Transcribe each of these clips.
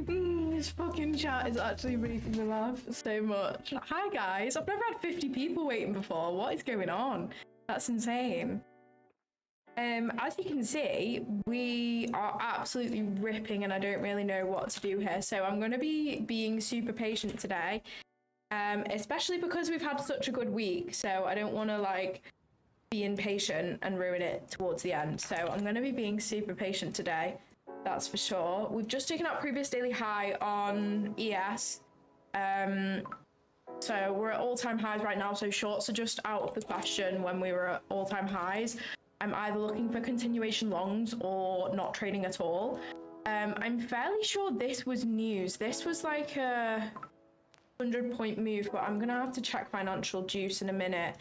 This fucking chat is actually making me laugh so much. Hi guys, I've never had 50 people waiting before. What is going on? That's insane. As you can see, we are absolutely ripping and I don't really know what to do here. So I'm going to be being super patient today, especially because we've had such a good week. So I don't want to like be impatient and ruin it towards the end. So I'm going to be being super patient today. That's for sure. We've just taken out previous daily high on ES. So we're at all-time highs right now. So shorts are just out of the question when we were at all-time highs. I'm either looking for continuation longs or not trading at all. I'm fairly sure this was news. This was like a 100-point move, but I'm gonna have to check financial juice in a minute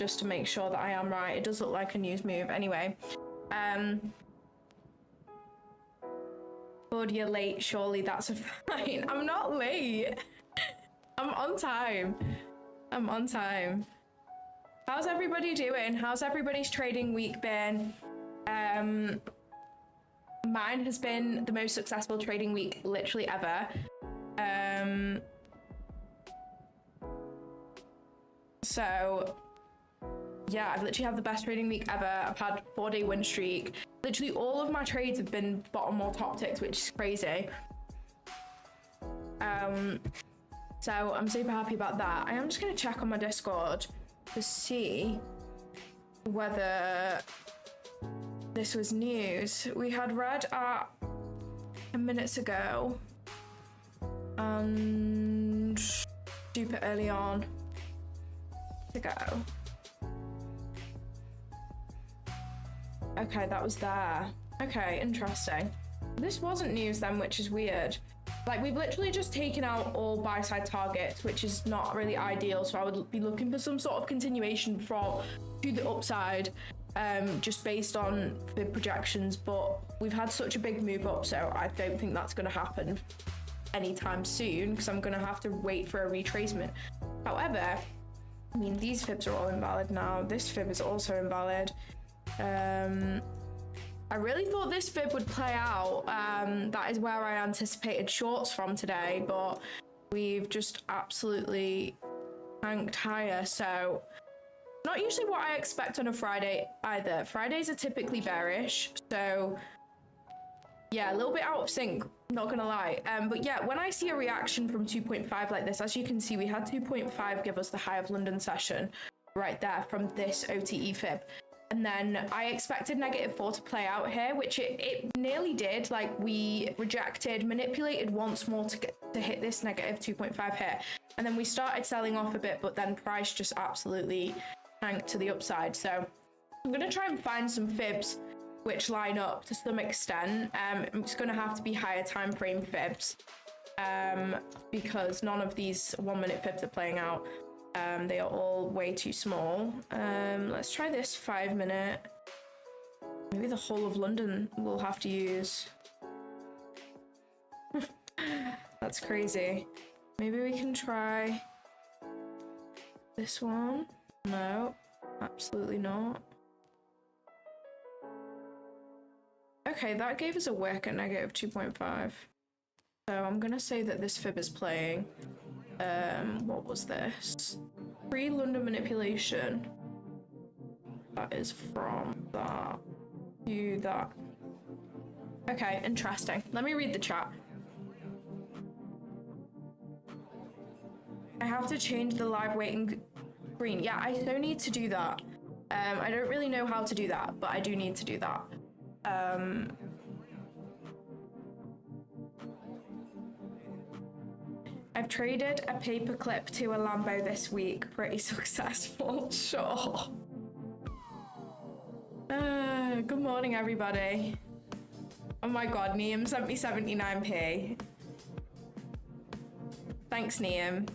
just to make sure that I am right. It does look like a news move anyway. Claudia late, surely that's a fine. I'm not late. I'm on time. I'm on time. How's everybody doing? How's everybody's trading week been? Mine has been the most successful trading week literally ever. So yeah, I've literally had the best trading week ever. I've had 4-day win streak. Literally all of my trades have been bottom or top ticks, which is crazy. So I'm super happy about that. I am just gonna check on my Discord to see whether this was news. We had read 10 minutes ago and super early on to go. Okay, that was there. Okay, interesting. This wasn't news then, which is weird. Like, we've literally just taken out all buy-side targets, which is not really ideal. So I would be looking for some sort of continuation to the upside, just based on the projections. But we've had such a big move up, so I don't think that's going to happen anytime soon, because I'm going to have to wait for a retracement. However, I mean, these fibs are all invalid now. This fib is also invalid. I really thought this fib would play out. That is where I anticipated shorts from today, but we've just absolutely tanked higher. So not usually what I expect on a Friday either. Fridays are typically bearish. So yeah, a little bit out of sync, not gonna lie. But yeah, when I see a reaction from 2.5 like this, as you can see, we had 2.5 give us the high of London session right there from this OTE fib. And then I expected -4 to play out here, which it nearly did. Like, we rejected, manipulated once more to hit this -2.5 here. And then we started selling off a bit, but then price just absolutely tanked to the upside. So I'm going to try and find some fibs which line up to some extent. It's going to have to be higher time frame fibs, because none of these 1-minute fibs are playing out. They are all way too small. Let's try this 5-minute. Maybe the whole of London we'll have to use. That's crazy. Maybe we can try this one. No, absolutely not. Okay, that gave us a wick at -2.5. So I'm gonna say that this fib is playing. What was this? Pre-London manipulation. That is from that to that. Okay, interesting. Let me read the chat. I have to change the live waiting screen. Yeah, I so need to do that. I don't really know how to do that, but I do need to do that. I've traded a paperclip to a Lambo this week. Pretty successful, sure. Good morning, everybody. Oh my god, Niam sent me 79p. Thanks, Niam.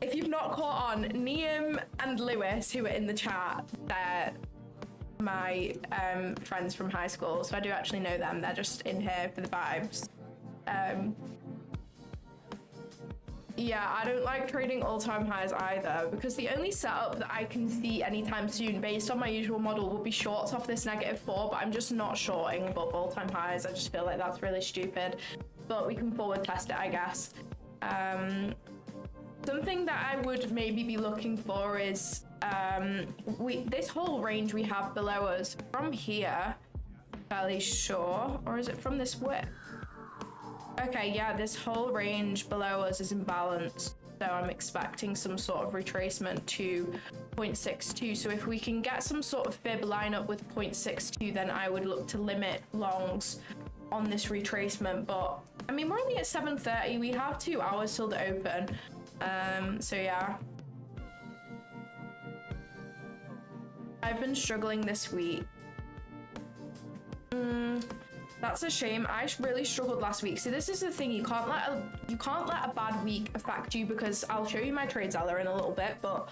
If you've not caught on, Niam and Lewis, who are in the chat, they're my friends from high school, so I do actually know them. They're just in here for the vibes. Yeah, I don't like trading all-time highs either, because the only setup that I can see anytime soon based on my usual model would be shorts off this -4, but I'm just not shorting above all-time highs. I just feel like that's really stupid, but we can forward test it, I guess. Something that I would maybe be looking for is this whole range we have below us from here, fairly sure, or is it from this wick? Okay, yeah, this whole range below us is imbalanced, so I'm expecting some sort of retracement to 0.62. So if we can get some sort of fib line up with 0.62, then I would look to limit longs on this retracement. But I mean, we're only at 7:30. We have 2 hours till the open. So yeah. I've been struggling this week. That's a shame. I really struggled last week. So this is the thing, you can't let a bad week affect you, because I'll show you my trade seller in a little bit, but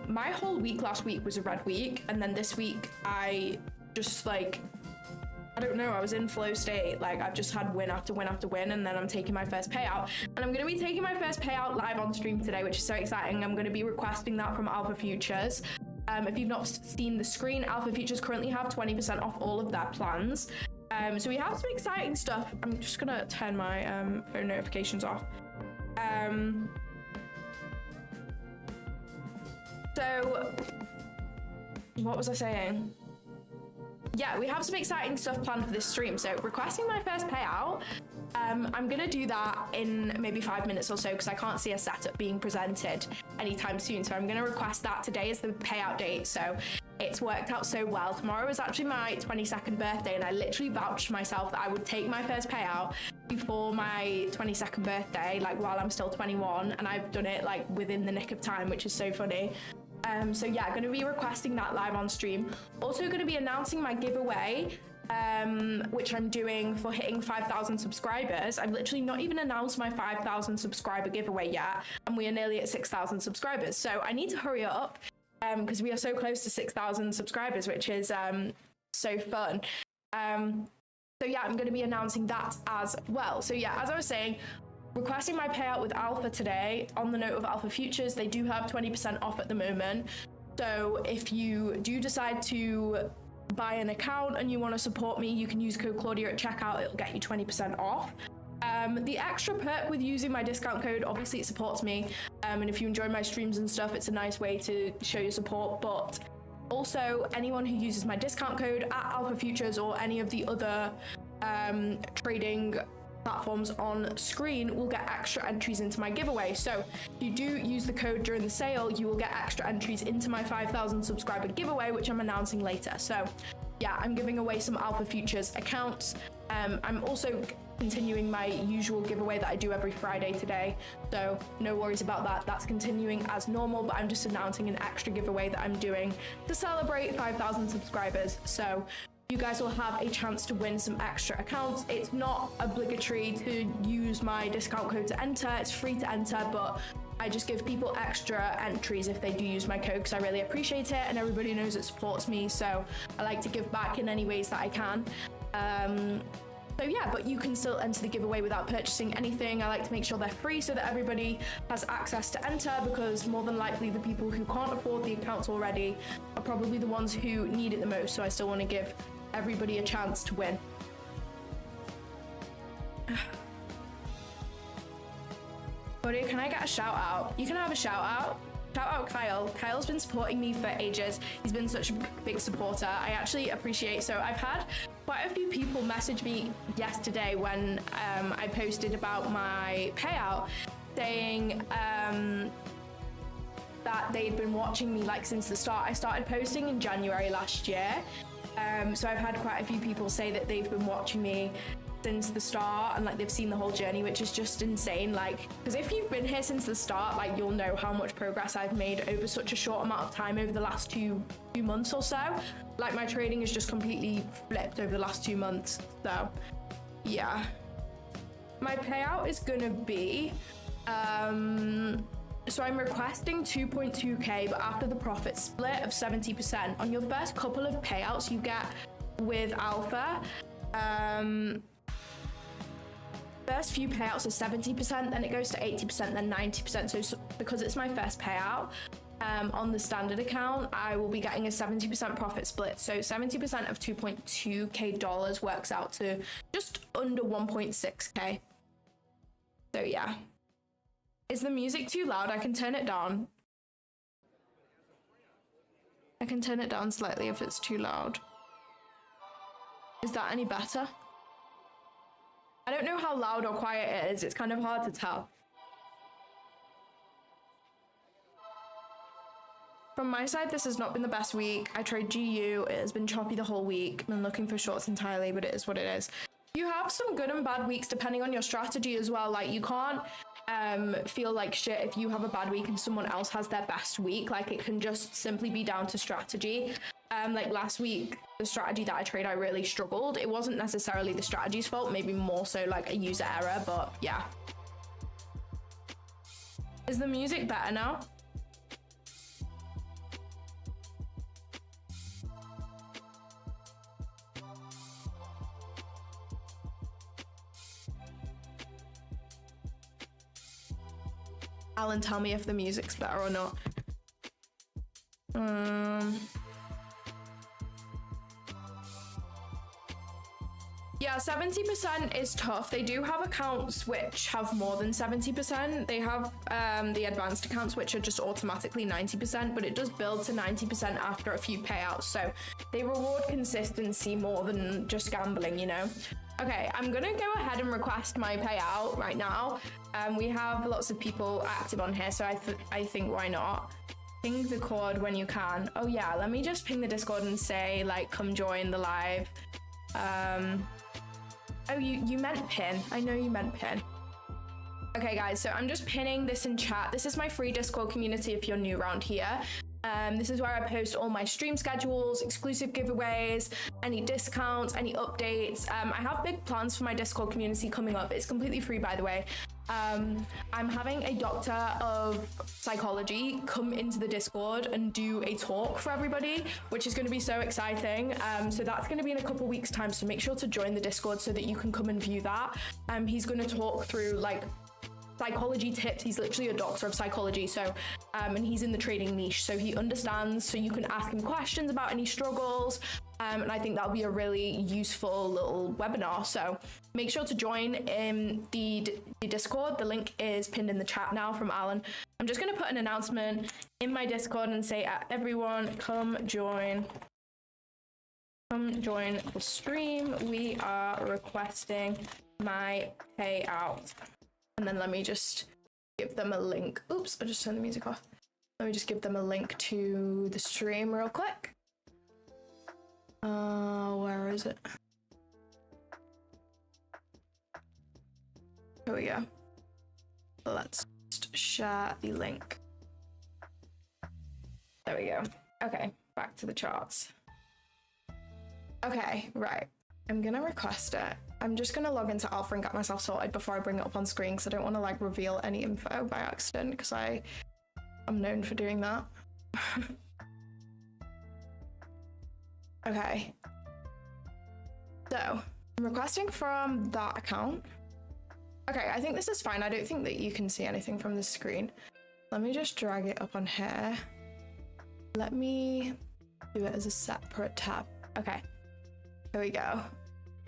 my whole week last week was a red week, and then this week I just like, I don't know, I was in flow state. Like, I've just had win after win after win, and then I'm taking my first payout, and I'm going to be taking my first payout live on stream today, which is so exciting. I'm going to be requesting that from Alpha Futures. If you've not seen the screen, Alpha Futures currently have 20% off all of their plans. So we have some exciting stuff. I'm just gonna turn my phone notifications off. So what was I saying? Yeah, we have some exciting stuff planned for this stream. So requesting my first payout. I'm gonna do that in maybe 5 minutes or so, because I can't see a setup being presented anytime soon. So I'm gonna request that. Today is the payout date, so it's worked out so well. Tomorrow is actually my 22nd birthday, and I literally vouched to myself that I would take my first payout before my 22nd birthday, like while I'm still 21, and I've done it like within the nick of time, which is so funny. So yeah, going to be requesting that live on stream. Also going to be announcing my giveaway, which I'm doing for hitting 5,000 subscribers. I've literally not even announced my 5,000 subscriber giveaway yet, and we are nearly at 6,000 subscribers. So I need to hurry up, because we are so close to 6,000 subscribers, which is so fun. So yeah, I'm going to be announcing that as well. So yeah, as I was saying, requesting my payout with Alpha today. On the note of Alpha Futures, they do have 20% off at the moment. So if you do decide to buy an account and you want to support me, you can use code Claudia at checkout. It'll get you 20% off. The extra perk with using my discount code, obviously it supports me. And if you enjoy my streams and stuff, it's a nice way to show your support. But also, anyone who uses my discount code at Alpha Futures or any of the other trading platforms on screen will get extra entries into my giveaway. So if you do use the code during the sale, you will get extra entries into my 5,000 subscriber giveaway, which I'm announcing later. So yeah, I'm giving away some Alpha Futures accounts. I'm also continuing my usual giveaway that I do every Friday today, so no worries about that. That's continuing as normal, but I'm just announcing an extra giveaway that I'm doing to celebrate 5,000 subscribers. So you guys will have a chance to win some extra accounts. It's not obligatory to use my discount code to enter. It's free to enter, but I just give people extra entries if they do use my code, because I really appreciate it, and everybody knows it supports me, so I like to give back in any ways that I can. So yeah, but you can still enter the giveaway without purchasing anything. I like to make sure they're free so that everybody has access to enter, because more than likely the people who can't afford the accounts already are probably the ones who need it the most. So I still want to give everybody a chance to win. Buddy, can I get a shout out? You can have a shout out. Shout out Kyle. Kyle's been supporting me for ages. He's been such a big supporter. I actually appreciate. So I've had quite a few people message me yesterday when I posted about my payout, saying that they'd been watching me like since the start. I started posting in January last year. So I've had quite a few people say that they've been watching me since the start, and like they've seen the whole journey, which is just insane. Like, because if you've been here since the start, like you'll know how much progress I've made over such a short amount of time over the last two months or so. Like, my trading has just completely flipped over the last 2 months. So yeah, my payout is gonna be so I'm requesting 2.2k, but after the profit split of 70%. On your first couple of payouts you get with Alpha, first few payouts are 70%, then it goes to 80%, then 90%. So because it's my first payout on the standard account, I will be getting a 70% profit split. So 70% of $2.2K works out to just under 1.6K. So yeah. Is the music too loud? I can turn it down. I can turn it down slightly if it's too loud. Is that any better? I don't know how loud or quiet it is. It's kind of hard to tell. From my side, this has not been the best week. I trade GU. It has been choppy the whole week. I've been looking for shorts entirely, but it is what it is. You have some good and bad weeks depending on your strategy as well. Like, you can't feel like shit if you have a bad week and someone else has their best week. Like, it can just simply be down to strategy. Like last week, the strategy that I trade, I really struggled. It wasn't necessarily the strategy's fault, maybe more so like a user error, but yeah. Is the music better now? Alan, tell me if the music's better or not. Yeah, 70% is tough. They do have accounts which have more than 70%. They have the advanced accounts which are just automatically 90%, but it does build to 90% after a few payouts. So they reward consistency more than just gambling, you know? Okay, I'm gonna go ahead and request my payout right now. We have lots of people active on here, so I think why not? Ping the Discord when you can. Oh yeah, let me just ping the Discord and say, like, come join the live. Oh, you meant pin. I know you meant pin. Okay, guys, so I'm just pinning this in chat. This is my free Discord community if you're new around here. This is where I post all my stream schedules, exclusive giveaways, any discounts, any updates. I have big plans for my Discord community coming up. It's completely free, by the way. I'm having a doctor of psychology come into the Discord and do a talk for everybody, which is going to be so exciting. So that's going to be in a couple weeks time, so make sure to join the Discord so that you can come and view that. He's going to talk through like psychology tips. He's literally a doctor of psychology, so and he's in the trading niche, so he understands, so you can ask him questions about any struggles, and I think that'll be a really useful little webinar. So make sure to join in the Discord. The link is pinned in the chat now from Alan. I'm just going to put an announcement in my Discord and say, everyone, come join the stream. We are requesting my payout. And then let me just give them a link. Oops, I just turned the music off. Let me just give them a link to the stream real quick. Where is it? Here we go. Let's just share the link. There we go. Okay, back to the charts. Okay, right. I'm gonna request it. I'm just gonna log into Alpha and get myself sorted before I bring it up on screen, because I don't want to like reveal any info by accident, because I'm known for doing that. Okay. So I'm requesting from that account. Okay, I think this is fine. I don't think that you can see anything from the screen. Let me just drag it up on here. Let me do it as a separate tab. Okay, here we go.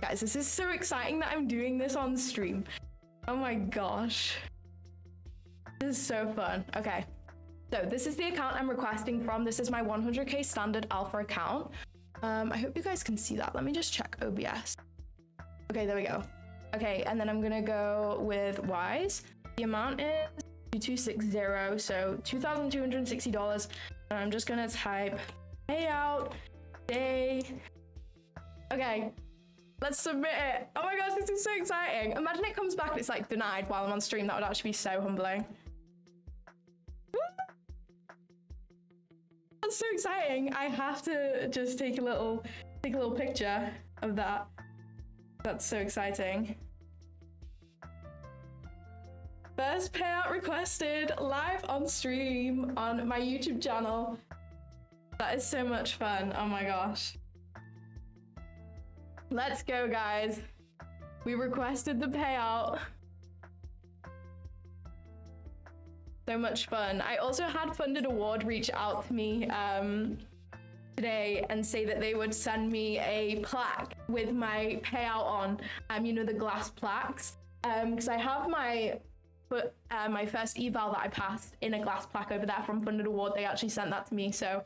Guys, this is so exciting that I'm doing this on stream. Oh my gosh. This is so fun. Okay, so this is the account I'm requesting from. This is my 100K standard alpha account. I hope you guys can see that. Let me just check OBS. Okay, there we go. Okay, and then I'm gonna go with Wise. The amount is 2260, so $2,260. And I'm just gonna type payout day. Okay. Let's submit it. Oh my gosh, this is so exciting. Imagine it comes back and it's like denied while I'm on stream. That would actually be so humbling. Woo! That's so exciting. I have to just take a little picture of that. That's so exciting. First payout requested live on stream on my YouTube channel. That is so much fun. Oh my gosh. Let's go, guys. We requested the payout. So much fun. I also had Funded Award reach out to me today and say that they would send me a plaque with my payout on, you know, the glass plaques, because I have my first eval that I passed in a glass plaque over there from Funded Award. They actually sent that to me, so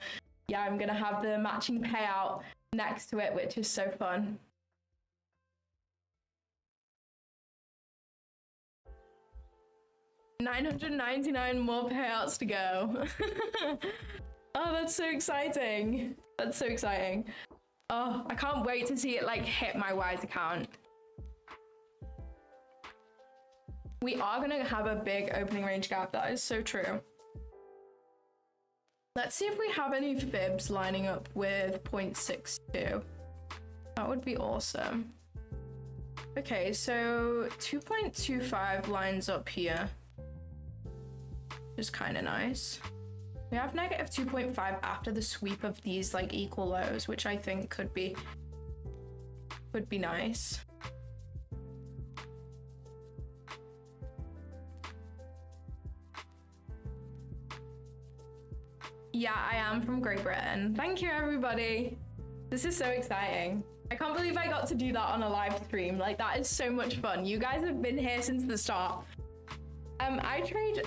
yeah, I'm gonna have the matching payout next to it, which is so fun. $999 more payouts to go. Oh, that's so exciting. That's so exciting. Oh, I can't wait to see it like hit my Wise account. We are gonna have a big opening range gap. That is so true. Let's see if we have any fibs lining up with 0.62. That would be awesome. Okay, so 2.25 lines up here. Which is kind of nice. We have negative 2.5 after the sweep of these like equal lows, which I think could be nice. Yeah, I am from Great Britain. Thank you, everybody. This is so exciting. I can't believe I got to do that on a live stream. Like, that is so much fun. You guys have been here since the start. I trade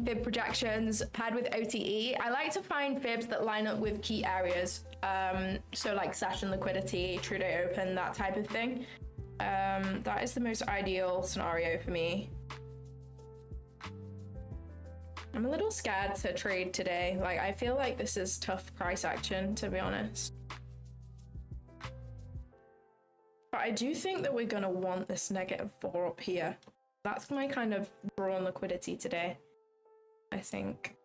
fib projections paired with OTE. I like to find fibs that line up with key areas. So like session liquidity, true day open, that type of thing. That is the most ideal scenario for me. I'm a little scared to trade today. Like, I feel like this is tough price action, to be honest. But I do think that we're gonna want this -4 up here. That's my kind of drawn liquidity today, I think.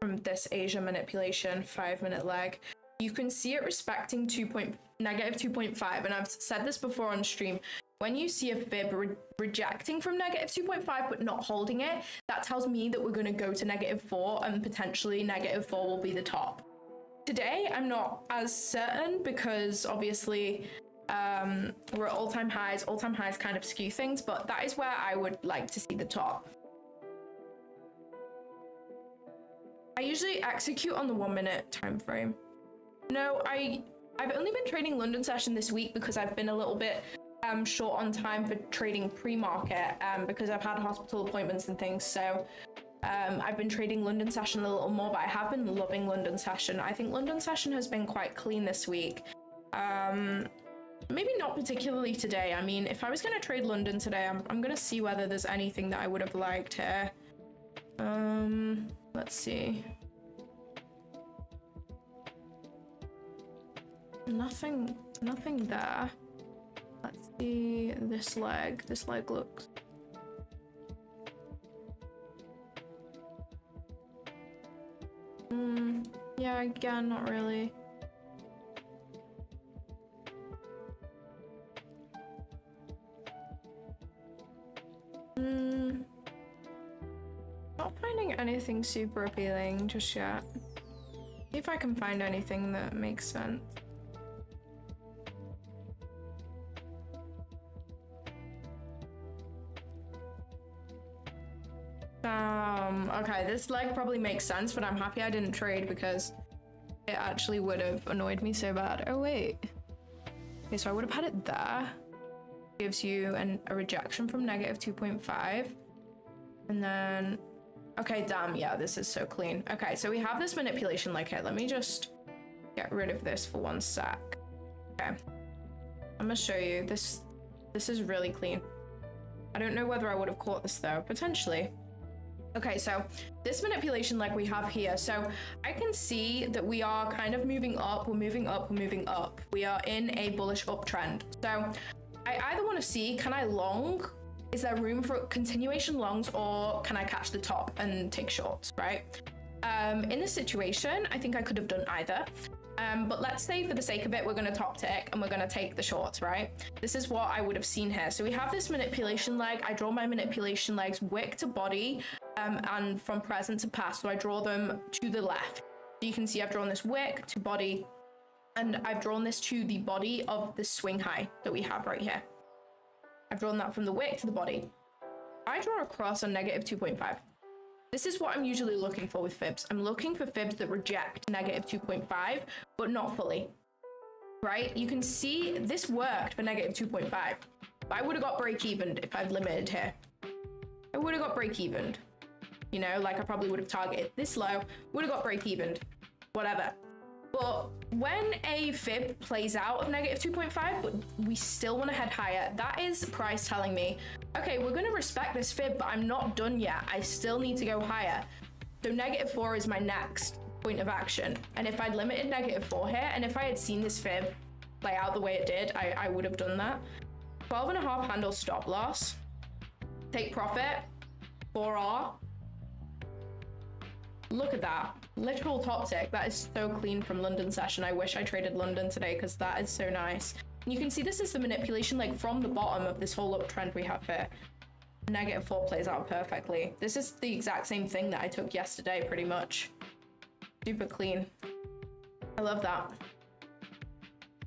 From this Asia manipulation 5-minute leg, you can see it respecting -2.5, and I've said this before on stream. When you see a fib rejecting from -2.5 but not holding it, that tells me that we're going to go to -4, and potentially -4 will be the top. Today, I'm not as certain because obviously we're at all-time highs. All-time highs kind of skew things, but that is where I would like to see the top. I usually execute on the 1-minute time frame. No, I've only been trading London session this week because I've been a little bit short on time for trading pre-market because I've had hospital appointments and things. So I've been trading London session a little more, but I have been loving London session. I think London session has been quite clean this week. Maybe not particularly today. I mean, if I was going to trade London today, I'm going to see whether there's anything that I would have liked here. Let's see. Nothing there. Let's see this leg. This leg looks... yeah, again, not really. Not finding anything super appealing just yet. See if I can find anything that makes sense. Okay, this leg probably makes sense, but I'm happy I didn't trade because it actually would have annoyed me so bad. Oh wait. Okay, so I would have had it there. Gives you a rejection from -2.5. And then, okay, damn, yeah, this is so clean. Okay, so we have this manipulation leg here. Let me just get rid of this for 1 sec. Okay, I'm gonna show you. This is really clean. I don't know whether I would have caught this though, potentially. Okay, so this manipulation leg we have here, so I can see that we are kind of moving up, we're moving up, we're moving up. We are in a bullish uptrend. So I either want to see, can I long? Is there room for continuation longs, or can I catch the top and take shorts, right? In this situation, I think I could have done either. But let's say for the sake of it, we're going to top tick and we're going to take the shorts, right? This is what I would have seen here. So we have this manipulation leg. I draw my manipulation legs wick to body and from present to past. So I draw them to the left. So you can see I've drawn this wick to body And I've drawn this to the body of the swing high that we have right here. I've drawn that from the wick to the body. I draw across on negative 2.5. This is what I'm usually looking for with fibs. I'm looking for fibs that reject negative 2.5, but not fully, right? You can see this worked for negative 2.5. But I would have got break-evened if I'd limited here. I would have got break-evened. You know, like I probably would have targeted this low, would have got break-evened, whatever. But when a fib plays out of negative 2.5, but we still want to head higher, that is price telling me, okay, we're going to respect this fib, but I'm not done yet. I still need to go higher. So negative 4 is my next point of action. And if I'd limited negative 4 here, and if I had seen this fib play out the way it did, I would have done that. 12.5 handle stop loss. Take profit. 4R. Look at that. Literal top tick. That is so clean from London session. I wish I traded London today because that is so nice. And you can see this is the manipulation like from the bottom of this whole uptrend we have here. Negative 4 plays out perfectly. This is the exact same thing that I took yesterday pretty much. Super clean. I love that.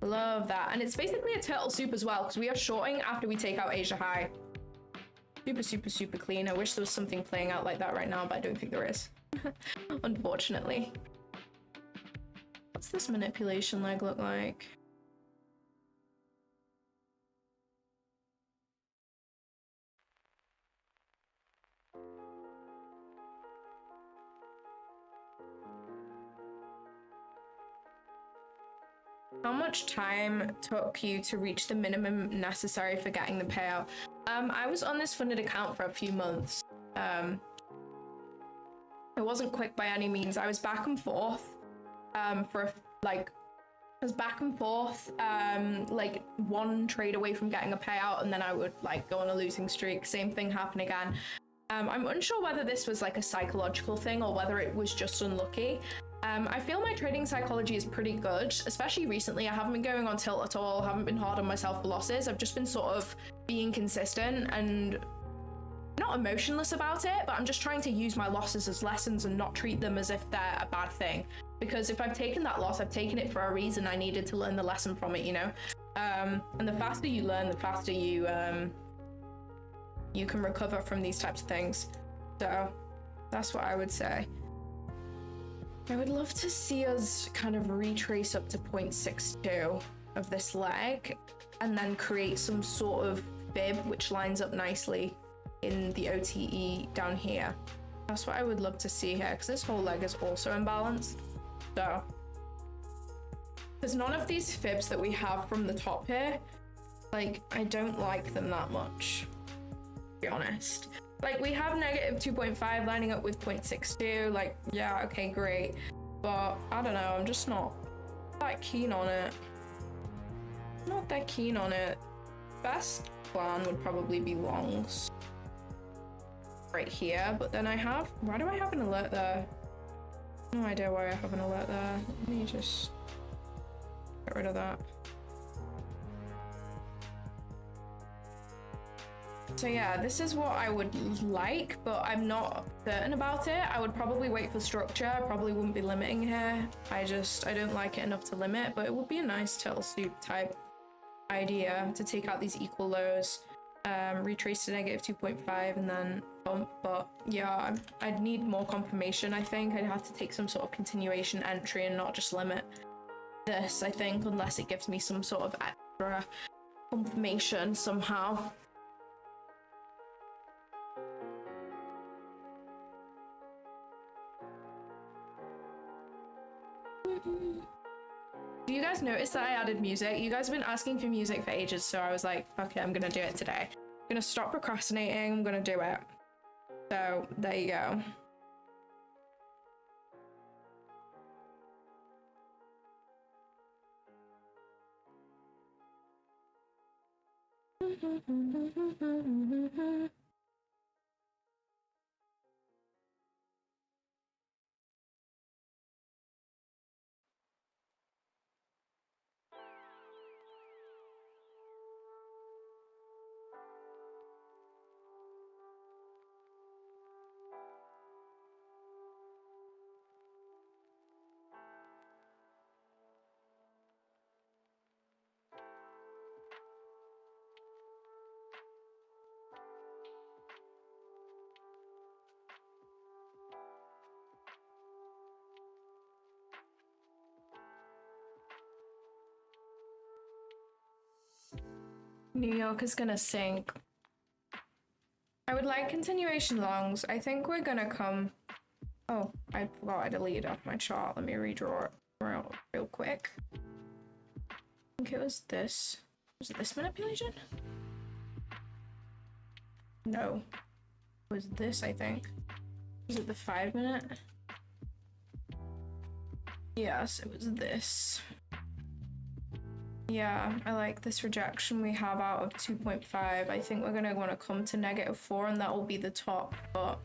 Love that. And it's basically a turtle soup as well because we are shorting after we take out Asia high. Super, super, super clean. I wish there was something playing out like that right now, but I don't think there is. Unfortunately. What's this manipulation leg look like? How much time took you to reach the minimum necessary for getting the payout? I was on this funded account for a few months. It wasn't quick by any means. I was back and forth like one trade away from getting a payout, and then I would like go on a losing streak. Same thing happened again. I'm unsure whether this was like a psychological thing or whether it was just unlucky. I feel my trading psychology is pretty good, especially recently. I haven't been going on tilt at all, haven't been hard on myself for losses. I've just been sort of being consistent and not emotionless about it, but I'm just trying to use my losses as lessons and not treat them as if they're a bad thing. Because if I've taken that loss, I've taken it for a reason. I needed to learn the lesson from it, you know? And the faster you learn, the faster you can recover from these types of things. So that's what I would say. I would love to see us kind of retrace up to 0.62 of this leg and then create some sort of fib which lines up nicely in the OTE down here. That's what I would love to see here, because this whole leg is also imbalanced. So there's none of these fibs that we have from the top here, like I don't like them that much, to be honest. Like we have negative 2.5 lining up with 0.62, like yeah, okay, great, but I don't know, I'm just not that keen on it. Not that keen on it. Best plan would probably be longs right here, but then why do I have an alert there? No idea why I have an alert there. Let me just get rid of that. So yeah, this is what I would like, but I'm not certain about it. I would probably wait for structure. I probably wouldn't be limiting here. I don't like it enough to limit, but it would be a nice turtle soup type idea to take out these equal lows, retrace to negative 2.5 and then bump. But yeah, I'd need more confirmation. I think I'd have to take some sort of continuation entry and not just limit this, I think, unless it gives me some sort of extra confirmation somehow. Do you guys notice that I added music? You guys have been asking for music for ages, so I was like, fuck it, I'm gonna do it today. I'm gonna stop procrastinating, I'm gonna do it. So there you go. New York is gonna sink. I would like continuation longs. I think we're gonna come. Oh, I forgot I deleted off my chart. Let me redraw it real quick. I think it was this. Was it this manipulation? No. It was this, I think. Was it the 5 minute? Yes, it was this. Yeah, I like this rejection we have out of 2.5. I think we're gonna want to come to -4 and that will be the top, but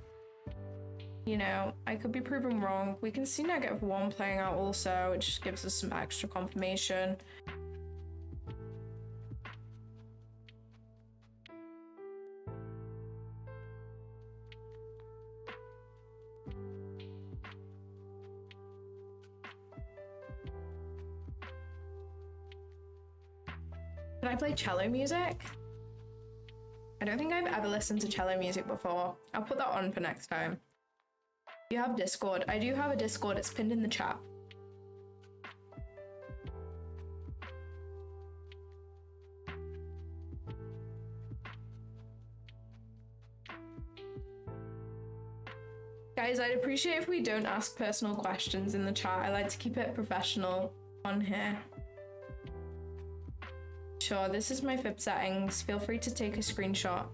you know, I could be proven wrong. We can see -1 playing out also. It just gives us some extra confirmation. Can I play cello music? I don't think I've ever listened to cello music before. I'll put that on for next time. You have Discord. I do have a Discord. It's pinned in the chat. Guys, I'd appreciate if we don't ask personal questions in the chat. I like to keep it professional on here. Sure, this is my fib settings. Feel free to take a screenshot.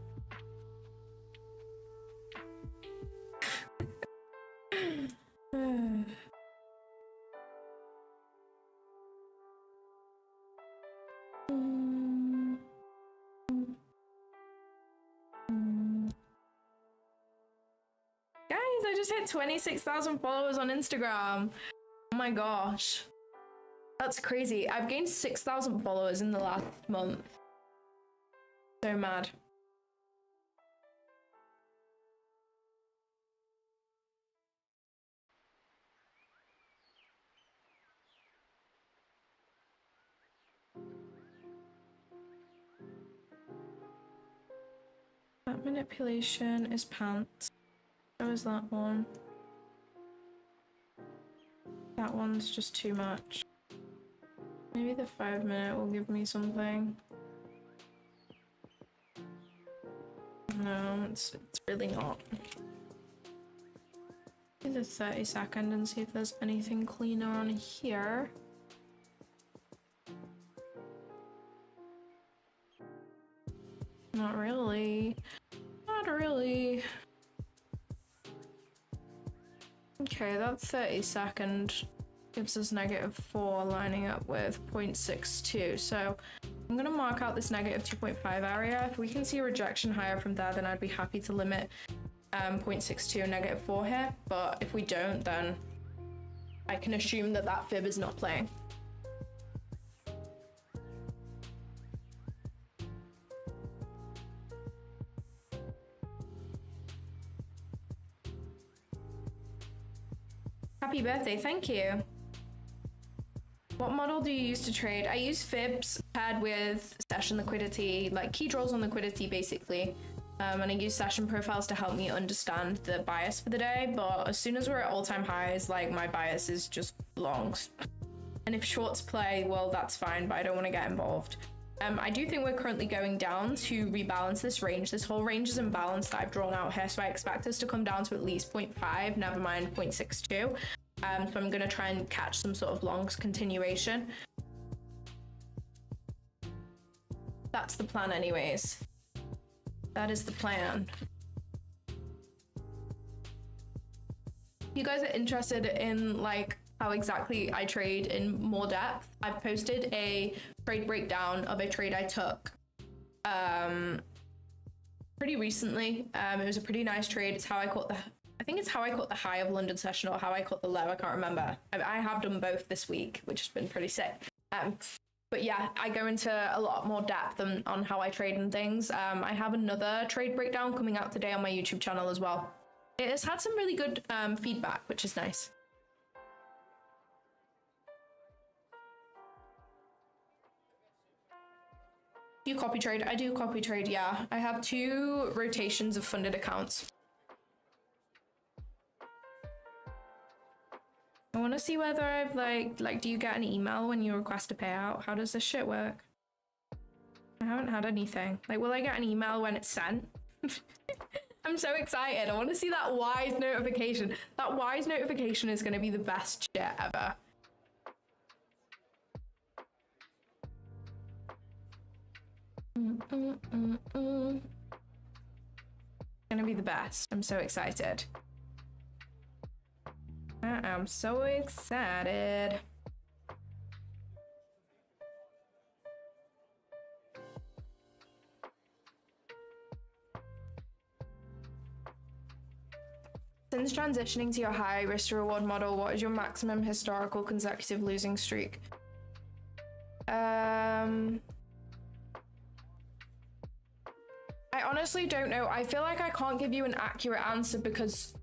Guys, I just hit 26,000 followers on Instagram. Oh my gosh. That's crazy. I've gained 6,000 followers in the last month. So mad. That manipulation is pants. So is that one. That one's just too much. Maybe the 5 minute will give me something. No, it's really not. Do the 30-second and see if there's anything cleaner on here. Not really. Not really. Okay, that 30-second gives us -4 lining up with 0.62. So I'm going to mark out this -2.5 area. If we can see a rejection higher from there, then I'd be happy to limit 0.62 and -4 here. But if we don't, then I can assume that that fib is not playing. Happy birthday, thank you. What model do you use to trade? I use fibs paired with session liquidity, like key draws on liquidity basically. And I use session profiles to help me understand the bias for the day. But as soon as we're at all-time highs, like my bias is just longs. And if shorts play, well, that's fine, but I don't want to get involved. I do think we're currently going down to rebalance this range. This whole range is imbalanced that I've drawn out here, so I expect us to come down to at least 0.5, never mind 0.62. So I'm going to try and catch some sort of longs continuation. That's the plan anyways. That is the plan. If you guys are interested in like how exactly I trade in more depth, I've posted a trade breakdown of a trade I took pretty recently. It was a pretty nice trade. It's how I caught the, I think it's how I caught the high of London session or how I caught the low. I can't remember. I have done both this week, which has been pretty sick. But yeah, I go into a lot more depth on how I trade and things. I have another trade breakdown coming out today on my YouTube channel as well. It has had some really good feedback, which is nice. You copy trade? I do copy trade, yeah. I have 2 rotations of funded accounts. I want to see whether I've like, do you get an email when you request a payout? How does this shit work? I haven't had anything. Like, will I get an email when it's sent? I'm so excited. I want to see that wise notification. That wise notification is going to be the best shit ever. Gonna be the best. I'm so excited. I am so excited. Since transitioning to your high risk to reward model, what is your maximum historical consecutive losing streak? I honestly don't know. I feel like I can't give you an accurate answer because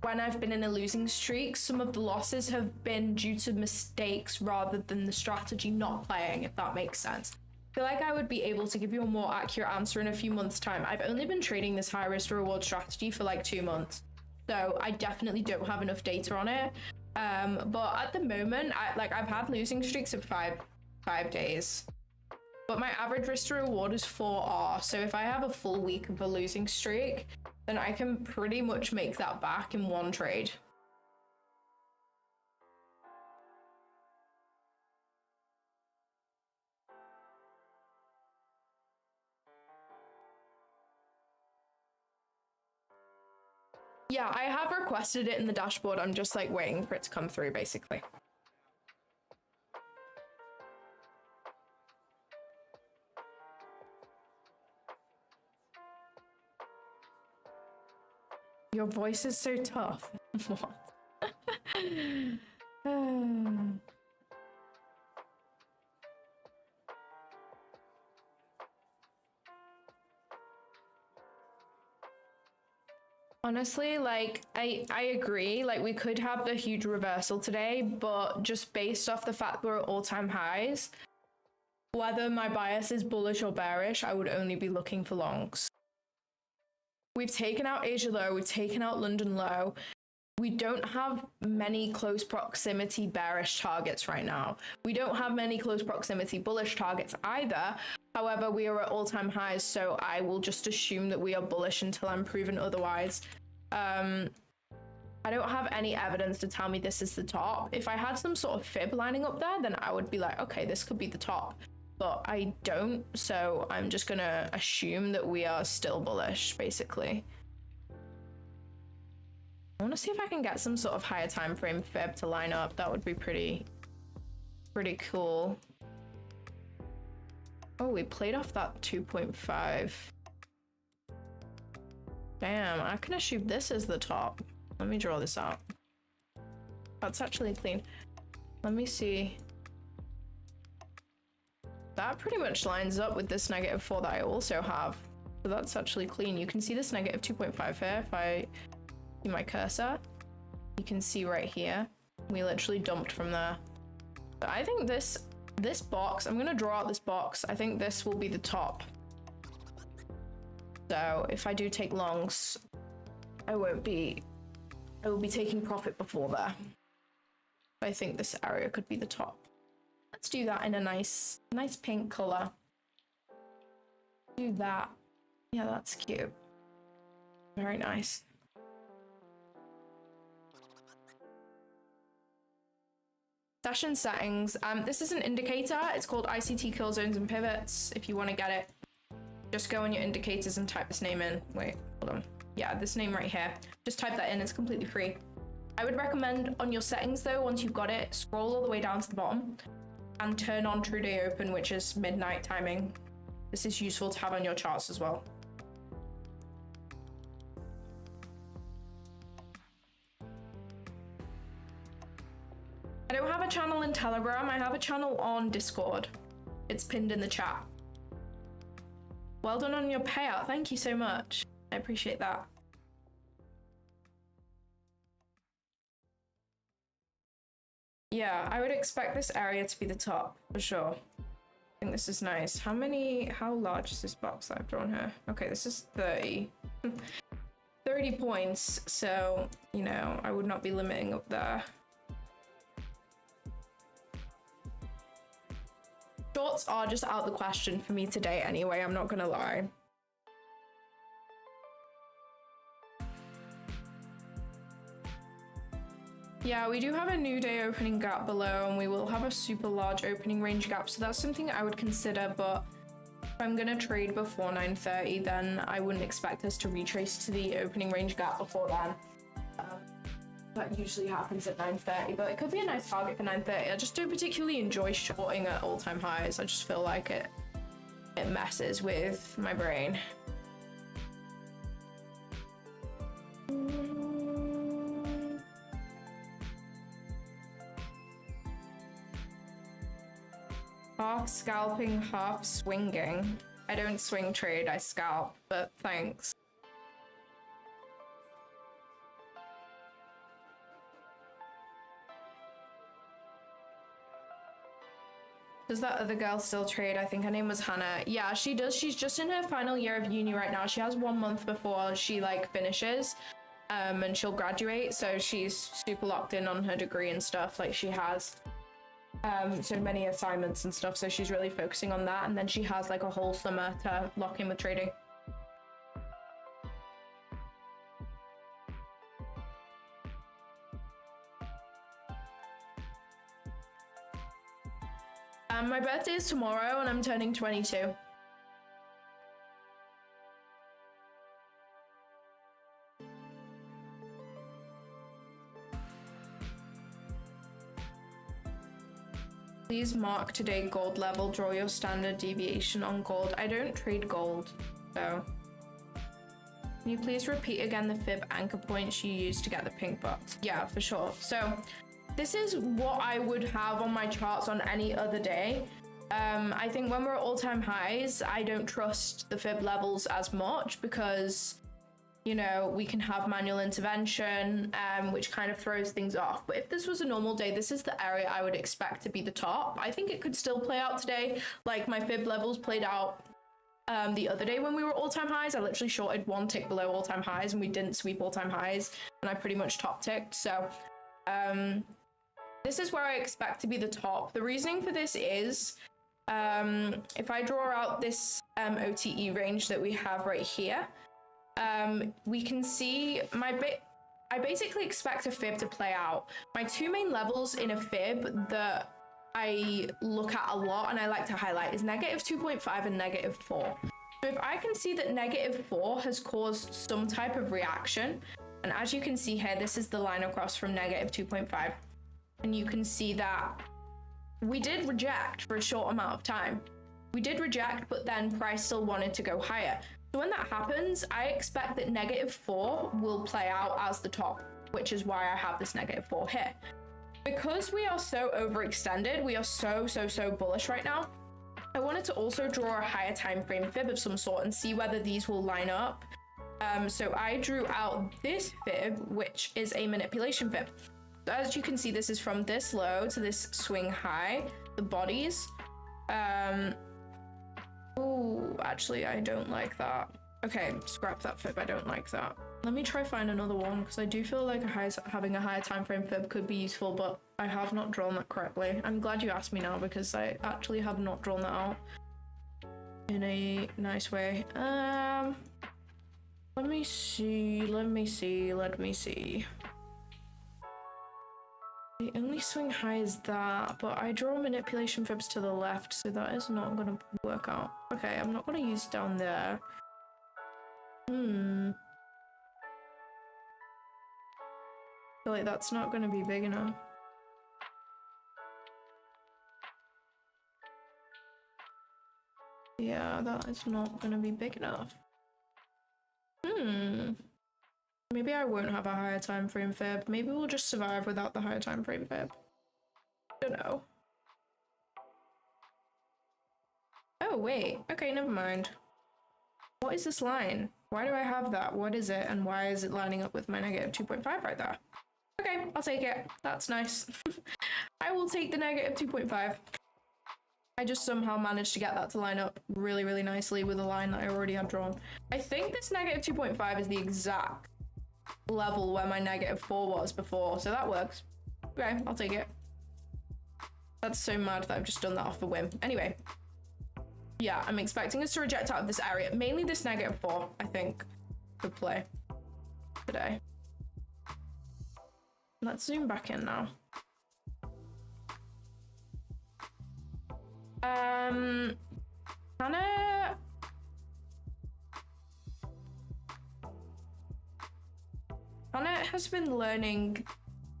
when I've been in a losing streak, some of the losses have been due to mistakes rather than the strategy not playing, if that makes sense. I feel like I would be able to give you a more accurate answer in a few months' time. I've only been trading this high risk to reward strategy for like 2 months, so I definitely don't have enough data on it. But at the moment, I've had losing streaks of five days. But my average risk to reward is 4R, so if I have a full week of a losing streak, then I can pretty much make that back in one trade. Yeah, I have requested it in the dashboard. I'm just like waiting for it to come through, basically. Your voice is so tough. What? Honestly, like, I agree. Like, we could have the huge reversal today, but just based off the fact we're at all-time highs, whether my bias is bullish or bearish, I would only be looking for longs. We've taken out Asia low, we've taken out London low. We don't have many close proximity bearish targets right now. We don't have many close proximity bullish targets either. However, we are at all-time highs, so I will just assume that we are bullish until I'm proven otherwise. I don't have any evidence to tell me this is the top. If I had some sort of fib lining up there, then I would be like, okay, this could be the top. But I don't, so I'm just gonna assume that we are still bullish, basically. I want to see if I can get some sort of higher time frame fib to line up. That would be pretty cool. Oh, we played off that 2.5. Damn, I can assume this is the top. Let me draw this out. That's actually clean. Let me see. That pretty much lines up with this -4 that I also have. So that's actually clean. You can see this -2.5 here. If I see my cursor, you can see right here. We literally dumped from there. But I think this box, I'm gonna draw out this box. I think this will be the top. So if I do take longs, I will be taking profit before there. I think this area could be the top. Let's do that in a nice pink color. Do that. Yeah, that's cute. Very nice. Session settings. This is an indicator. It's called ICT kill zones and pivots. If you want to get it, just go on your indicators and type this name in. Wait, hold on. Yeah, this name right here. Just type that in. It's completely free. I would recommend on your settings though, once you've got it, scroll all the way down to the bottom and turn on true day open, which is midnight timing. This is useful to have on your charts as well. I don't have a channel in Telegram. I have a channel on Discord. It's pinned in the chat. Well done on your payout. Thank you so much. I appreciate that. Yeah, I would expect this area to be the top for sure. I think this is nice. How large is this box that I've drawn here? Okay, this is 30. 30 points, so, you know, I would not be limiting up there. shorts are just out the question for me today anyway, I'm not gonna lie. Yeah, we do have a new day opening gap below, and we will have a super large opening range gap, so that's something I would consider, but if I'm gonna trade before 9:30, then I wouldn't expect us to retrace to the opening range gap before then. That usually happens at 9:30, but it could be a nice target for 9:30. I just don't particularly enjoy shorting at all-time highs. I just feel like it messes with my brain. Half scalping, half swinging. I don't swing trade, I scalp, but thanks. Does that other girl still trade? I think her name was Hannah. Yeah, she does. She's just in her final year of uni right now. She has 1 month before she like finishes and she'll graduate. So she's super locked in on her degree and stuff. Like she has so many assignments and stuff. So she's really focusing on that. And then she has like a whole summer to lock in with trading. My birthday is tomorrow and I'm turning 22. Please mark today gold level, draw your standard deviation on gold. I don't trade gold, so. Can you please repeat again the fib anchor points you used to get the pink box? Yeah, for sure. So this is what I would have on my charts on any other day. I think when we're at all-time highs, I don't trust the fib levels as much because, you know, we can have manual intervention, which kind of throws things off. But if this was a normal day, this is the area I would expect to be the top. I think it could still play out today. Like my fib levels played out the other day when we were all-time highs. I literally shorted 1 tick below all-time highs and we didn't sweep all-time highs, and I pretty much top ticked. So this is where I expect to be the top. The reasoning for this is if I draw out this OTE range that we have right here, we can see I basically expect a fib to play out. My 2 main levels in a fib that I look at a lot and I like to highlight is -2.5 and -4. So if I can see that -4 has caused some type of reaction, and as you can see here, this is the line across from -2.5, and you can see that we did reject for a short amount of time. We did reject, but then price still wanted to go higher. So when that happens, I expect that -4 will play out as the top, which is why I have this -4 here. Because we are so overextended, we are so bullish right now, I wanted to also draw a higher time frame fib of some sort and see whether these will line up. So I drew out this fib, which is a manipulation fib. So as you can see, this is from this low to this swing high, the bodies. Oh, actually, I don't like that. Okay, scrap that fib, I don't like that. Let me try find another one, because I do feel like having a higher time frame fib could be useful, but I have not drawn that correctly. I'm glad you asked me now, because I actually have not drawn that out in a nice way. Let me see. The only swing high is that, but I draw manipulation fibs to the left, so that is not gonna work out. Okay, I'm not gonna use down there. I feel like that's not gonna be big enough. Yeah, that is not gonna be big enough. Maybe I won't have a higher time frame fib. Maybe we'll just survive without the higher time frame fib. Don't know. Oh wait, okay, never mind. What is this line? Why do I have that? What is it? And why is it lining up with my -2.5 right there? Okay, I'll take it. That's nice. I will take the -2.5. I just somehow managed to get that to line up really nicely with a line that I already had drawn. I think this -2.5 is the exact level where my -4 was before, so that works. Okay, I'll take it. That's so mad that I've just done that off a whim. Anyway, yeah, I'm expecting us to reject out of this area. Mainly this -4, I think, could play today. Let's zoom back in now. Hannah has been learning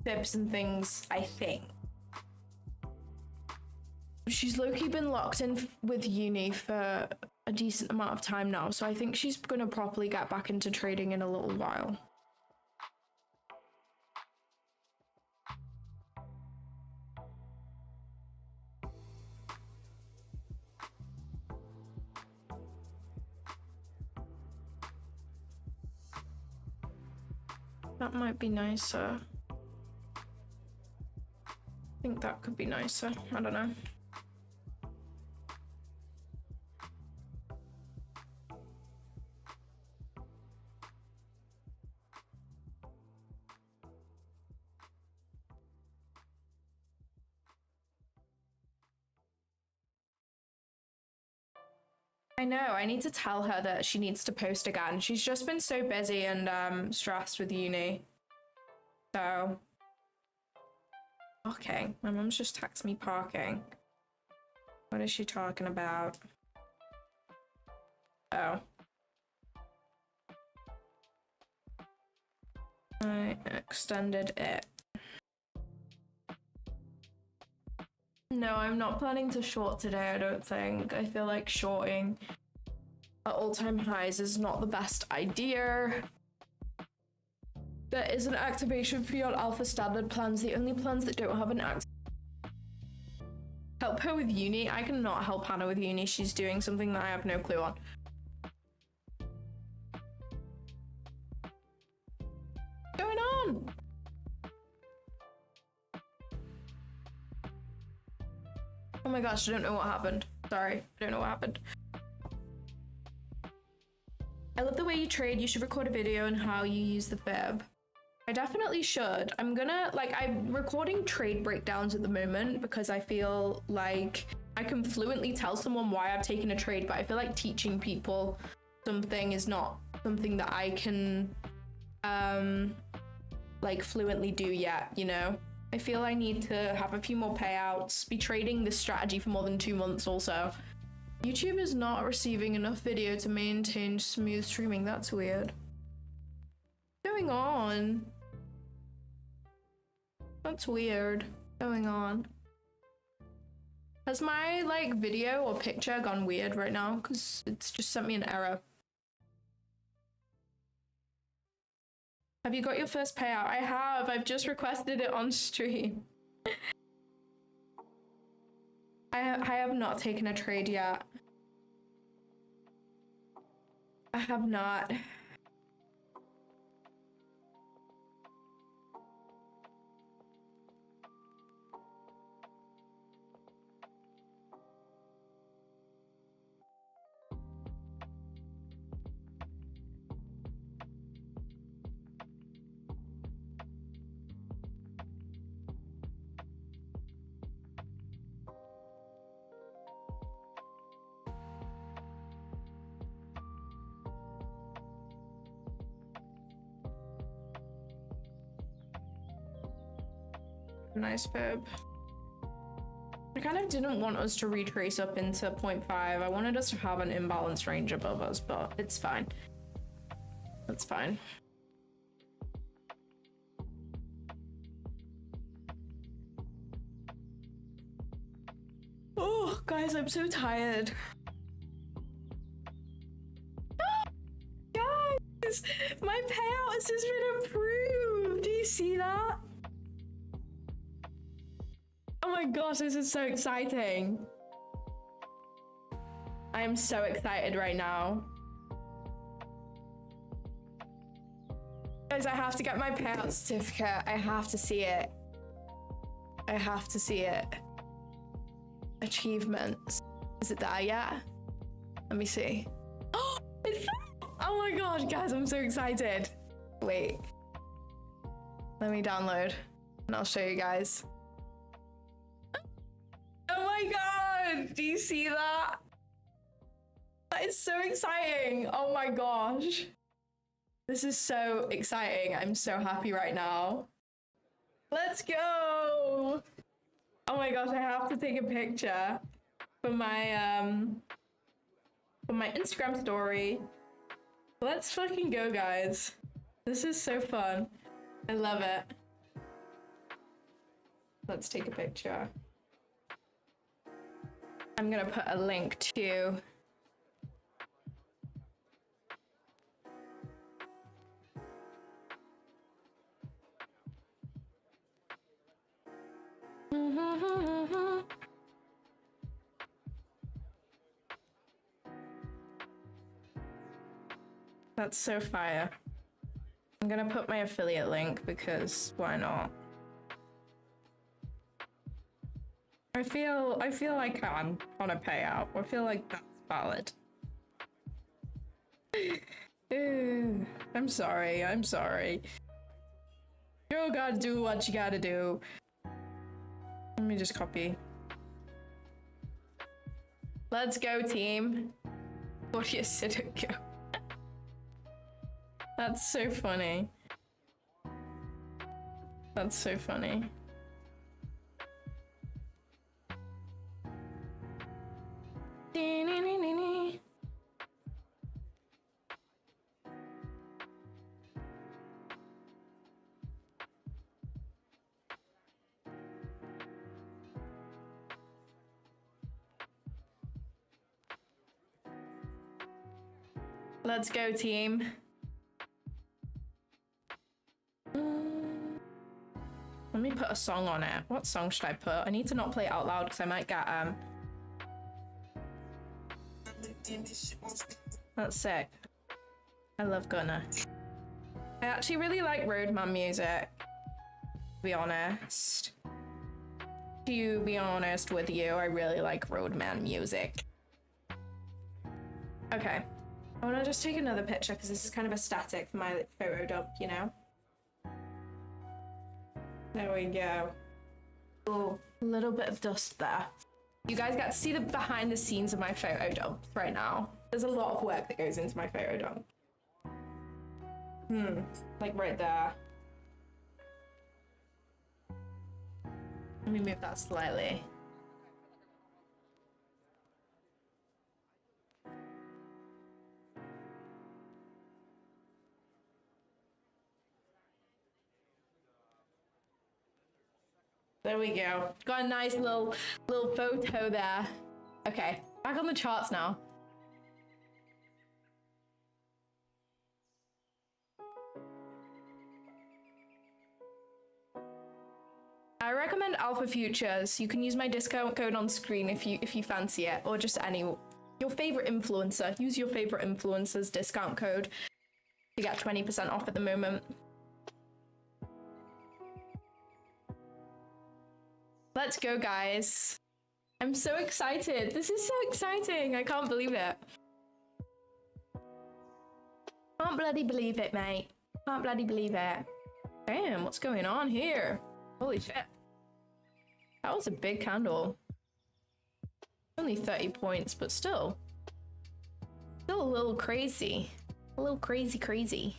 fibs and things, I think. She's low-key been locked in with uni for a decent amount of time now, so I think she's gonna properly get back into trading in a little while. That might be nicer. I think that could be nicer. I don't know. I know, I need to tell her that she needs to post again. She's just been so busy and stressed with uni. So, okay, my mum's just texted me parking. What is she talking about? Oh. I extended it. No, I'm not planning to short today, I don't think. I feel like shorting at all-time highs is not the best idea. There is an activation fee on alpha standard plans. The only plans that don't have an act. Help her with uni. I cannot help Hannah with uni. She's doing something that I have no clue on. What's going on? Oh my gosh, I don't know what happened. Sorry, I don't know what happened. I love the way you trade. You should record a video on how you use the fib. I definitely should. I'm recording trade breakdowns at the moment because I feel like I can fluently tell someone why I've taken a trade, but I feel like teaching people something is not something that I can like fluently do yet, you know? I feel I need to have a few more payouts, be trading this strategy for more than 2 months also. YouTube is not receiving enough video to maintain smooth streaming. That's weird. What's going on? That's weird. What's going on? Has my like video or picture gone weird right now? Because it's just sent me an error. Have you got your first payout? I have. I've just requested it on stream. I have not taken a trade yet. I have not. Nice fib. I kind of didn't want us to retrace up into 0.5. I wanted us to have an imbalanced range above us, but it's fine. That's fine. Oh, guys, I'm so tired. Guys, my payout has just been approved. Do you see that? Oh my gosh, this is so exciting. I am so excited right now. Guys, I have to get my payout certificate. I have to see it. I have to see it. Achievements. Is it there yet? Let me see. Oh, it's there! Oh my gosh, guys, I'm so excited. Wait. Let me download and I'll show you guys. god, do you see that? That is so exciting. Oh my gosh. This is so exciting. I'm so happy right now. Let's go. Oh my gosh, I have to take a picture for my Instagram story. Let's fucking go, guys. This is so fun. I love it. Let's take a picture. I'm gonna put a link to That's so fire. I'm gonna put my affiliate link because why not? I feel I can on a payout. I feel like that's valid. Ooh, I'm sorry. You gotta do what you gotta do. Let me just copy. Let's go, team. What do you sit and go? That's so funny. That's so funny. Let's go, team. Let me put a song on it. What song should I put? I need to not play it out loud because I might get That's sick. I love Gunna. I actually really like roadman music, to be honest. To be honest with you, I really like roadman music. Okay. I want to just take another picture because this is kind of a static for my photo dump, you know? There we go. Oh, a little bit of dust there. You guys get to see the behind the scenes of my photo dump right now. There's a lot of work that goes into my photo dump. Like right there. Let me move that slightly. There we go. Got a nice little photo there. Okay, back on the charts now. I recommend Alpha Futures. You can use my discount code on screen if you fancy it, or just your favorite influencer. Use your favorite influencer's discount code to get 20% off at the moment. Let's go, guys. I'm so excited. This is so exciting. I can't believe it. Can't bloody believe it, mate. Can't bloody believe it. Damn, what's going on here? Holy shit. That was a big candle. Only 30 points, but still. Still a little crazy. A little crazy.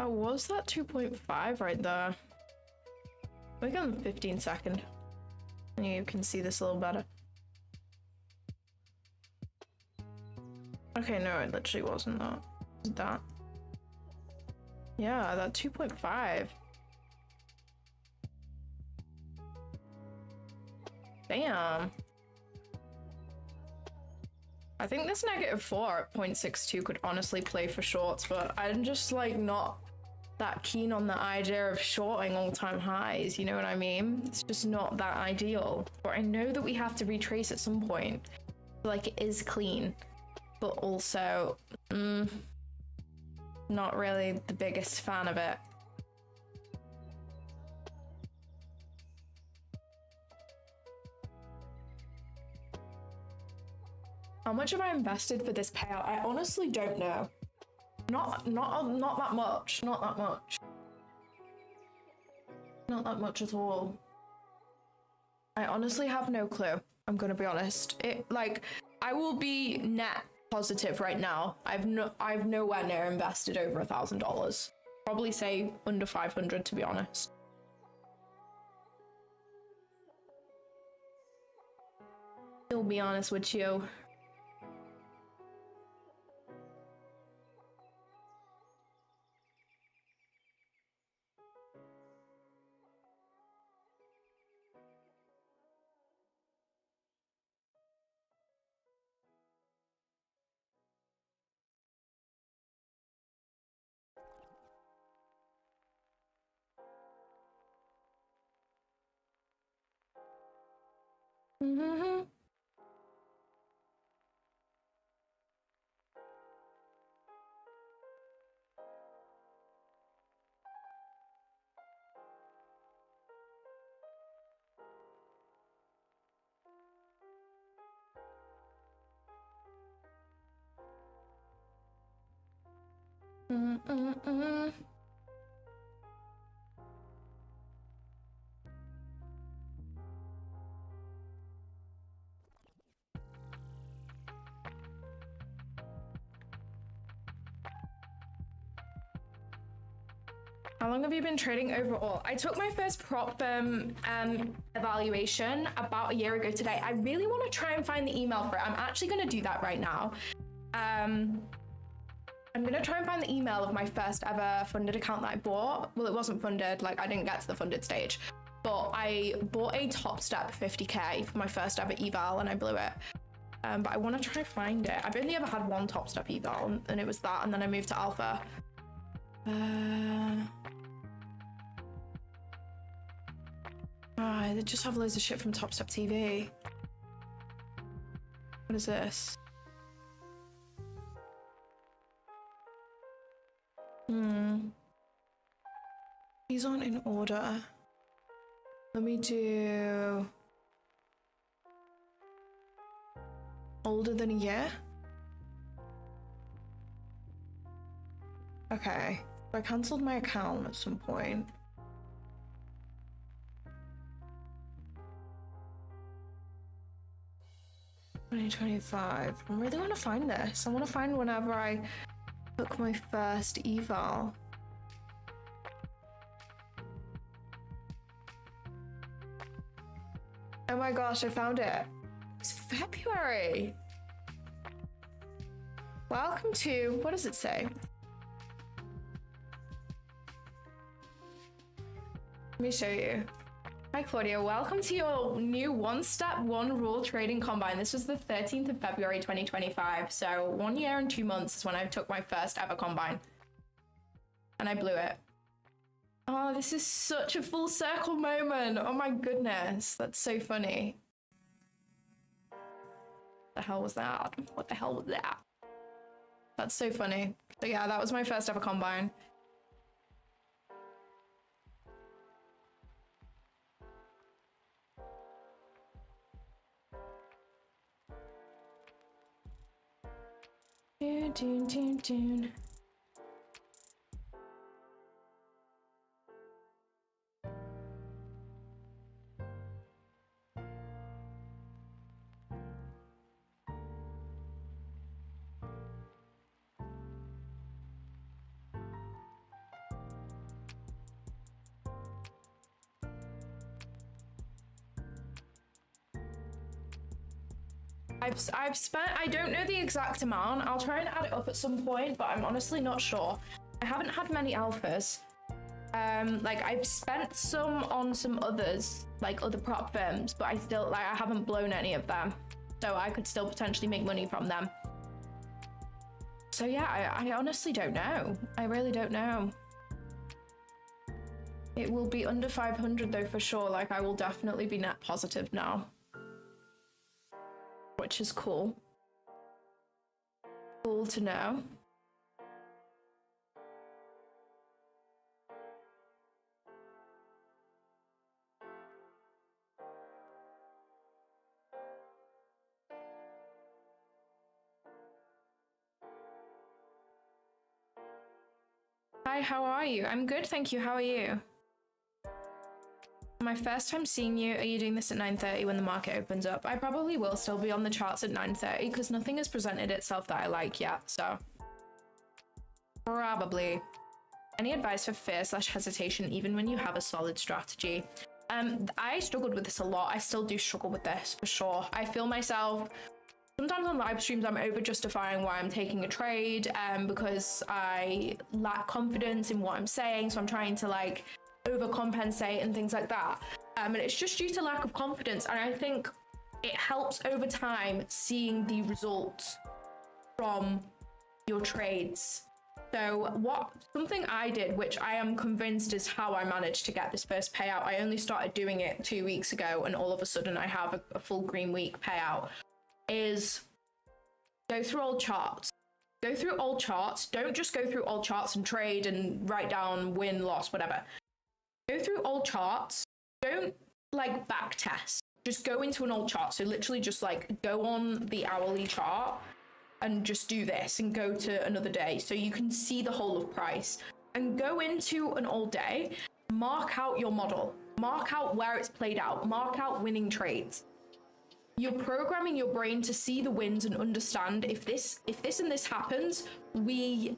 Oh, was that 2.5 right there? We got on the 15 second. And you can see this a little better. Okay, no, it literally wasn't that. Was it that? Yeah, that 2.5. Damn. I think this -4 at 0.62 could honestly play for shorts, but I'm just like not that keen on the idea of shorting all-time highs, you know what I mean? It's just not that ideal. But I know that we have to retrace at some point. Like, it is clean, but also not really the biggest fan of it. How much have I invested for this payout? I honestly don't know. Not that much. Not that much. Not that much at all. I honestly have no clue. I'm gonna be honest. I will be net positive right now. I've nowhere near invested over $1,000. Probably say under 500 to be honest. I'll be honest with you. Mm-hmm. Mm-mm-mm. How long have you been trading overall? I took my first prop firm evaluation about a year ago today. I really want to try and find the email for it. I'm actually going to do that right now. I'm going to try and find the email of my first ever funded account that I bought. Well, it wasn't funded, like I didn't get to the funded stage, but I bought a top step 50k for my first ever eval and I blew it. But I want to try and find it. I've only ever had one top step eval and it was that, and then I moved to alpha. They just have loads of shit from Top Step TV. What is this? These aren't in order. Let me do older than a year. Okay, so I cancelled my account at some point. $2025. I really want to find this. I want to find whenever I took my first eval. Oh my gosh, I found it. It's February. Welcome to, what does it say? Let me show you. Hi Claudia, welcome to your new one step, one rule trading combine. This was the 13th of February 2025. So 1 year and 2 months is when I took my first ever combine. And I blew it. Oh, this is such a full circle moment. Oh my goodness, that's so funny. What the hell was that? What the hell was that? That's so funny. But yeah, that was my first ever combine. Dun. I've spent, I don't know the exact amount. I'll try and add it up at some point, but I'm honestly not sure. I haven't had many alphas. Like I've spent some on some others, like other prop firms, but I haven't blown any of them. So I could still potentially make money from them. So yeah, I honestly don't know. I really don't know. It will be under 500 though for sure. Like I will definitely be net positive now. Which is cool. Cool to know. Hi, how are you? I'm good, thank you. How are you? My first time seeing you. Are you doing this at 9:30 when the market opens up? I probably will still be on the charts at 9:30 because nothing has presented itself that I like yet, so probably. Any advice for fear/hesitation even when you have a solid strategy? I struggled with this a lot. I still do struggle with this for sure. I feel myself sometimes on live streams I'm over justifying why I'm taking a trade because I lack confidence in what I'm saying, so I'm trying to like overcompensate and things like that, and it's just due to lack of confidence. And I think it helps over time seeing the results from your trades. So something I did, which I am convinced is how I managed to get this first payout. I only started doing it 2 weeks ago, and all of a sudden I have a full green week payout, is go through old charts. Go through old charts. Don't just go through old charts and trade and write down win, loss, whatever. Go through old charts. Don't like back test. Just go into an old chart. So literally just like go on the hourly chart and just do this and go to another day so you can see the whole of price, and go into an old day, mark out your model, mark out where it's played out, mark out winning trades. You're programming your brain to see the wins and understand if this and this happens, we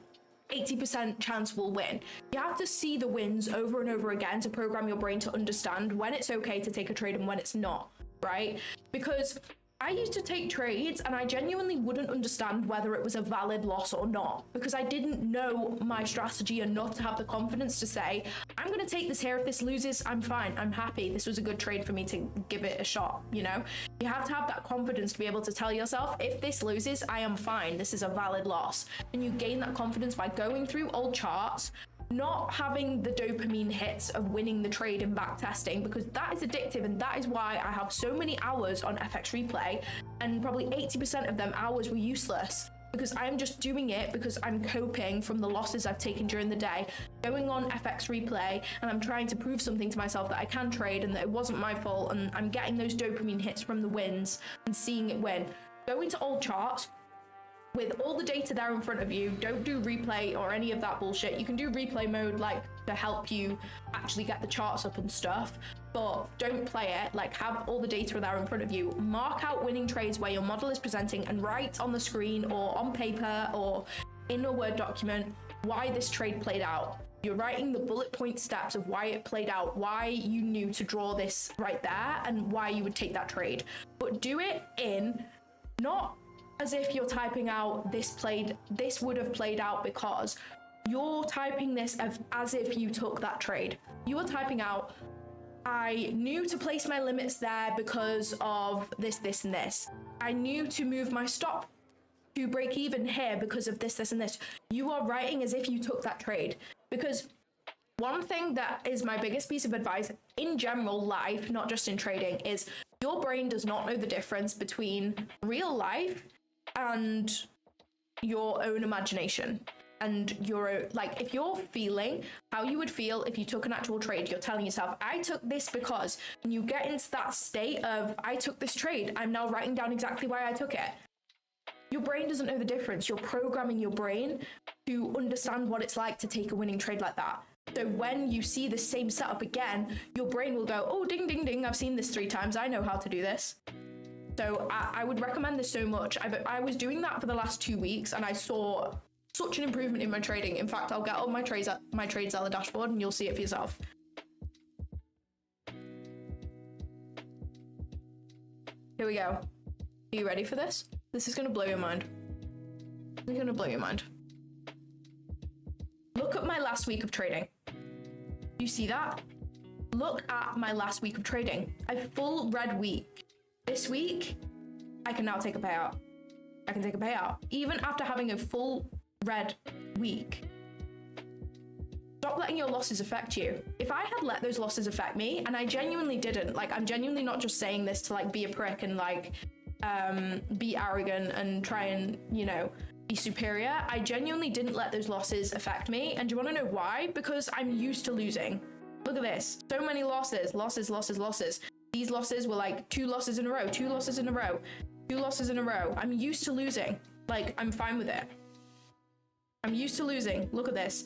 80% chance will win. You have to see the wins over and over again to program your brain to understand when it's okay to take a trade and when it's not, right? Because I used to take trades and I genuinely wouldn't understand whether it was a valid loss or not, because I didn't know my strategy enough to have the confidence to say, I'm going to take this here. If this loses, I'm fine. I'm happy. This was a good trade for me to give it a shot. You know, you have to have that confidence to be able to tell yourself, if this loses, I am fine. This is a valid loss. And you gain that confidence by going through old charts, not having the dopamine hits of winning the trade and back testing, because that is addictive. And that is why I have so many hours on FX replay, and probably 80% of them hours were useless, because I'm just doing it because I'm coping from the losses I've taken during the day, going on FX replay, and I'm trying to prove something to myself that I can trade and that it wasn't my fault, and I'm getting those dopamine hits from the wins and seeing it win. Go into old charts with all the data there in front of you. Don't do replay or any of that bullshit. You can do replay mode like to help you actually get the charts up and stuff, but don't play it. Like, have all the data there in front of you. Mark out winning trades where your model is presenting and write on the screen or on paper or in a Word document why this trade played out. You're writing the bullet point steps of why it played out, why you knew to draw this right there, and why you would take that trade. But do it in, not as if you're typing out this would have played out, because you're typing this as if you took that trade. You are typing out, I knew to place my limits there because of this, this, and this. I knew to move my stop to break even here because of this, this, and this. You are writing as if you took that trade. Because one thing that is my biggest piece of advice in general life, not just in trading, is your brain does not know the difference between real life and your own imagination. And like, if you're feeling how you would feel if you took an actual trade, you're telling yourself, I took this because, and you get into that state of, I took this trade, I'm now writing down exactly why I took it. Your brain doesn't know the difference. You're programming your brain to understand what it's like to take a winning trade like that. So when you see the same setup again, your brain will go, oh, ding, ding, ding, I've seen this 3 times. I know how to do this. So I would recommend this so much. I was doing that for the last 2 weeks and I saw such an improvement in my trading. In fact, I'll get all my trades on the dashboard and you'll see it for yourself. Here we go. Are you ready for this? This is going to blow your mind. This is going to blow your mind. Look at my last week of trading. You see that? Look at my last week of trading. A full red week. This week, I can now take a payout. I can take a payout. Even after having a full red week. Stop letting your losses affect you. If I had let those losses affect me, and I genuinely didn't, like, I'm genuinely not just saying this to like be a prick and like be arrogant and try and, you know, be superior. I genuinely didn't let those losses affect me. And do you want to know why? Because I'm used to losing. Look at this. So many losses. These losses were like 2 losses in a row, 2 losses in a row, 2 losses in a row. I'm used to losing. Like, I'm fine with it. I'm used to losing. Look at this.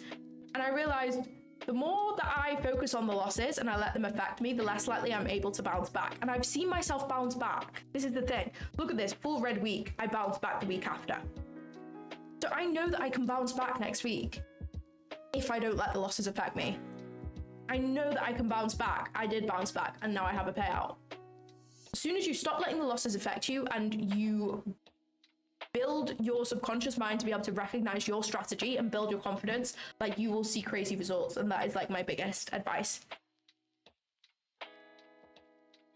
And I realized The more that I focus on the losses and I let them affect me, the less likely I'm able to bounce back. And I've seen myself bounce back. This is the thing. Look at this, full red week. I bounced back the week after. So I know that I can bounce back next week if I don't let the losses affect me. I know that I can bounce back. I did bounce back, and now I have a payout. As soon as you stop letting the losses affect you and you build your subconscious mind to be able to recognize your strategy and build your confidence, like, you will see crazy results. And that is like my biggest advice.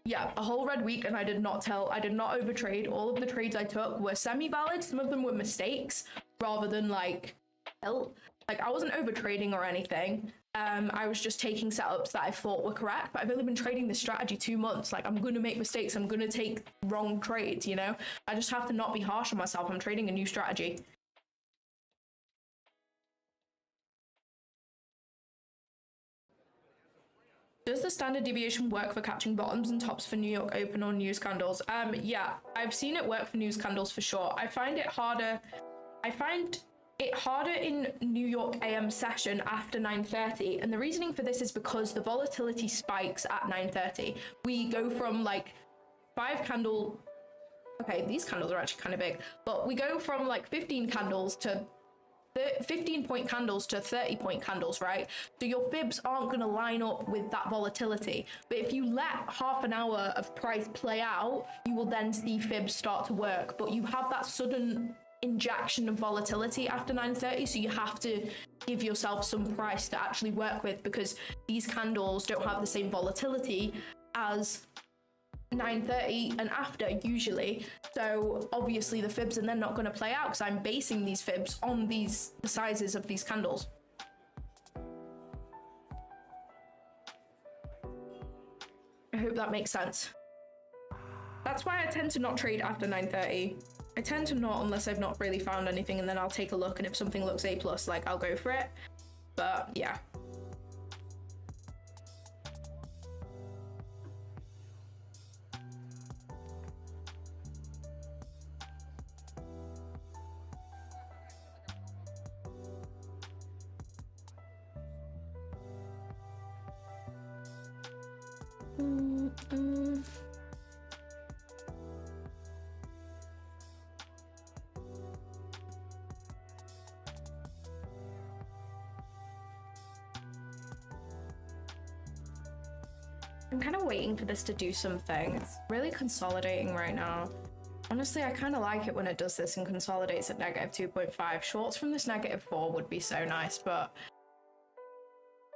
Yeah, a whole red week, and I did not overtrade. All of the trades I took were semi-valid. Some of them were mistakes rather than like I wasn't overtrading or anything. I was just taking setups that I thought were correct, but I've only been trading this strategy 2 months. Like, I'm going to make mistakes. I'm going to take wrong trades, you know? I just have to not be harsh on myself. I'm trading a new strategy. Does the standard deviation work for catching bottoms and tops for New York Open or news candles? Yeah, I've seen it work for news candles for sure. I find it harder in New York AM session after 9:30, and the reasoning for this is because the volatility spikes at 9:30. We go from like 5 candle, okay, these candles are actually kind of big, but we go from like 15 candles to 15-point candles to 30-point candles, right? So your fibs aren't going to line up with that volatility. But if you let half an hour of price play out, you will then see fibs start to work. But you have that sudden injection of volatility after 9:30, so you have to give yourself some price to actually work with, because these candles don't have the same volatility as 9:30 and after usually. So obviously the fibs are then not going to play out because I'm basing these fibs on the sizes of these candles. I hope that makes sense. That's why I tend to not trade after 9:30. I tend to not, unless I've not really found anything, and then I'll take a look, and if something looks A+, like, I'll go for it. But yeah. I'm kind of waiting for this to do something. It's really consolidating right now. Honestly, I kind of like it when it does this and consolidates at -2.5. Shorts from this -4 would be so nice, but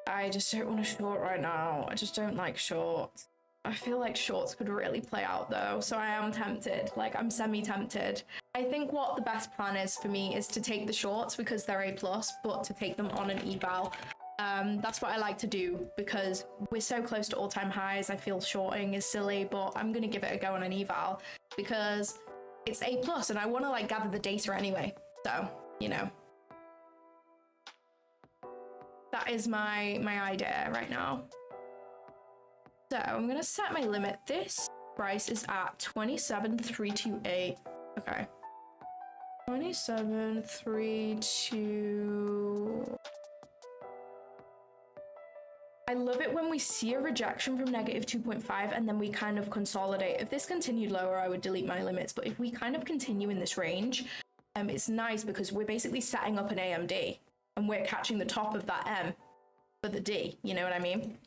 I just don't want to short right now. I just don't like shorts. I feel like shorts could really play out though, so I am tempted. Like, I'm semi-tempted. I think what the best plan is for me is to take the shorts because they're A+, but to take them on an eval. That's what I like to do because we're so close to all-time highs. I feel shorting is silly, but I'm gonna give it a go on an eval because it's A+, and I want to like gather the data anyway. So, you know, that is my idea right now. So I'm gonna set my limit. This price is at 27,328. Okay. 27,328. I love it when we see a rejection from -2.5 and then we kind of consolidate. If this continued lower, I would delete my limits. But if we kind of continue in this range, it's nice because we're basically setting up an AMD and we're catching the top of that M for the D. You know what I mean?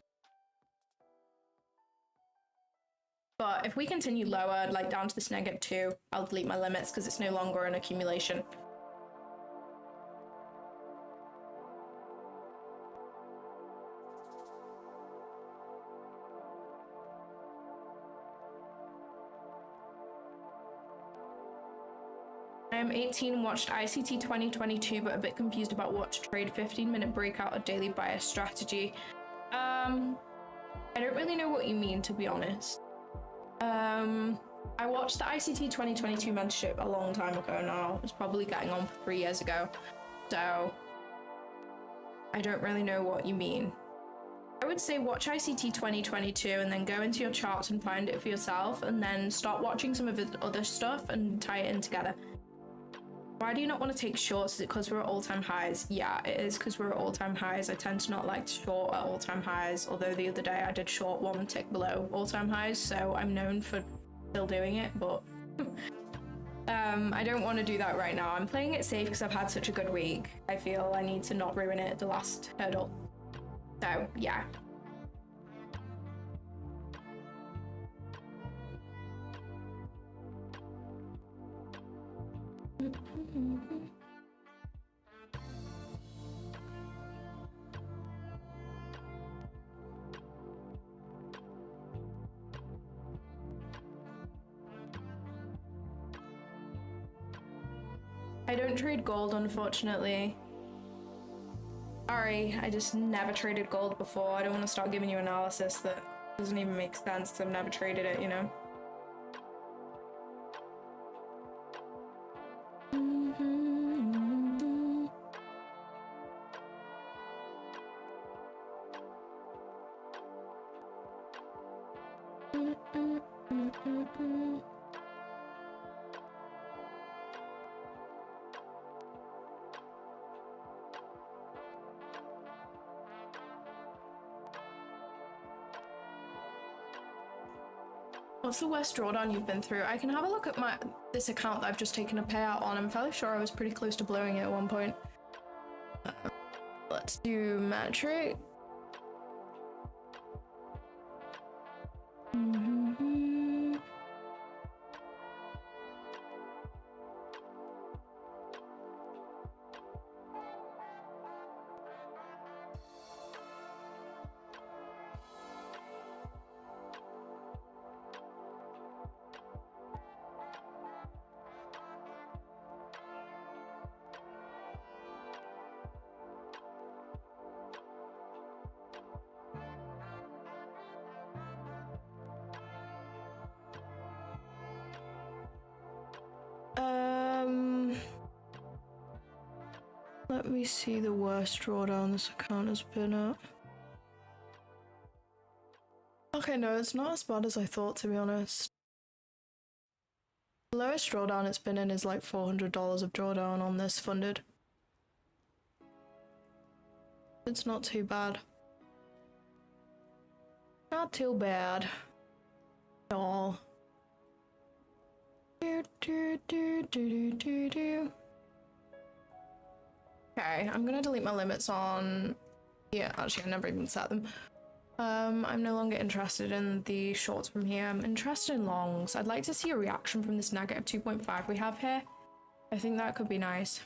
But if we continue lower, like down to this -2, I'll delete my limits because it's no longer an accumulation. I am 18 and watched ICT 2022, but a bit confused about what to trade. 15-minute breakout or daily bias strategy. I don't really know what you mean, to be honest. I watched the ICT 2022 mentorship a long time ago now. It was probably getting on for 3 years ago. So I don't really know what you mean. I would say watch ICT 2022 and then go into your charts and find it for yourself, and then start watching some of the other stuff and tie it in together. Why do you not want to take shorts? Is it because we're at all-time highs? Yeah, it is because we're at all-time highs. I tend to not like to short at all-time highs, although the other day I did short one tick below all-time highs, so I'm known for still doing it, but I don't want to do that right now. I'm playing it safe because I've had such a good week. I feel I need to not ruin it at the last hurdle. So, yeah. I don't trade gold, unfortunately. Sorry, I just never traded gold before. I don't want to start giving you analysis that doesn't even make sense because I've never traded it, you know? What's the worst drawdown you've been through? I can have a look at this account that I've just taken a payout on. I'm fairly sure I was pretty close to blowing it at one point. Let's do metric. Let me see the worst drawdown this account has been at. Okay, no, it's not as bad as I thought, to be honest. The lowest drawdown it's been in is like $400 of drawdown on this funded. It's not too bad. Not too bad at all. Okay, I'm gonna delete my limits on... Yeah, actually I never even set them. I'm no longer interested in the shorts from here. I'm interested in longs. I'd like to see a reaction from this negative 2.5 we have here. I think that could be nice.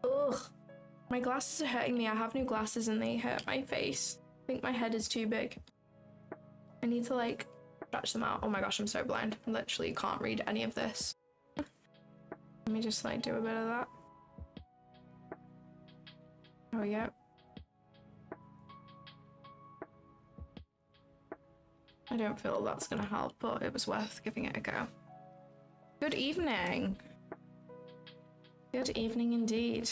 Ugh. My glasses are hurting me. I have new glasses and they hurt my face. I think my head is too big. I need to like stretch them out. Oh my gosh, I'm so blind. I literally can't read any of this. Let me just like do a bit of that. Oh yeah. I don't feel that's gonna help, but it was worth giving it a go. Good evening. Good evening indeed.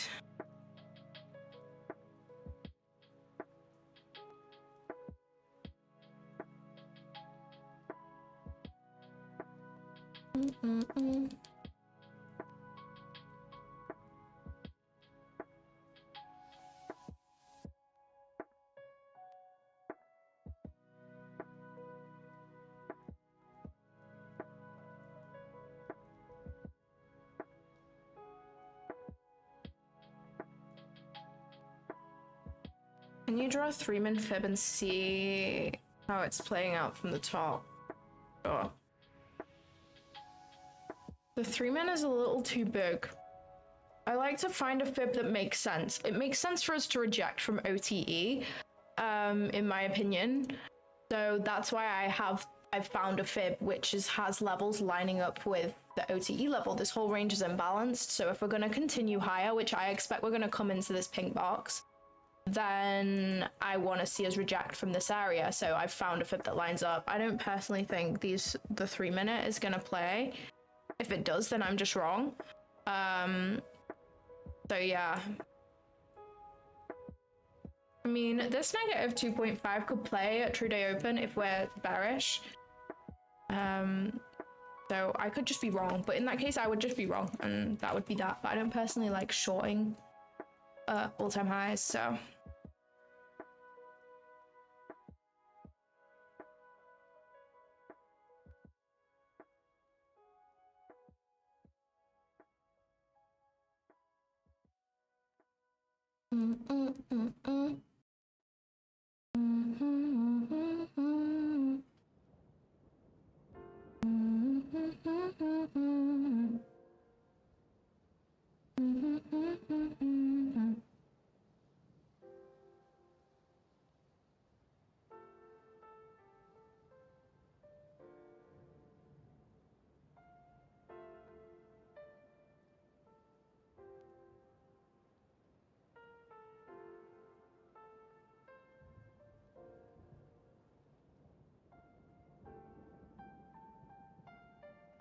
Can you draw a 3-min fib and see how it's playing out from the top? Sure. The 3-min is a little too big. I like to find a fib that makes sense. It makes sense for us to reject from OTE, in my opinion. So that's why I've found a fib which has levels lining up with the OTE level. This whole range is imbalanced. So if we're going to continue higher, which I expect we're going to come into this pink box, then I want to see us reject from this area. So I've found a fib that lines up. I don't personally think the 3-minute is going to play. If it does, then I'm just wrong. So yeah. I mean, this negative 2.5 could play at True Day Open if we're bearish. So I could just be wrong, but in that case, I would just be wrong, and that would be that. But I don't personally like shorting all-time highs, so.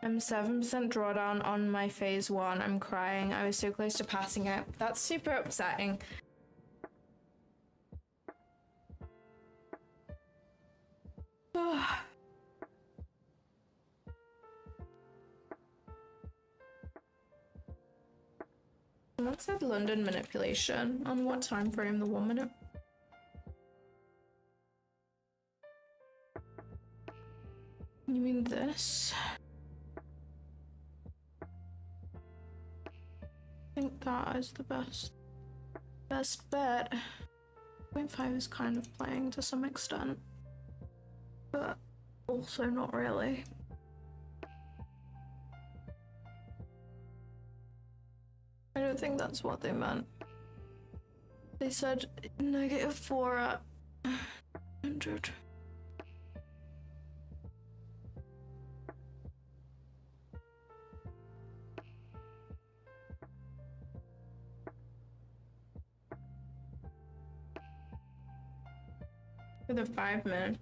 I'm 7% drawdown on my phase 1. I'm crying. I was so close to passing it. That's super upsetting. That said London manipulation. On what time frame? The 1 minute? You mean this? I think that is the best bet. 0.5 is kind of playing to some extent, but also not really. I don't think that's what they meant. They said -4 at 100. For the 5 minute.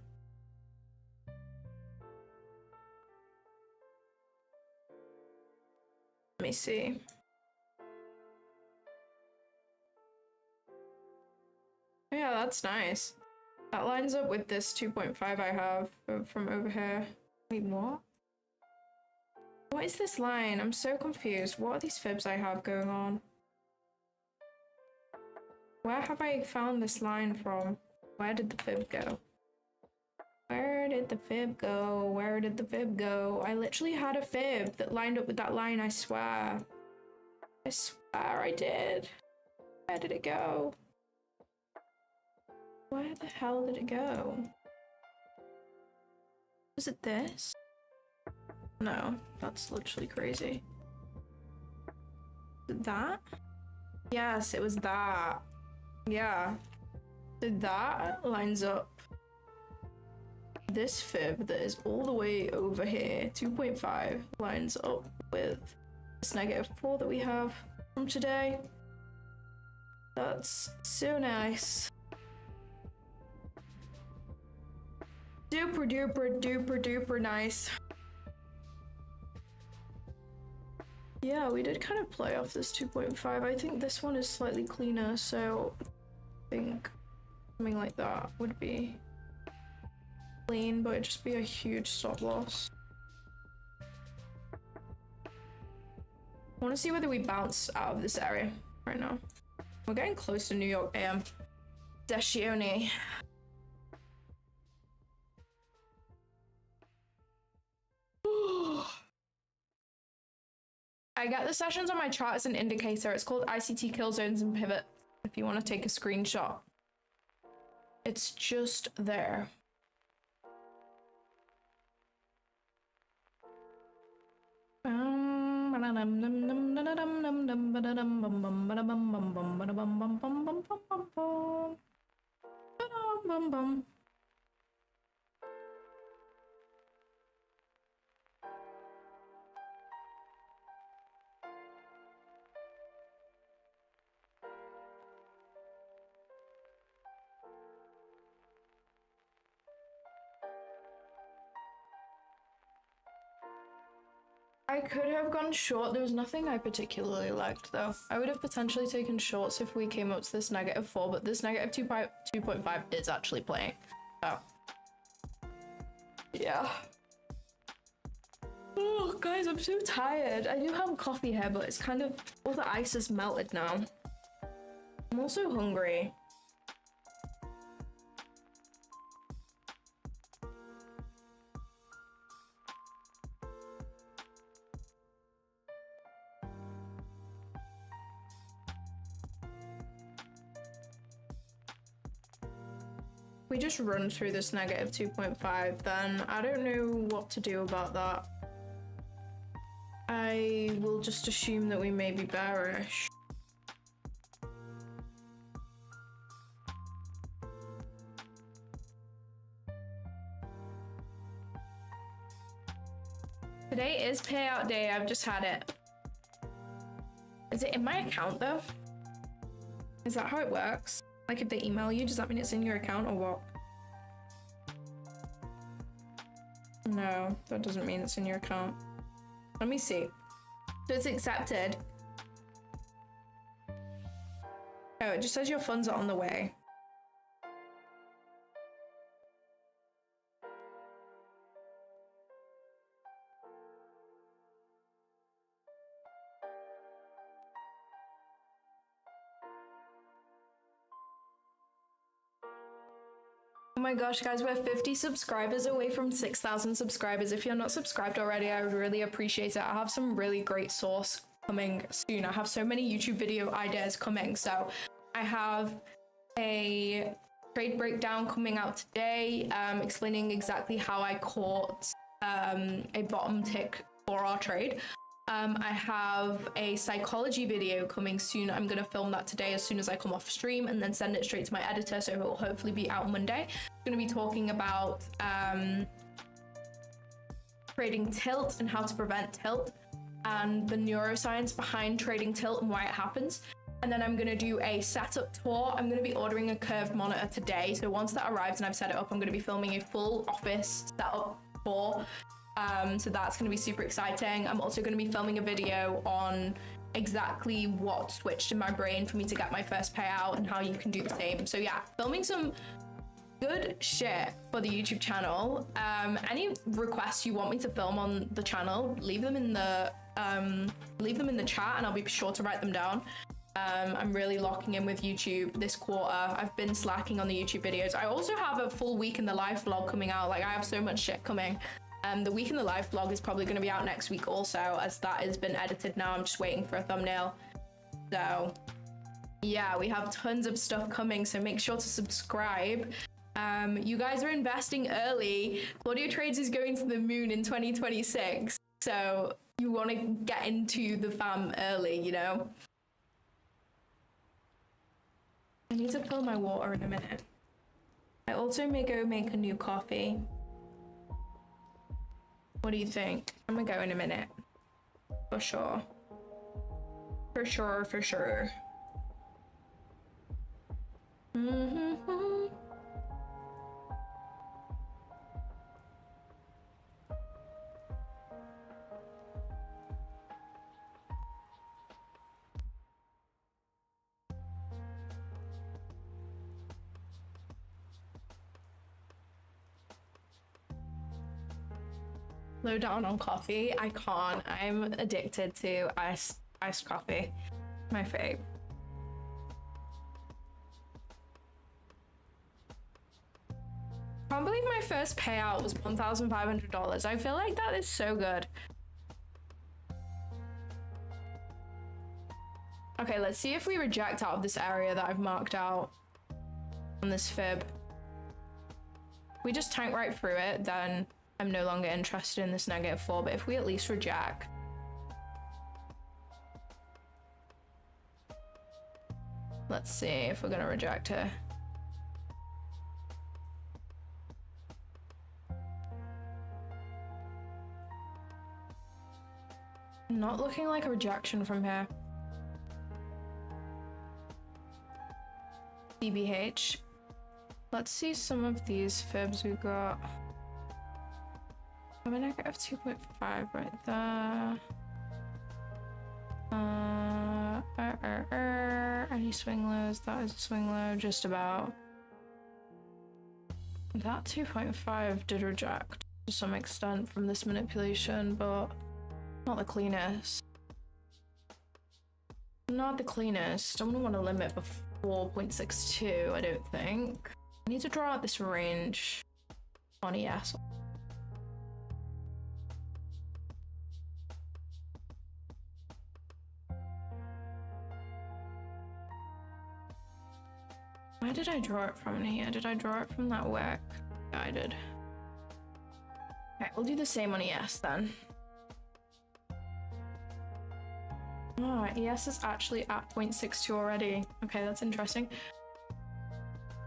Let me see. Yeah, that's nice. That lines up with this 2.5 I have from over here. Wait, what? What is this line? I'm so confused. What are these fibs I have going on? Where have I found this line from? Where did the fib go? Where did the fib go? Where did the fib go? I literally had a fib that lined up with that line, I swear. I swear I did. Where did it go? Where the hell did it go? Was it this? No, that's literally crazy. Was it that? Yes, it was that. Yeah. So that lines up this fib that is all the way over here, 2.5, lines up with this -4 that we have from today. That's so nice. Super duper duper duper nice. Yeah, we did kind of play off this 2.5. I think this one is slightly cleaner, so I think something like that would be clean, but it'd just be a huge stop loss. I want to see whether we bounce out of this area right now. We're getting close to New York AM. Dashioni. I get the sessions on my chart as an indicator. It's called ICT kill zones and pivot. If you want to take a screenshot, it's just there. I could have gone short. There was nothing I particularly liked though. I would have potentially taken shorts if we came up to this -4, but this -2.5 is actually playing. So yeah. Oh guys, I'm so tired. I do have coffee here, but it's kind of, all the ice is melted now. I'm also hungry. We just run through this -2.5, then I don't know what to do about that. I will just assume that we may be bearish. Today is payout day. I've just had it. Is it in my account though? Is that how it works? Like if they email you, does that mean it's in your account or what? No, that doesn't mean it's in your account. Let me see. So it's accepted. Oh, it just says your funds are on the way. Oh my gosh, guys, we're 50 subscribers away from 6,000 subscribers. If you're not subscribed already, I would really appreciate it. I have some really great source coming soon. I have so many YouTube video ideas coming. So I have a trade breakdown coming out today, explaining exactly how I caught a bottom tick for our trade. I have a psychology video coming soon. I'm going to film that today as soon as I come off stream and then send it straight to my editor, so it will hopefully be out Monday. I'm going to be talking about trading tilt and how to prevent tilt and the neuroscience behind trading tilt and why it happens. And then I'm going to do a setup tour. I'm going to be ordering a curved monitor today. So once that arrives and I've set it up, I'm going to be filming a full office setup tour. So that's going to be super exciting. I'm also going to be filming a video on exactly what switched in my brain for me to get my first payout and how you can do the same. So yeah, filming some good shit for the YouTube channel. Any requests you want me to film on the channel, leave them in the chat and I'll be sure to write them down. I'm really locking in with YouTube this quarter. I've been slacking on the YouTube videos. I also have a full week in the life vlog coming out. Like, I have so much shit coming. The week in the life vlog is probably going to be out next week also, as that has been edited now. I'm just waiting for a thumbnail. So yeah, we have tons of stuff coming, so make sure to subscribe. You guys are investing early. Claudia Trades is going to the moon in 2026, so you want to get into the fam early, you know? I need to fill my water in a minute. I also may go make a new coffee. What do you think? I'm gonna go in a minute. For sure. For sure, for sure. Low down on coffee. I can't. I'm addicted to iced coffee. My fave. Can't believe my first payout was $1,500. I feel like that is so good. Okay, let's see if we reject out of this area that I've marked out on this fib. If we just tank right through it, then I'm no longer interested in this -4, but if we at least reject. Let's see if we're gonna reject her. Not looking like a rejection from here. BBH. Let's see some of these fibs we got. I'm a negative 2.5 right there. Any swing lows? That is a swing low, just about. That 2.5 did reject to some extent from this manipulation, but not the cleanest. Not the cleanest. I wouldn't want to limit before 0.62, I don't think. I need to draw out this range on ES. Where did I draw it from in here? Did I draw it from that work? Yeah, I did. Okay, we'll do the same on ES then. Oh, ES is actually at 0.62 already. Okay, that's interesting.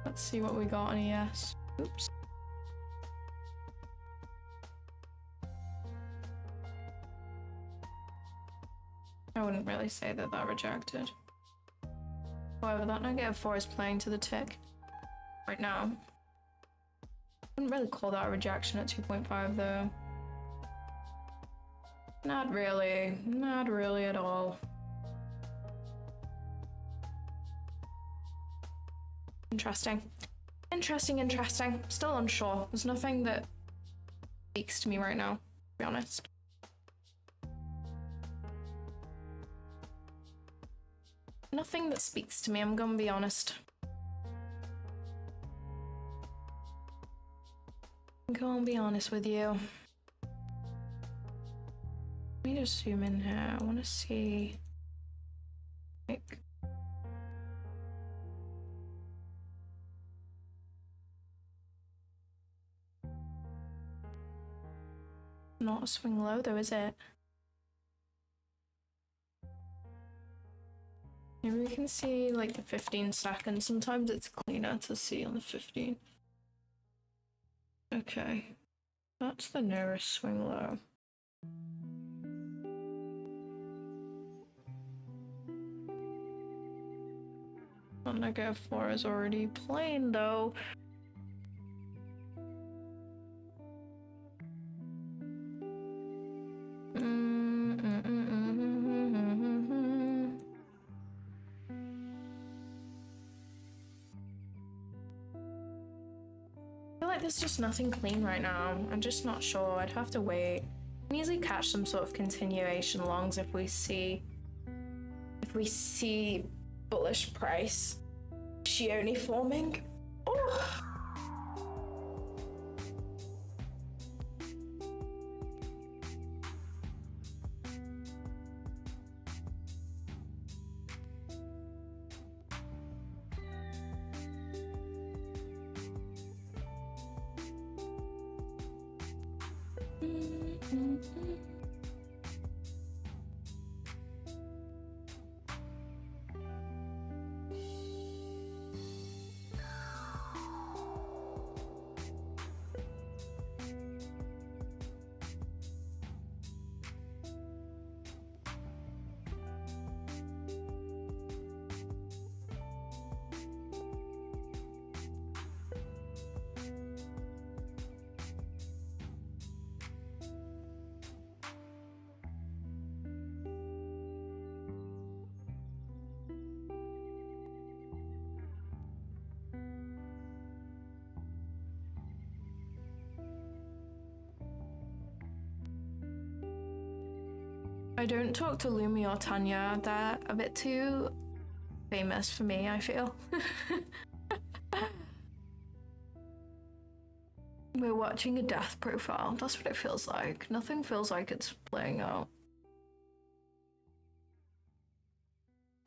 Let's see what we got on ES. Oops. I wouldn't really say that that rejected. However, that -4 is playing to the tick right now. I wouldn't really call that a rejection at 2.5 though. Not really. Not really at all. Interesting. Interesting. Still unsure. There's nothing that speaks to me right now, to be honest. Nothing that speaks to me, I'm gonna be honest. I'm gonna be honest with you. Let me just zoom in here. I wanna see, like, not a swing low though, is it? Maybe we can see like the 15 seconds. Sometimes it's cleaner to see on the 15. Okay, that's the nearest swing low. Well, -4 is already playing though. There's just nothing clean right now. I'm just not sure. I'd have to wait. I can easily catch some sort of continuation longs if we see bullish price Shioni forming. Oh. I don't talk to Lumi or Tanya. They're a bit too famous for me, I feel. We're watching a death profile. That's what it feels like. Nothing feels like it's playing out.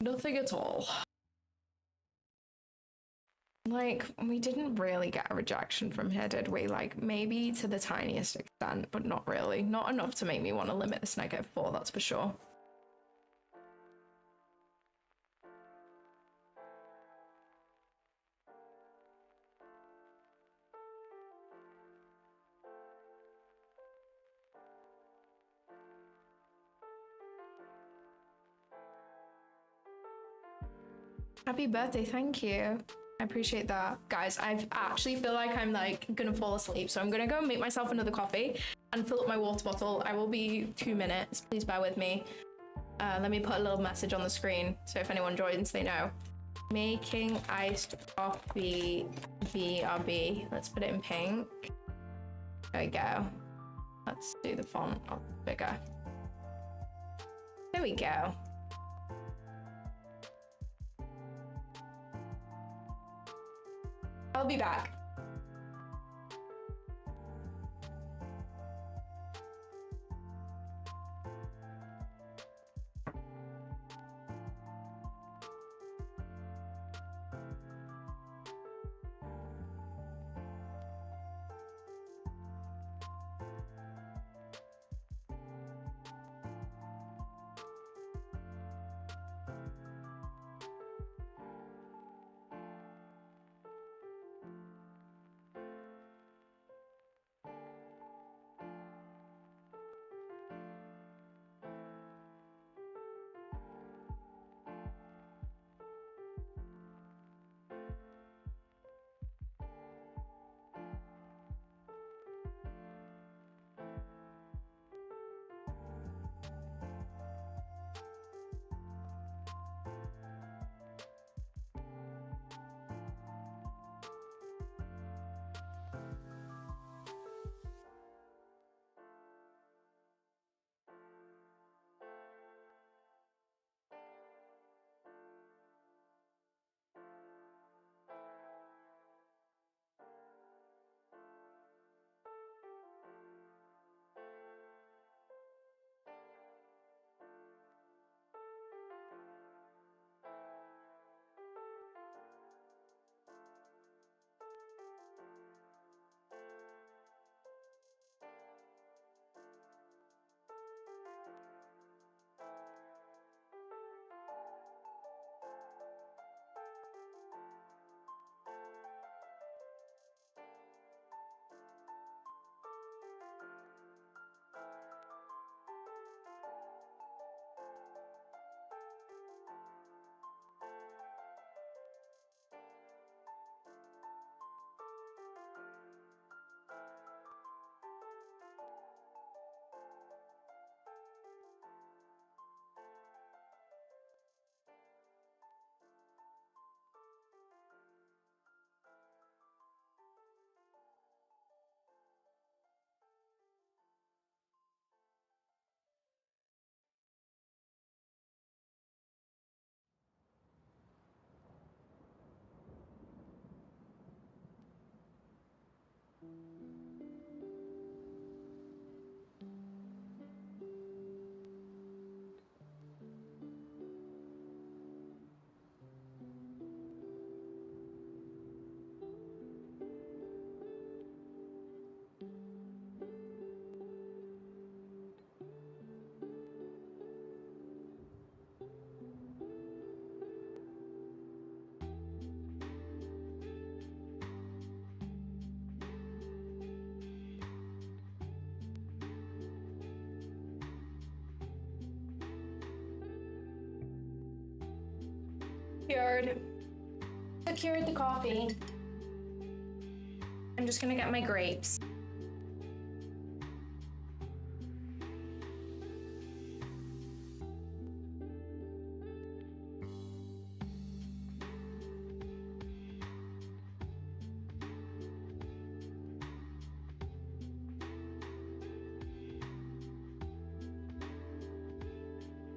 Nothing at all. Like, we didn't really get a rejection from here, did we? Like, maybe to the tiniest extent, but not really. Not enough to make me want to limit this -4, that's for sure. Happy birthday, thank you. I appreciate that. Guys, I actually feel like I'm like gonna fall asleep, so I'm gonna go make myself another coffee and fill up my water bottle. I will be 2 minutes. Please bear with me. Let me put a little message on the screen so if anyone joins, they know. Making iced coffee, BRB. Let's put it in pink. There we go. Let's do the font bigger. There we go. I'll be back. Secured the coffee. I'm just gonna get my grapes.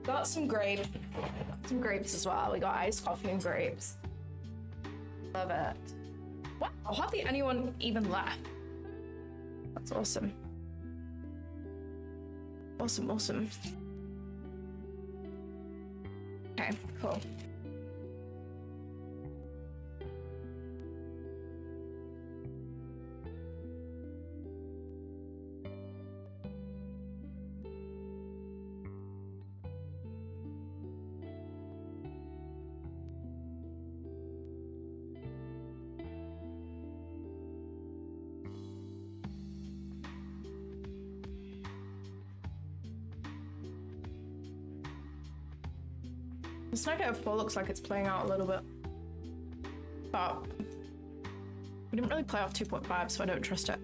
Got some grapes as well. We got iced coffee and grapes. Love it. Wow, hardly anyone even left. That's awesome. Awesome. Okay, cool. This -4 looks like it's playing out a little bit, but we didn't really play off 2.5, so I don't trust it.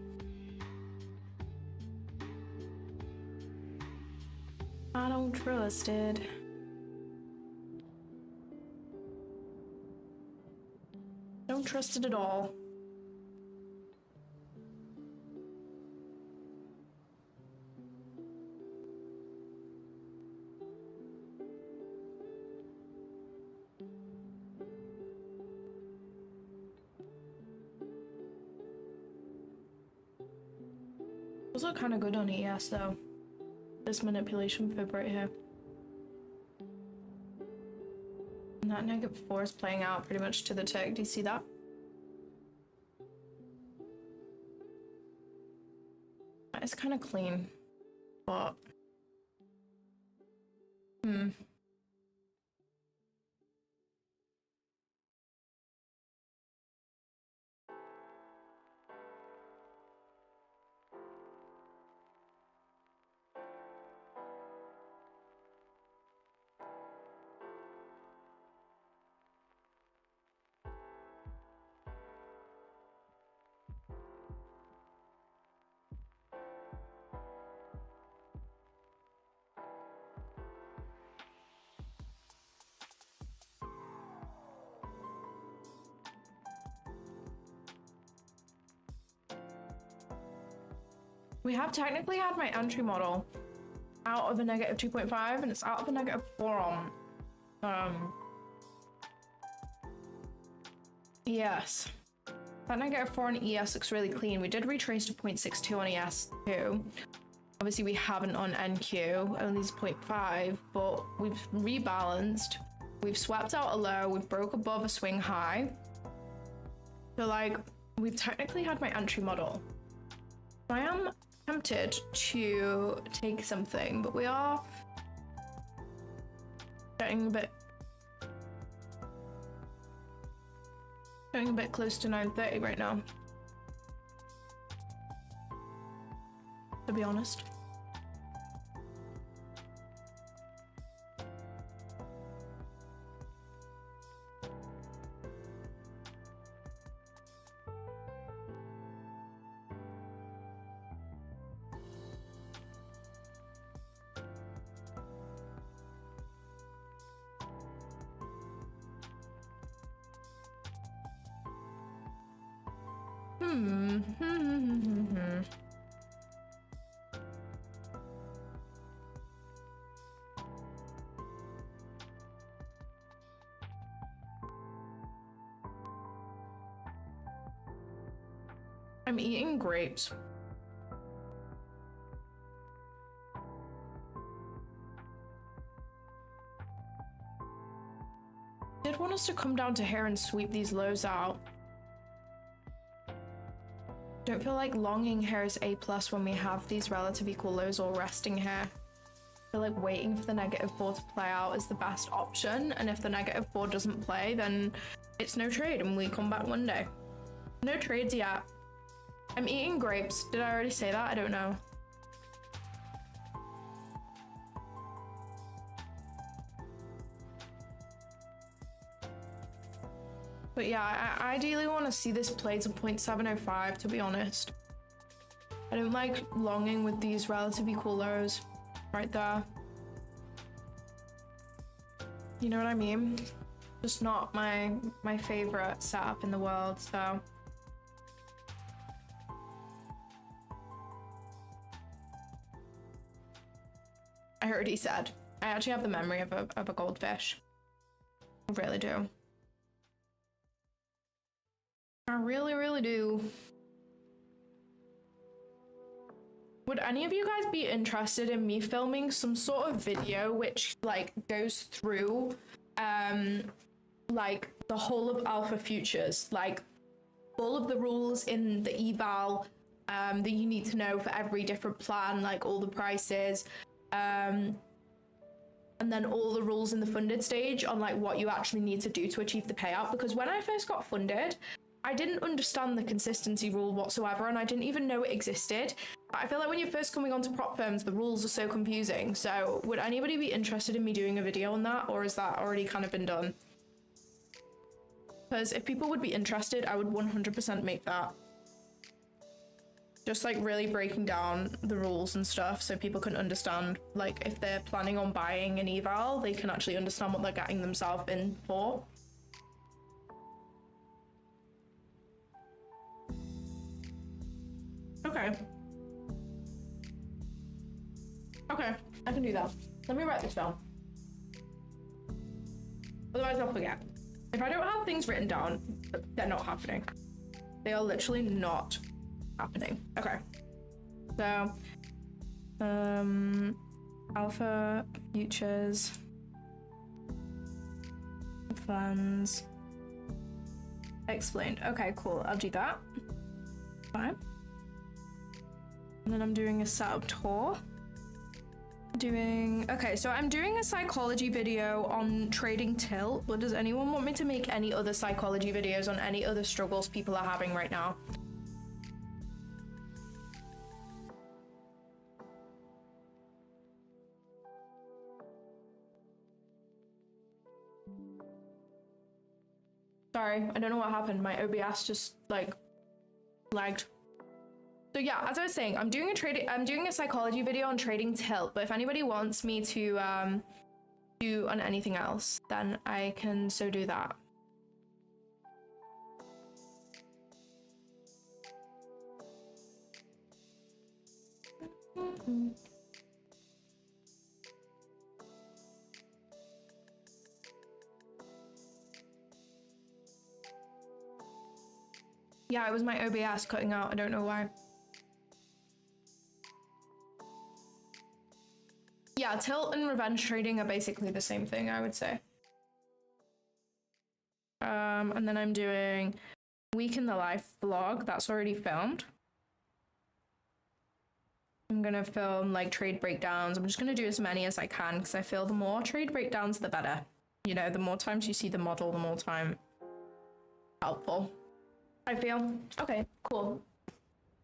I don't trust it. Don't trust it at all. Those look kind of good on ES though. This manipulation fib right here. And that -4 is playing out pretty much to the tick. Do you see that? It's kind of clean, but we have technically had my entry model out of a -2.5 and it's out of a -4 on ES. That -4 on ES looks really clean. We did retrace to 0.62 on ES too. Obviously we haven't on NQ, only 0.5, but we've rebalanced. We've swept out a low, we've broke above a swing high. So like, we've technically had my entry model. I am tempted to take something, but we are getting a bit close to 9:30 right now, to be honest. I'm eating grapes. Did want us to come down to here and sweep these lows out. Don't feel like longing here is A+ when we have these relative equal lows or resting here. I feel like waiting for the -4 to play out is the best option, and if the -4 doesn't play, then it's no trade and we come back Monday. No trades yet. I'm eating grapes. Did I already say that? I don't know. But yeah, I ideally want to see this play to 0.705, to be honest. I don't like longing with these relative equal lows right there. You know what I mean? Just not my favorite setup in the world, so. I already said. I actually have the memory of a goldfish. I really do. I really, really do. Would any of you guys be interested in me filming some sort of video which like goes through like the whole of alpha futures, like all of the rules in the eval that you need to know for every different plan, like all the prices, and then all the rules in the funded stage on like what you actually need to do to achieve the payout? Because when I first got funded, I didn't understand the consistency rule whatsoever, and I didn't even know it existed. I feel like when you're first coming onto prop firms, the rules are so confusing. So would anybody be interested in me doing a video on that, or has that already kind of been done? Because if people would be interested, I would 100% make that. just like really breaking down the rules and stuff so people can understand, like if they're planning on buying an eval, they can actually understand what they're getting themselves in for. Okay. Okay, I can do that. Let me write this down. Otherwise I'll forget. If I don't have things written down, they're not happening. They are literally not happening. Okay. So, alpha, futures, funds, explained. Okay, cool. I'll do that. Fine. And then I'm doing a setup tour. Okay, so I'm doing a psychology video on trading tilt, but does anyone want me to make any other psychology videos on any other struggles people are having right now? Sorry, I don't know what happened. My OBS just like lagged. So yeah, as I was saying, I'm doing a psychology video on trading tilt, but if anybody wants me to do on anything else, then I can so do that. Yeah, it was my OBS cutting out. I don't know why. Yeah, tilt and revenge trading are basically the same thing, I would say. And then I'm doing week in the life vlog. That's already filmed. I'm gonna film like trade breakdowns. I'm just gonna do as many as I can because I feel the more trade breakdowns, the better. You know, the more times you see the model, the more time helpful, I feel. Okay, cool.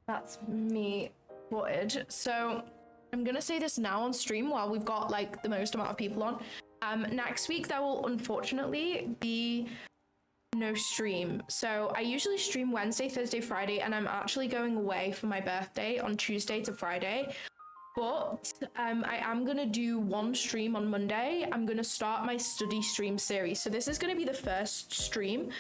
That's me sorted. So I'm gonna say this now on stream while we've got like the most amount of people on. Next week there will unfortunately be no stream. So I usually stream Wednesday, Thursday, Friday, and I'm actually going away for my birthday on Tuesday to Friday. But I am gonna do one stream on Monday. I'm gonna start my study stream series. So this is gonna be the first stream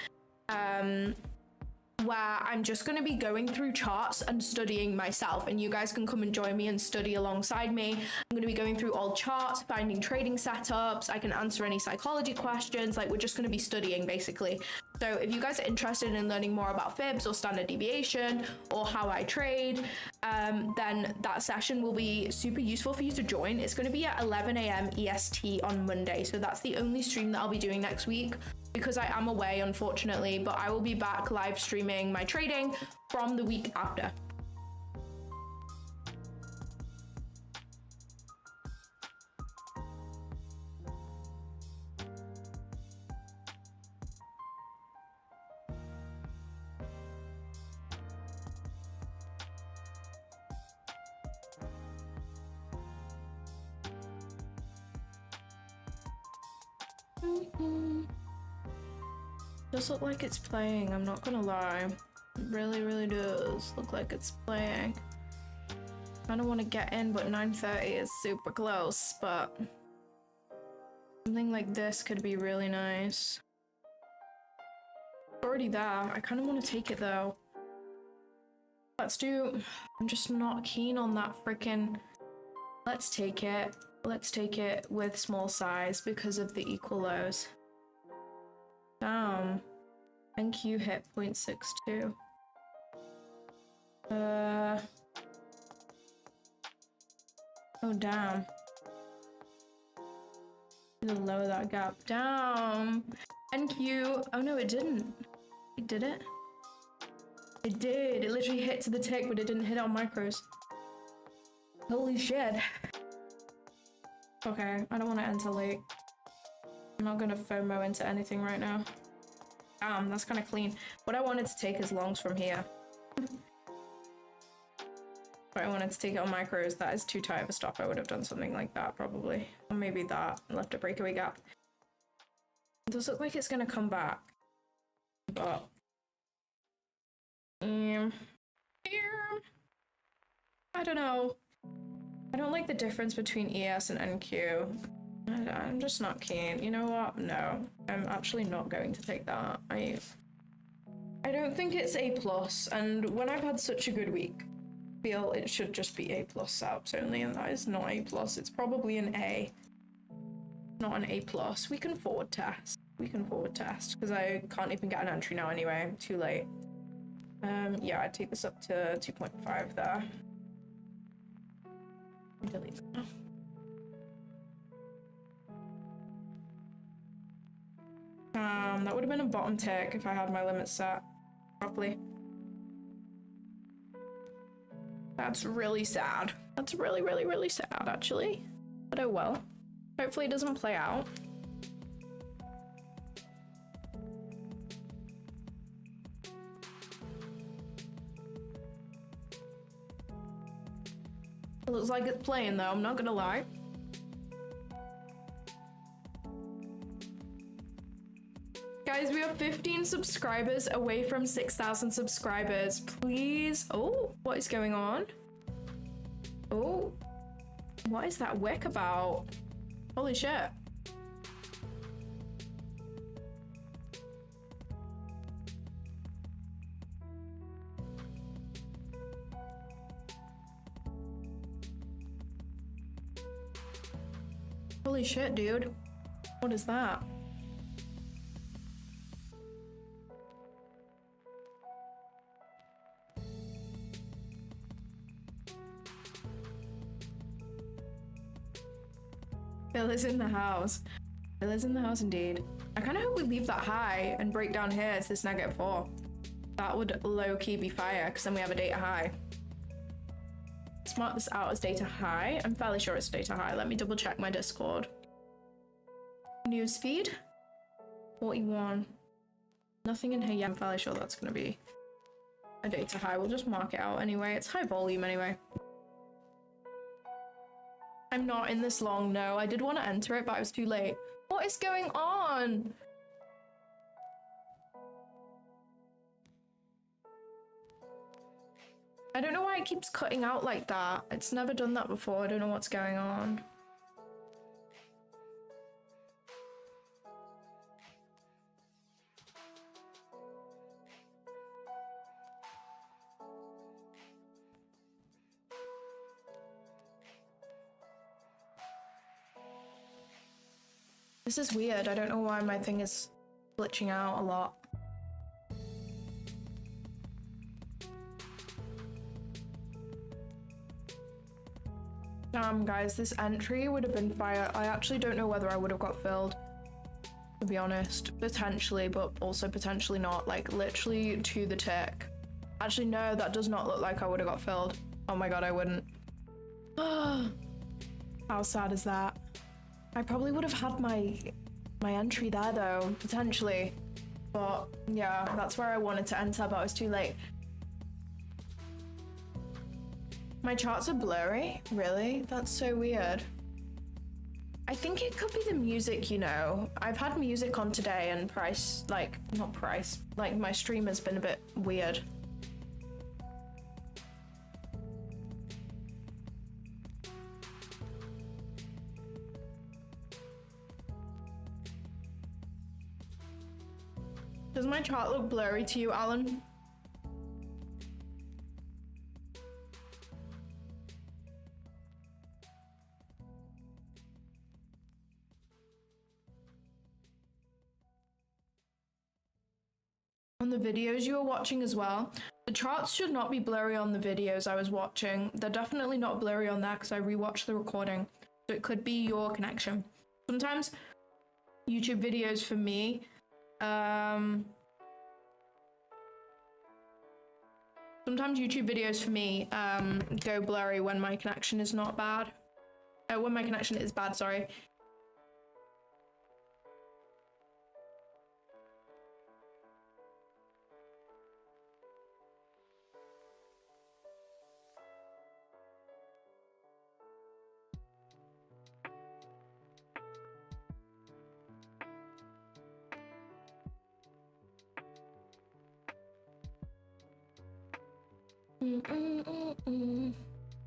where I'm just going to be going through charts and studying myself, and you guys can come and join me and study alongside me. I'm going to be going through all charts, finding trading setups. I can answer any psychology questions. Like, we're just going to be studying basically. So if you guys are interested in learning more about fibs or standard deviation or how I trade, then that session will be super useful for you to join. It's going to be at 11 a.m. EST on Monday. So that's the only stream that I'll be doing next week, because I am away, unfortunately, but I will be back live streaming my trading from the week after. Does look like it's playing, I'm not gonna lie. It really does look like it's playing. I don't want to get in, but 9:30 is super close, but something like this could be really nice. It's already there. I kind of want to take it though. Let's do... I'm just not keen on that freaking... Let's take it. Let's take it with small size because of the equal lows. Damn. Thank you, hit 0.62. Oh, damn. To lower that gap. Damn. Thank you. Oh, no, it didn't. It did it? It did. It literally hit to the tick, but it didn't hit on micros. Holy shit. Okay, I don't want to enter late. I'm not gonna FOMO into anything right now. Damn, that's kind of clean. What I wanted to take is longs from here. But I wanted to take it on micros. That is too tight of a stop. I would have done something like that probably. Or maybe that, left a breakaway gap. It does look like it's gonna come back. But... I don't know. I don't like the difference between ES and NQ. I'm just not keen. You know what? No, I'm actually not going to take that. I don't think it's A+, and when I've had such a good week, I feel it should just be A+ subs only, and that is not A+. It's probably an A, not an A+. We can forward test. We can forward test, because I can't even get an entry now anyway. Too late. Yeah, I'd take this up to 2.5 there. Delete that. That would have been a bottom tick if I had my limits set properly. That's really sad. That's really, really, really sad, actually. But oh well. Hopefully it doesn't play out. It looks like it's playing though, I'm not gonna lie. Guys, we are 15 subscribers away from 6,000 subscribers. Please. Oh, what is going on? Oh, what is that wick about? Holy shit. Holy shit, dude. What is that? Bill is in the house. Bill is in the house indeed. I kind of hope we leave that high and break down here to this -4. That would low-key be fire, because then we have a data high. Let's mark this out as data high. I'm fairly sure it's data high. Let me double check my Discord. Newsfeed. 41. Nothing in here yet. I'm fairly sure that's going to be a data high. We'll just mark it out anyway. It's high volume anyway. I'm not in this long, no. I did want to enter it, but I was too late. What is going on? I don't know why it keeps cutting out like that. It's never done that before. I don't know what's going on. This is weird. I don't know why my thing is glitching out a lot. Damn, guys, this entry would have been fire. I actually don't know whether I would have got filled, to be honest. Potentially, but also potentially not. Like, literally to the tick. Actually, no, that does not look like I would have got filled. Oh my god, I wouldn't. How sad is that? I probably would have had my entry there though, potentially. But yeah, that's where I wanted to enter, but I was too late. My charts are blurry? Really? That's so weird. I think it could be the music, you know. I've had music on today and like my stream has been a bit weird. Does my chart look blurry to you, Alan? On the videos you were watching as well, the charts should not be blurry on the videos I was watching. They're definitely not blurry on that because I rewatched the recording. So it could be your connection. Sometimes YouTube videos for me, sometimes YouTube videos for me go blurry when my connection is not bad. When my connection is bad, sorry.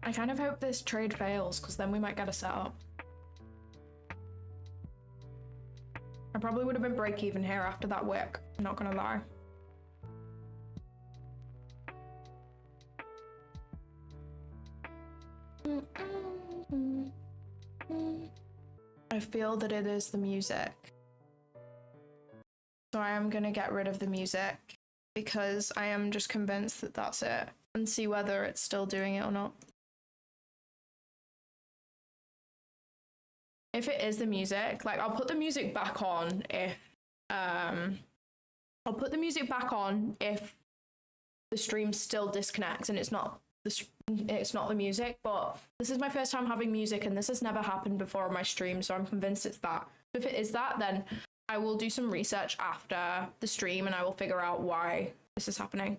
I kind of hope this trade fails, because then we might get a setup. I probably would have been break even here after that wick, I'm not gonna lie. I feel that it is the music. So I am gonna get rid of the music because I am just convinced that that's it, and see whether it's still doing it or not. If it is the music, like I'll put the music back on if I'll put the music back on if the stream still disconnects and it's not the music, but this is my first time having music and this has never happened before on my stream, so I'm convinced it's that. If it is that, then I will do some research after the stream and I will figure out why this is happening.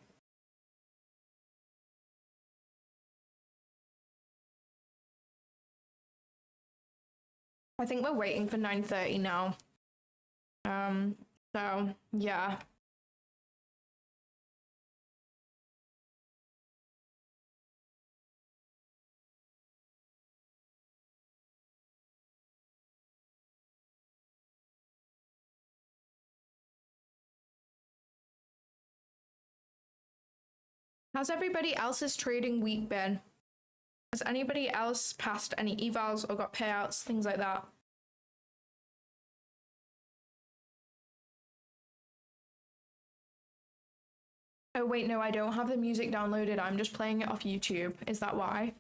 I think we're waiting for 9:30 now. So yeah. How's everybody else's trading week been? Has anybody else passed any evals or got payouts, things like that? Oh wait, no, I don't have the music downloaded. I'm just playing it off YouTube. Is that why?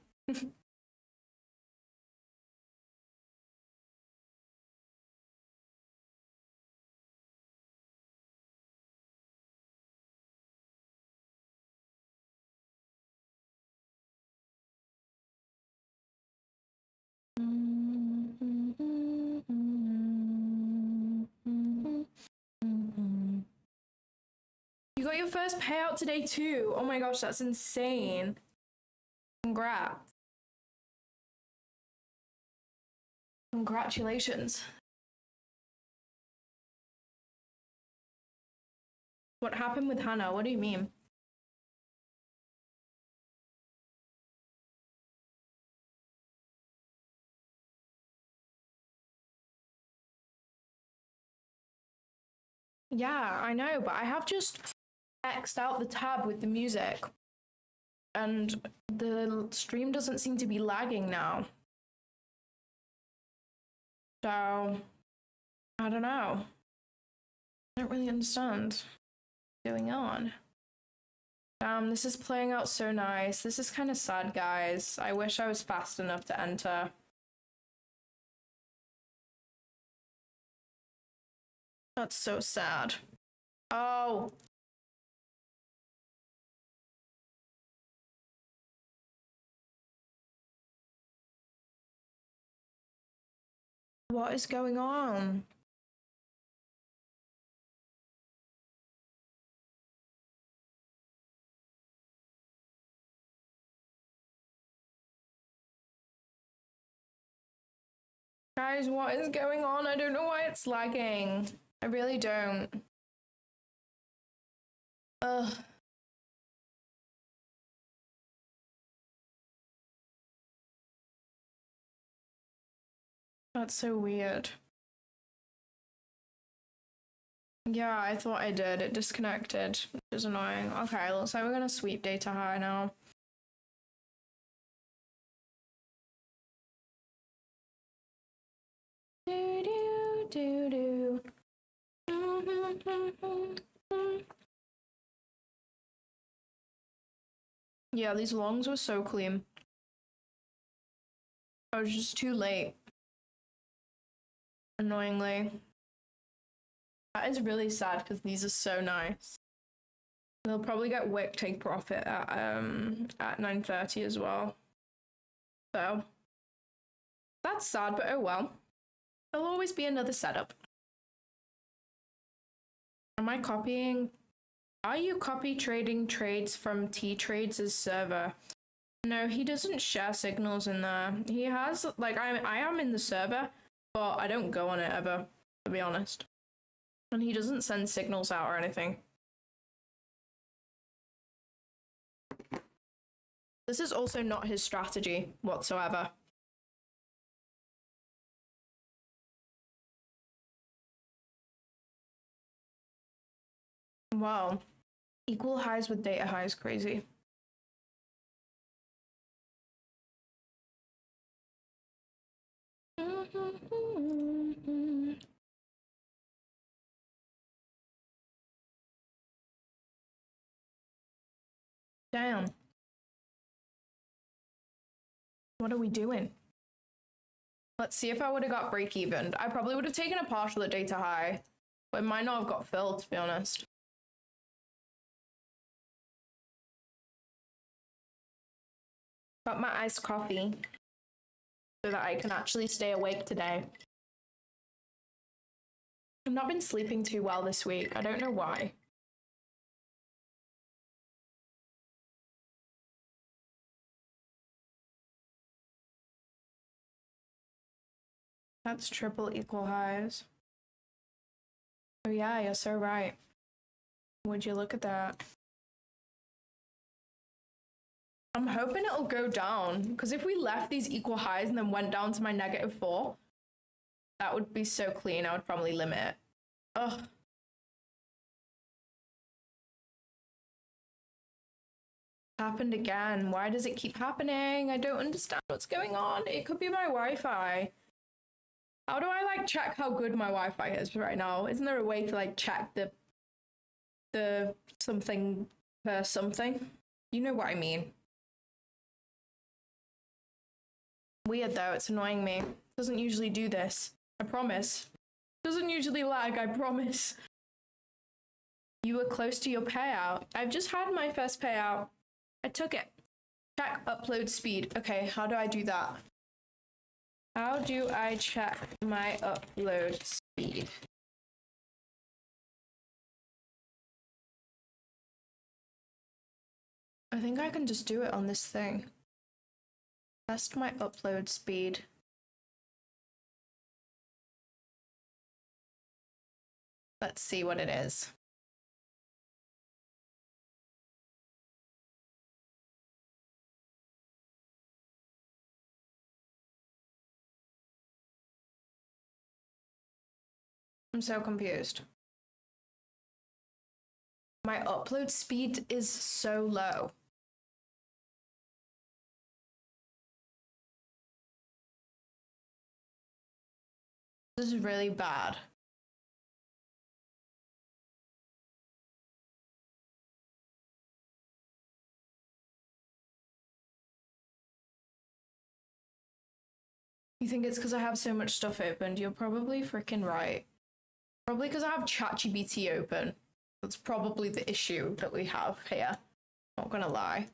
You got your first payout today too. Oh my gosh, that's insane. Congrats. Congratulations. What happened with Hannah? What do you mean? Yeah, I know, but I have just X'd out the tab with the music and the stream doesn't seem to be lagging now. So, I don't know. I don't really understand what's going on. This is playing out so nice. This is kind of sad, guys. I wish I was fast enough to enter. That's so sad. Oh. What is going on? Guys, what is going on? I don't know why it's lagging. I really don't. Ugh. That's so weird. Yeah, I thought I did. It disconnected, which is annoying. Okay, looks like we're gonna sweep data high now. Yeah, these longs were so clean. I was just too late. Annoyingly. That is really sad because these are so nice. They'll probably get wick take profit at 9:30 as well. So that's sad, but oh well. There'll always be another setup. Am I copying? Are you copy trading trades from T-Trades' server? No, he doesn't share signals in there. He has, like, I am in the server, but I don't go on it ever, to be honest. And he doesn't send signals out or anything. This is also not his strategy whatsoever. Wow. Equal highs with data highs, crazy. Damn. What are we doing? Let's see if I would have got break even. I probably would have taken a partial at data high, but it might not have got filled, to be honest. Got my iced coffee so that I can actually stay awake today. I've not been sleeping too well this week. I don't know why. That's triple equal highs. Oh yeah, you're so right. Would you look at that? I'm hoping it'll go down, because if we left these equal highs and then went down to my -4, that would be so clean. I would probably limit it. Ugh. Happened again. Why does it keep happening? I don't understand what's going on. It could be my Wi-Fi. How do I like check how good my Wi-Fi is right now? Isn't there a way to like check the something per something? You know what I mean. Weird though, it's annoying me. It doesn't usually do this. I promise. It doesn't usually lag, I promise. You were close to your payout. I've just had my first payout. I took it. Check upload speed. Okay, how do I do that? How do I check my upload speed? I think I can just do it on this thing. Test my upload speed. Let's see what it is. I'm so confused. My upload speed is so low. This is really bad. You think it's because I have so much stuff opened? You're probably freaking right. Probably because I have ChatGPT open. That's probably the issue that we have here. Not gonna lie.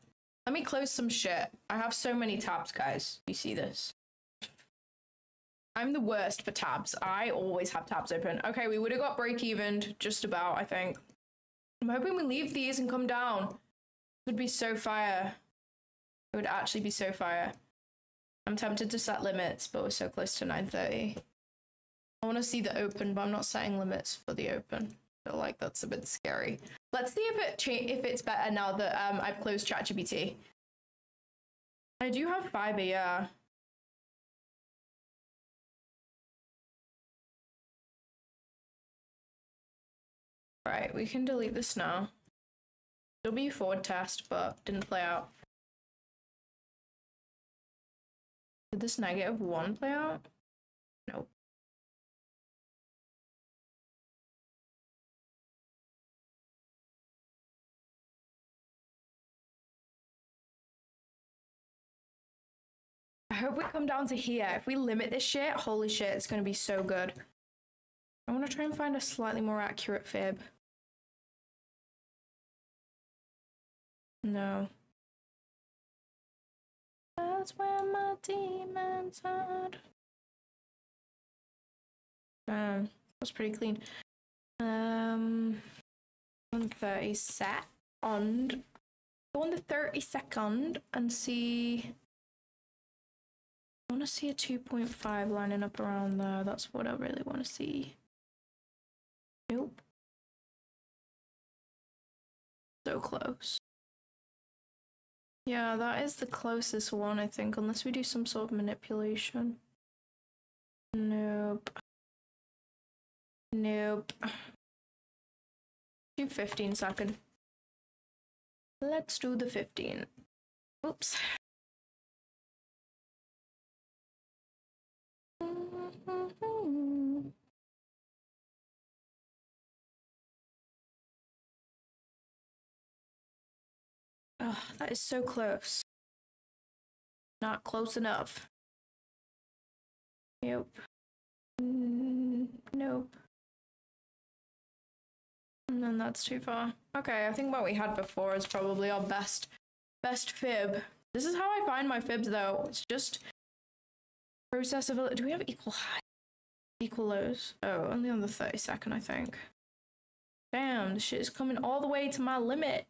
Let me close some shit. I have so many tabs, guys. You see this? I'm the worst for tabs. I always have tabs open. Okay, we would have got break even just about, I think. I'm hoping we leave these and come down. It would be so fire. It would actually be so fire. I'm tempted to set limits, but we're so close to 9:30. I want to see the open, but I'm not setting limits for the open. I feel like that's a bit scary. Let's see if it's better now that I've closed ChatGPT. I do have fiber, yeah. Right, we can delete this now. It'll be a forward test, but didn't play out. Did this -1 play out? Nope. I hope we come down to here. If we limit this shit, holy shit, it's gonna be so good. I want to try and find a slightly more accurate fib. No. That's where my demons hide. That's pretty clean. 130 second. Go on the 30-second and see. I want to see a 2.5 lining up around there. That's what I really want to see. Nope. So close. Yeah, that is the closest one, I think, unless we do some sort of manipulation. Nope. Nope. Do 15 second. Let's do the 15. Oops. Oh, that is so close. Not close enough. Nope. Nope. And then that's too far. Okay, I think what we had before is probably our best fib. This is how I find my fibs, though. It's just process of... Do we have equal high? Equal lows? Oh, only on the 32nd, I think. Damn, this shit is coming all the way to my limit.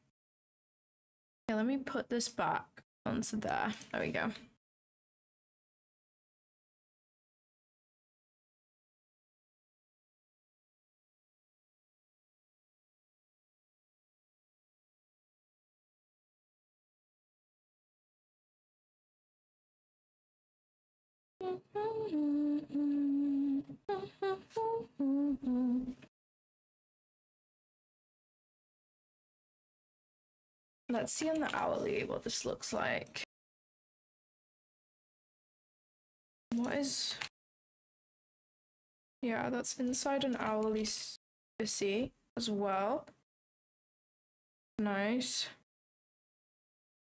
Okay, let me put this back onto there. There we go. Let's see on the hourly what this looks like. What is... Yeah, that's inside an hourly CFD as well. Nice.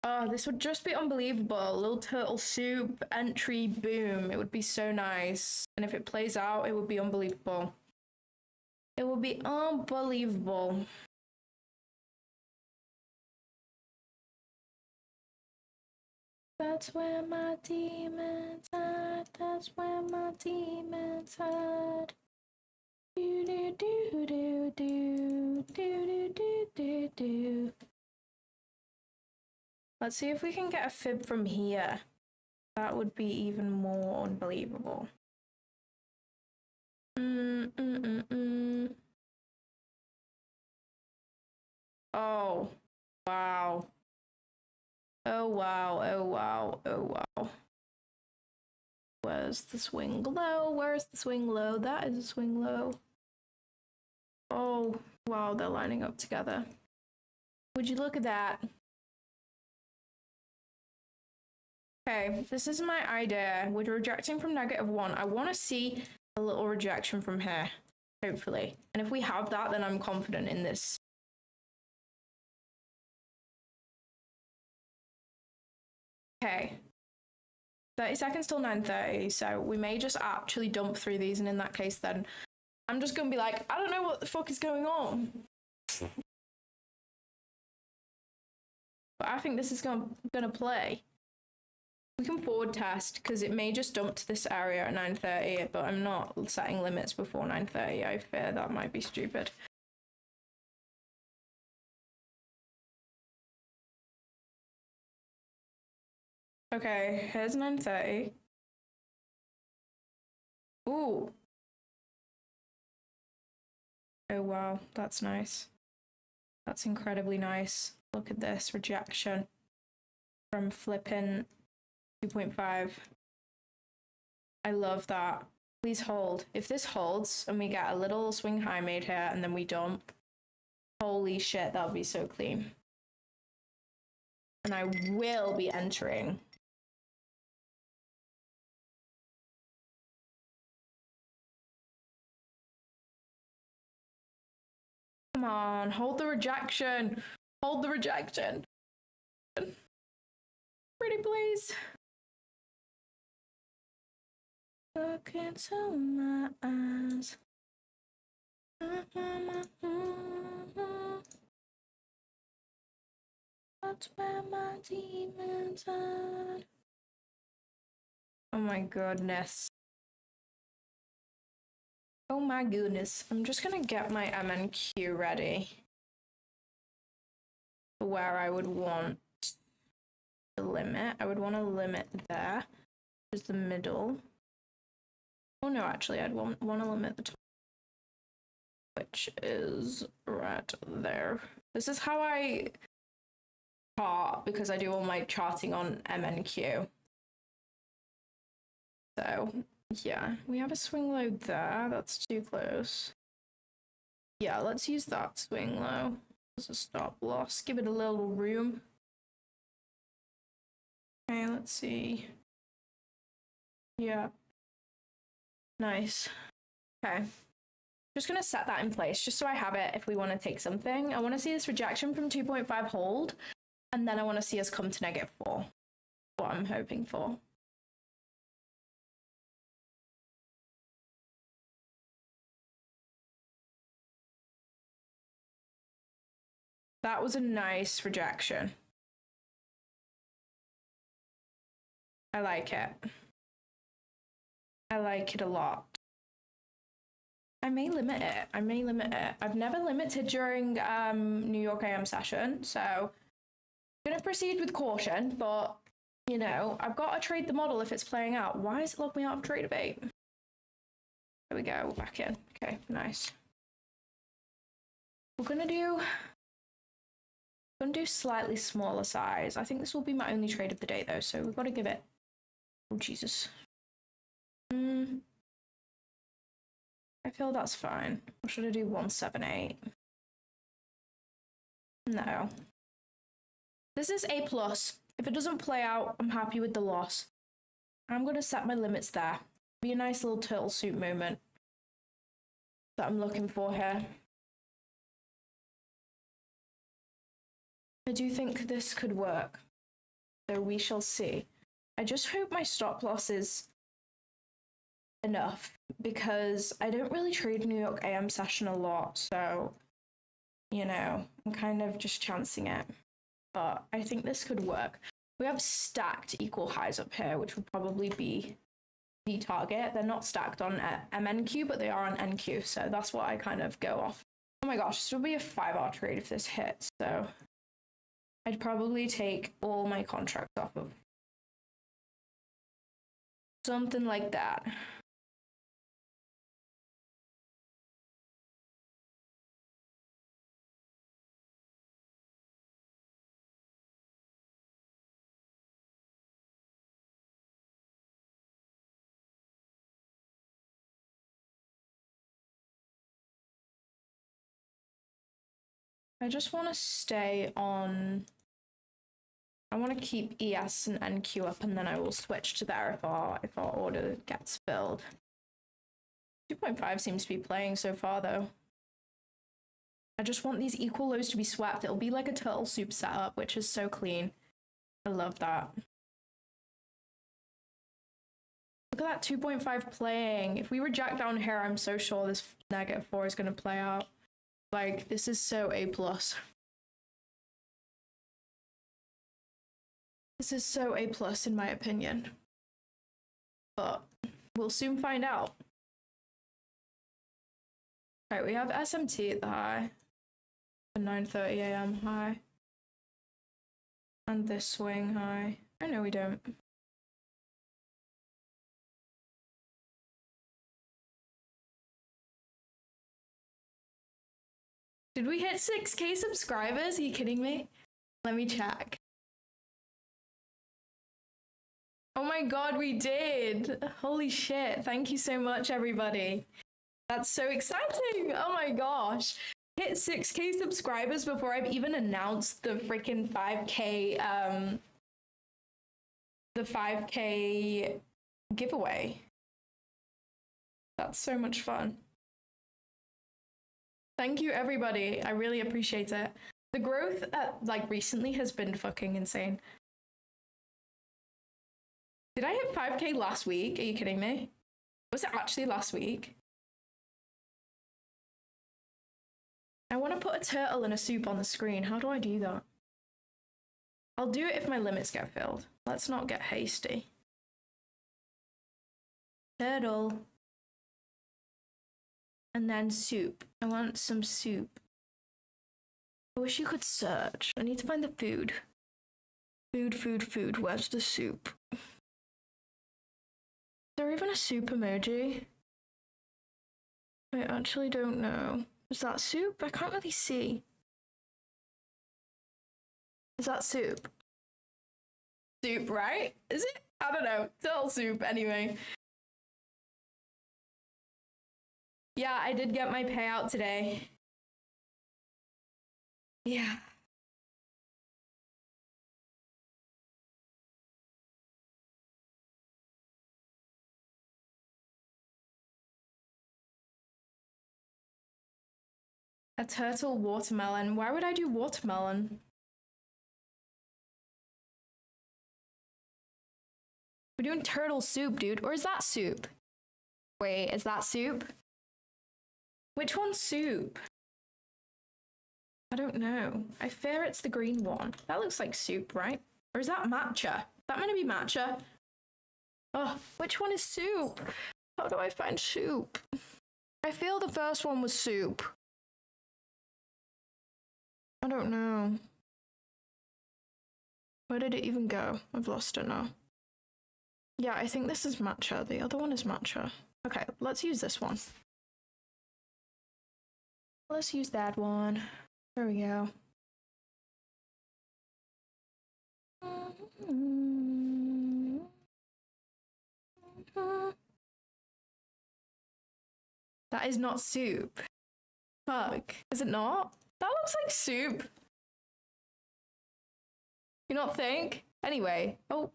Oh, this would just be unbelievable. Little turtle soup, entry, boom. It would be so nice. And if it plays out, it would be unbelievable. It would be unbelievable. That's where my demons hide. That's where my demons hide. Do do do do do do do do do. Let's see if we can get a fib from here. That would be even more unbelievable. Oh, wow. Oh, wow. Oh, wow. Oh, wow. Where's the swing low? Where's the swing low? That is a swing low. Oh, wow. They're lining up together. Would you look at that? Okay, this is my idea. We're rejecting from -1. I want to see a little rejection from here, hopefully. And if we have that, then I'm confident in this. Okay. 30 seconds till 9:30, so we may just actually dump through these, and in that case, then I'm just gonna be like, I don't know what the fuck is going on. But I think this is gonna play. We can forward test, because it may just dump to this area at 9:30, but I'm not setting limits before 9:30. I fear that might be stupid. Okay, here's 9:30. Ooh. Oh, wow, that's nice. That's incredibly nice. Look at this rejection from flipping 2.5. I love that. Please hold. If this holds and we get a little swing high made here and then we dump, holy shit, that would be so clean. And I will be entering. Come on, hold the rejection. Hold the rejection. Pretty please. Look into my eyes. That's where my demons are. Oh my goodness. Oh my goodness. I'm just gonna get my MNQ ready. Where I would want the limit. I would want to limit there. Is the middle. Oh no, actually I'd want to limit the top, which is right there. This is how I chart because I do all my charting on MNQ. So yeah, we have a swing low there. That's too close. Yeah, let's use that swing low as a stop loss. Give it a little room. Okay, let's see. Yeah. Nice. Okay. Just gonna set that in place just so I have it if we want to take something. I want to see this rejection from 2.5 hold, and then I want to see us come to -4. What I'm hoping for. That was a nice rejection. I like it. I like it a lot. I may limit it. I may limit it. I've never limited during New York AM session, so I'm gonna proceed with caution, but you know, I've got to trade the model if it's playing out. Why does it lock me out of trade debate? There we go, back in. Okay, nice. We're gonna do slightly smaller size. I think this will be my only trade of the day though, so we've got to give it. Oh Jesus. I feel that's fine. Or should I do 178? No. This is A+. If it doesn't play out, I'm happy with the loss. I'm going to set my limits there. Be a nice little turtle soup moment that I'm looking for here. I do think this could work, so we shall see. I just hope my stop loss is enough, because I don't really trade New York AM session a lot, so, you know, I'm kind of just chancing it. But I think this could work. We have stacked equal highs up here, which would probably be the target. They're not stacked on MNQ, but they are on NQ, so that's what I kind of go off. Oh my gosh, this would be a 5-hour trade if this hits, so I'd probably take all my contracts off of something like that. I just want to stay on. I want to keep ES and NQ up, and then I will switch to there if our order gets filled. 2.5 seems to be playing so far, though. I just want these equal lows to be swept. It'll be like a turtle soup setup, which is so clean. I love that. Look at that 2.5 playing. If we reject down here, I'm so sure this -4 is going to play out. Like, this is so A+. This is so A+ in my opinion. But we'll soon find out. Alright, we have SMT at the high. The 9:30 AM high. And this swing high. Oh no, we don't. Did we hit 6K subscribers? Are you kidding me? Let me check. Oh my god, we did! Holy shit, thank you so much, everybody. That's so exciting! Oh my gosh. Hit 6K subscribers before I've even announced the freaking 5K, the 5K giveaway. That's so much fun. Thank you, everybody. I really appreciate it. The growth, like, recently has been fucking insane. Did I hit 5K last week? Are you kidding me? Was it actually last week? I want to put a turtle and a soup on the screen. How do I do that? I'll do it if my limits get filled. Let's not get hasty. Turtle. And then soup. I want some soup. I wish you could search. I need to find the food. Food. Where's the soup? Is there even a soup emoji? I actually don't know. Is that soup? I can't really see. Is that soup? Soup, right? Is it? I don't know. Turtle soup, anyway. Yeah, I did get my payout today. Yeah. A turtle watermelon. Why would I do watermelon? We're doing turtle soup, dude. Or is that soup? Wait, is that soup? Which one's soup? I don't know. I fear it's the green one. That looks like soup, right? Or is that matcha? That meant to be matcha. Oh, which one is soup? How do I find soup? I feel the first one was soup. I don't know. Where did it even go? I've lost it now. Yeah, I think this is matcha. The other one is matcha. Okay, let's use this one. Let's use that one. There we go. That is not soup. Fuck. Is it not? That looks like soup. You not think? Anyway. Oh.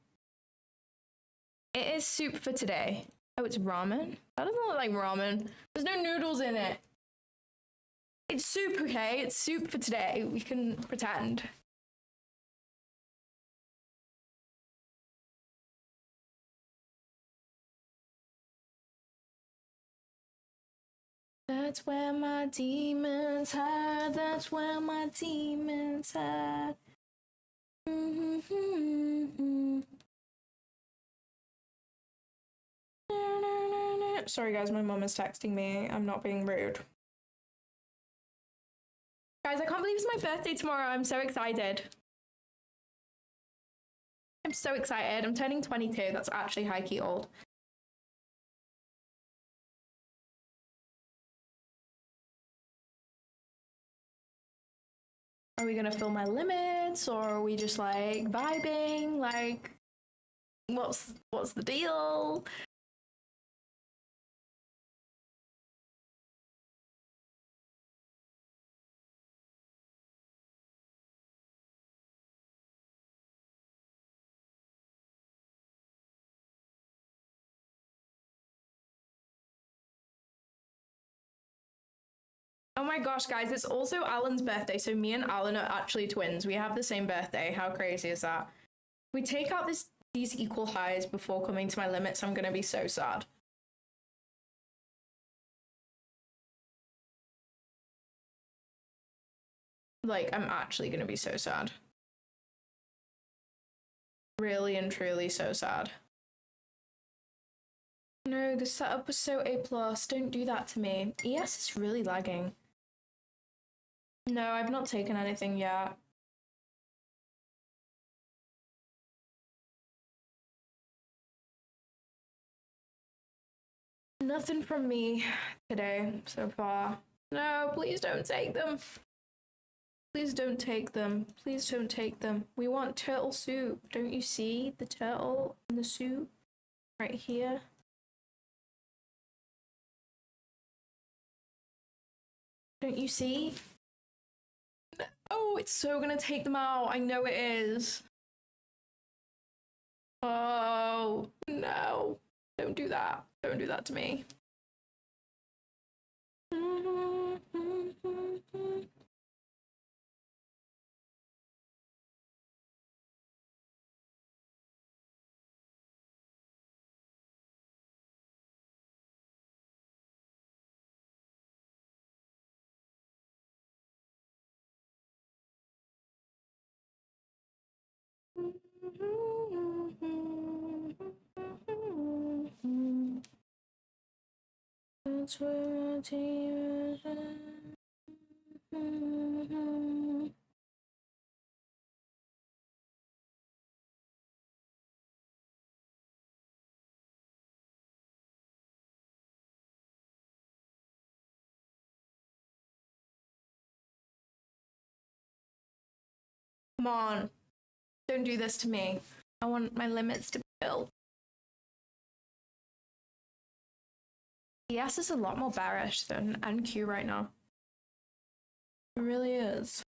It is soup for today. Oh, it's ramen? That doesn't look like ramen. There's no noodles in it. It's soup, okay? It's soup for today. We can pretend. That's where my demons hide. That's where my demons hide. Sorry, guys, my mom is texting me. I'm not being rude. Guys, I can't believe it's my birthday tomorrow. I'm so excited. I'm so excited. I'm turning 22. That's actually high-key old. Are we gonna fill my limits, or are we just like vibing? Like, what's the deal? Oh my gosh, guys, it's also Alan's birthday, so me and Alan are actually twins. We have the same birthday. How crazy is that? We take out these equal highs before coming to my limits. I'm gonna be so sad. Like, I'm actually gonna be so sad. Really and truly so sad. No, the setup was so A+. Don't do that to me. ES is really lagging. No, I've not taken anything yet. Nothing from me today so far. No, please don't take them. Please don't take them. Please don't take them. We want turtle soup. Don't you see the turtle in the soup? Right here. Don't you see? Oh, it's so gonna take them out. I know it is. Oh, no. Don't do that. Don't do that to me. That's where my team is. Come on. Don't do this to me. I want my limits to be filled. ES is a lot more bearish than NQ right now. It really is.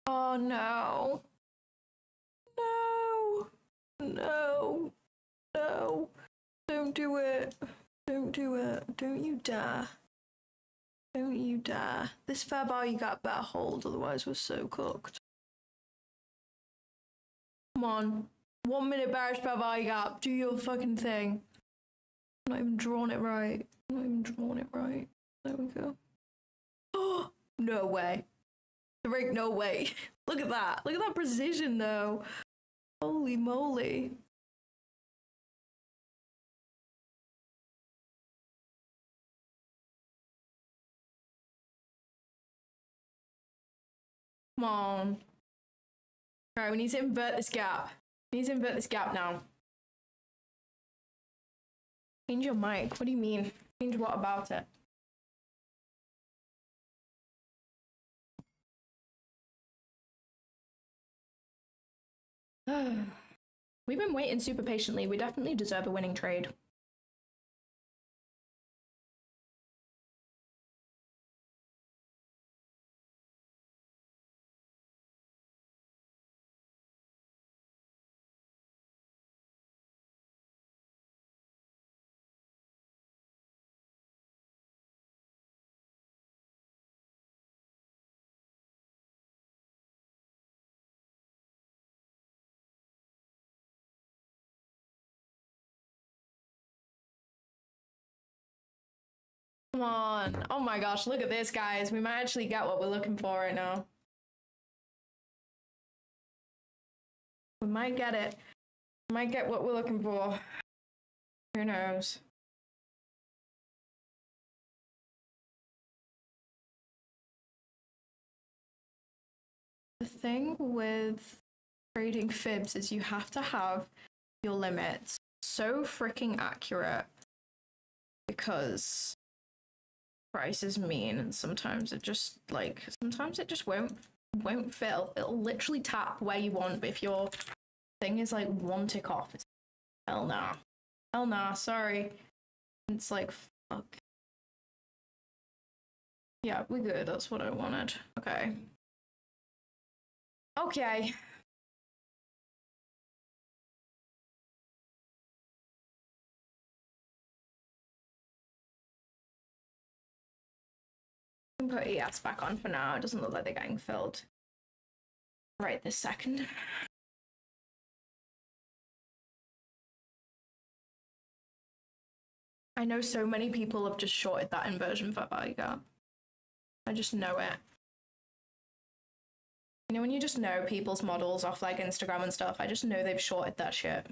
Oh no. No. No. No. Don't do it. Don't do it. Don't you dare. Don't you dare. This fair value gap better hold, otherwise we're so cooked. Come on. 1 minute bearish fair value gap. Do your fucking thing. I'm not even drawing it right. I'm not even drawing it right. There we go. Oh, no way. There ain't no way. Look at that. Look at that precision though. Holy moly. Come on. Alright, we need to invert this gap. We need to invert this gap now. Change your mic. What do you mean? Change what about it? We've been waiting super patiently. We definitely deserve a winning trade. Come on. Oh my gosh, look at this, guys. We might actually get what we're looking for right now. We might get it. We might get what we're looking for. Who knows? The thing with trading fibs is you have to have your limits so freaking accurate because price is mean and sometimes it just won't fill. It'll literally tap where you want, but if your thing is like one tick off, it's hell nah. Hell nah, sorry. It's like fuck. Yeah, we're good. That's what I wanted. Okay. Okay. Put ES back on for now. It doesn't look like they're getting filled right this second. I know so many people have just shorted that inversion fair value gap. I just know it. You know when you just know people's models off like Instagram and stuff? I just know they've shorted that shit.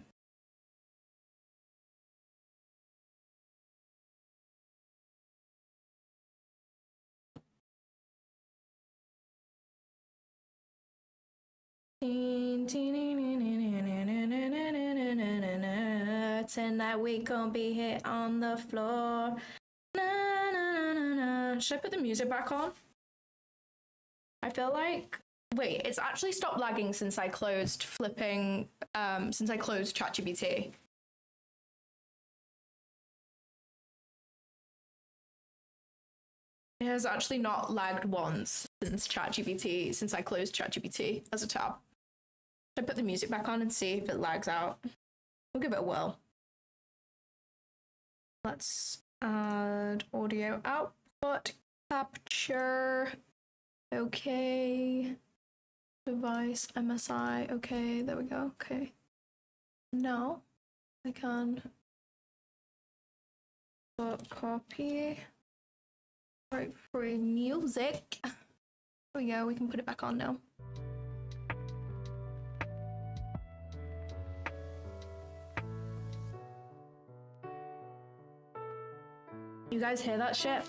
Tonight we gon' be here on the floor. Should I put the music back on? I feel like wait, it's actually stopped lagging since I closed flipping since I closed ChatGPT. It has actually not lagged once since I closed ChatGPT as a tab. Should I put the music back on and see if it lags out? We'll give it a whirl. Let's add audio output capture. Okay. Device MSI. Okay, there we go. Okay. Now I can put copy Right, free music. There we go, we can put it back on now. You guys hear that shit?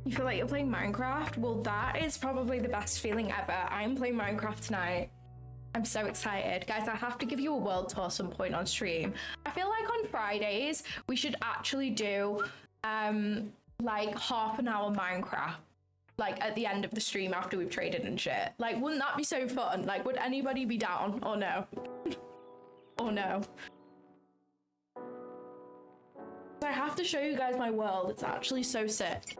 You feel like you're playing Minecraft? Well, that is probably the best feeling ever. I'm playing Minecraft tonight. I'm so excited. Guys, I have to give you a world tour some point on stream. I feel like on Fridays, we should actually do like half an hour Minecraft. Like at the end of the stream after we've traded and shit. Like, wouldn't that be so fun? Like, would anybody be down or no? Or no? I have to show you guys my world. It's actually so sick.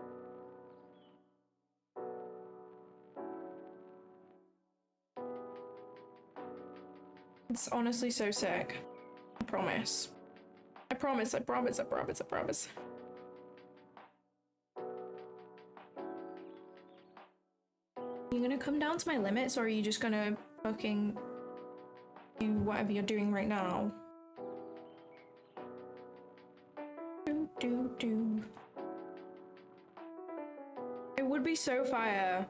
It's honestly so sick. I promise. I promise, I promise, I promise, I promise. You gonna come down to my limits, or are you just gonna fucking do whatever you're doing right now? Do. It would be so fire.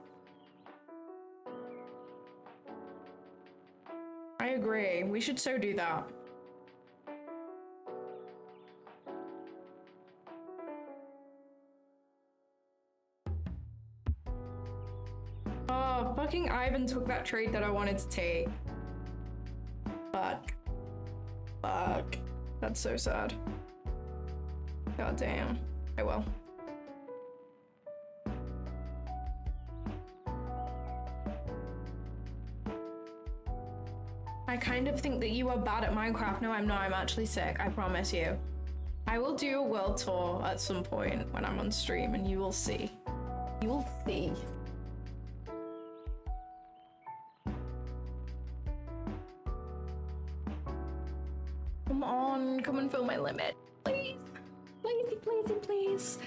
I agree. We should so do that. Oh, fucking Ivan took that trade that I wanted to take. Fuck. Fuck. That's so sad. God damn. I will. I kind of think that you are bad at Minecraft. No, I'm not. I'm actually sick. I promise you. I will do a world tour at some point when I'm on stream, and you will see. You will see. Come on, come and fill my limit. Please. Please, please, please.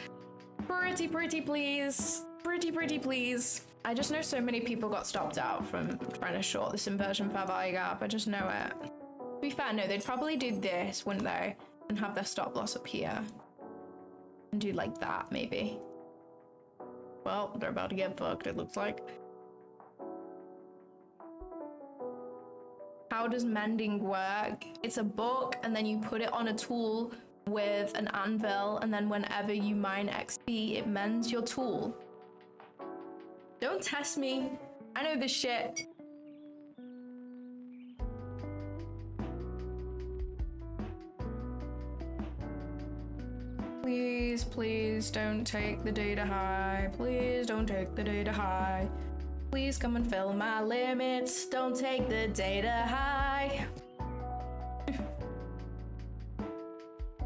Pretty, pretty, please. Pretty, pretty, please. I just know so many people got stopped out from trying to short this inversion fair value gap. I just know it. To be fair, no, they'd probably do this, wouldn't they? And have their stop loss up here. And do like that, maybe. Well, they're about to get fucked, it looks like. How does mending work? It's a book, and then you put it on a tool with an anvil, and then whenever you mine XP, it mends your tool. Don't test me. I know this shit. Please, please don't take the data high. Please don't take the data high. Please come and fill my limits. Don't take the data high.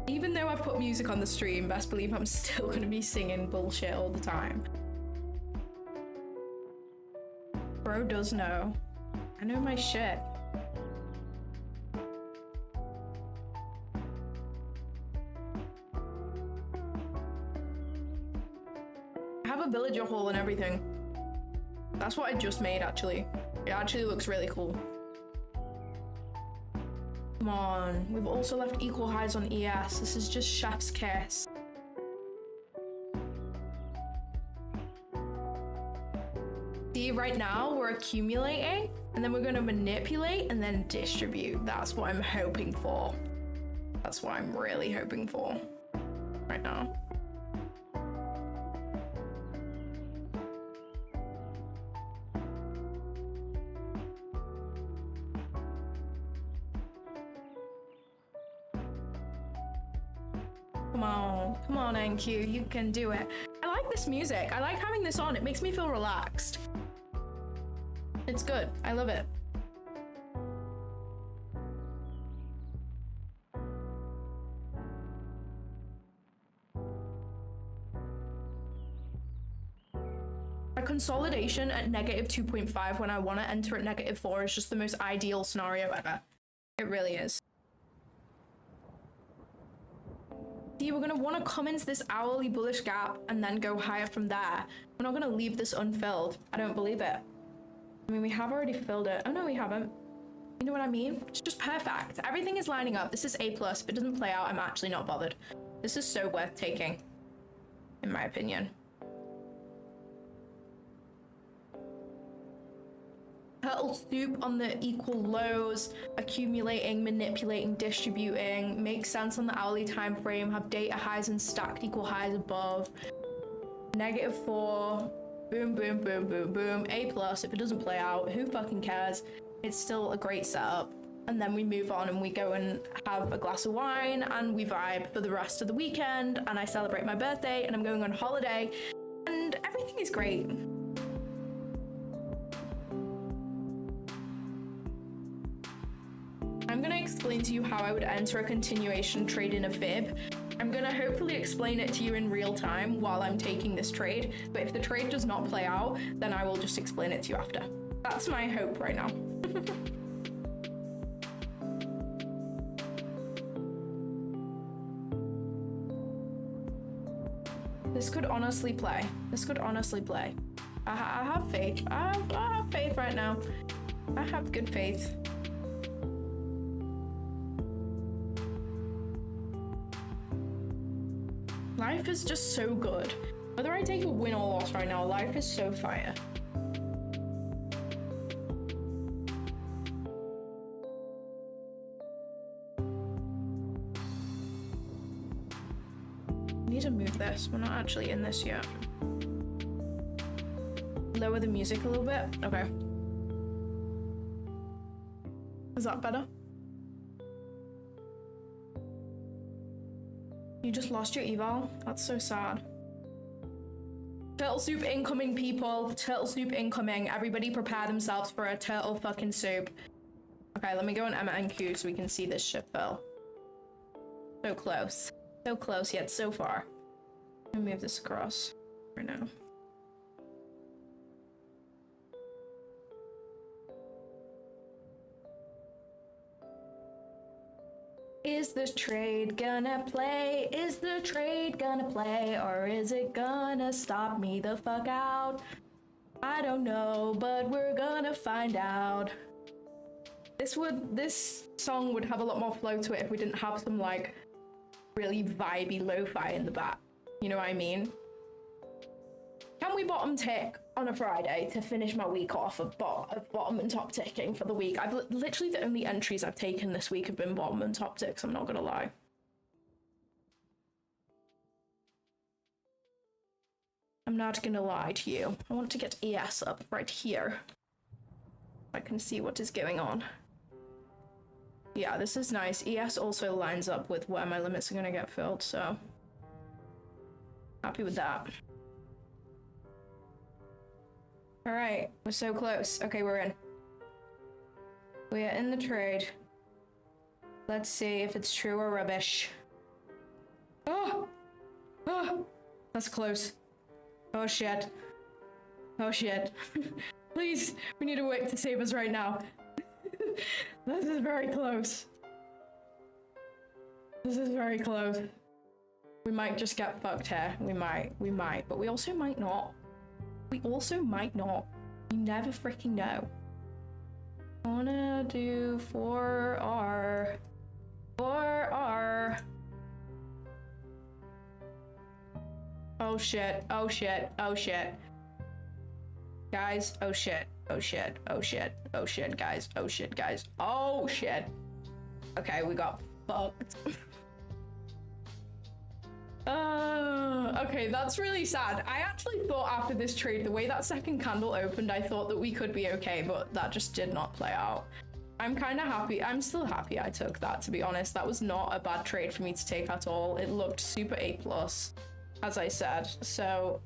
Even though I've put music on the stream, best believe I'm still gonna be singing bullshit all the time. Bro does know. I know my shit. I have a villager hall and everything. That's what I just made, actually. It actually looks really cool. Come on. We've also left equal highs on ES. This is just chef's kiss. See, right now we're accumulating, and then we're going to manipulate and then distribute. That's what I'm hoping for. That's what I'm really hoping for right now. Come on, NQ, you can do it. I like this music. I like having this on. It makes me feel relaxed. It's good. I love it. A consolidation at -2.5 when I want to enter at -4 is just the most ideal scenario ever. It really is. See, we're going to want to come into this hourly bullish gap and then go higher from there. We're not going to leave this unfilled. I don't believe it. I mean, we have already filled it. Oh, no, we haven't. You know what I mean? It's just perfect. Everything is lining up. This is A+. If it doesn't play out, I'm actually not bothered. This is so worth taking, in my opinion. Turtle soup on the equal lows, accumulating, manipulating, distributing, makes sense on the hourly time frame, have data highs and stacked equal highs above. -4, boom, boom, boom, boom, boom. A+, if it doesn't play out, who fucking cares? It's still a great setup. And then we move on and we go and have a glass of wine and we vibe for the rest of the weekend, and I celebrate my birthday and I'm going on holiday and everything is great. I'm gonna explain to you how I would enter a continuation trade in a fib. I'm gonna hopefully explain it to you in real time while I'm taking this trade, but if the trade does not play out, then I will just explain it to you after. That's my hope right now. This could honestly play. This could honestly play. I have faith. I have faith right now. I have good faith. Life is just so good. Whether I take a win or loss right now, life is so fire. I need to move this. We're not actually in this yet. Lower the music a little bit. Okay. Is that better? You just lost your eval? That's so sad. Turtle soup incoming, people. Turtle soup incoming. Everybody prepare themselves for a turtle fucking soup. Okay, let me go on Emma and Q so we can see this ship fill. So close. So close yet so far. Let me move this across right now. Is the trade gonna play? Is the trade gonna play? Or is it gonna stop me the fuck out? I don't know, but we're gonna find out. This song would have a lot more flow to it if we didn't have some like really vibey lo-fi in the back. You know what I mean? Can we bottom tick on a Friday to finish my week off of bottom and top ticking for the week? I've literally the only entries I've taken this week have been bottom and top ticks, I'm not gonna lie. I'm not gonna lie to you. I want to get ES up right here. I can see what is going on. Yeah, this is nice. ES also lines up with where my limits are gonna get filled, so happy with that. All right, we're so close. Okay, we're in. We are in the trade. Let's see if it's true or rubbish. Oh! Oh! That's close. Oh shit. Oh shit. Please, we need a wick to save us right now. This is very close. This is very close. We might just get fucked here. We might, but we also might not. We also might not. You never freaking know. I wanna do 4R. 4R. Oh shit, oh shit, oh shit. Guys, oh shit, oh shit, oh shit, oh shit, guys, oh shit, guys, oh shit. Okay, we got fucked. Okay, that's really sad. I actually thought after this trade, the way that second candle opened, I thought that we could be okay, but that just did not play out. I'm kind of happy. I'm still happy I took that, to be honest. That was not a bad trade for me to take at all. It looked super A+, as I said. So,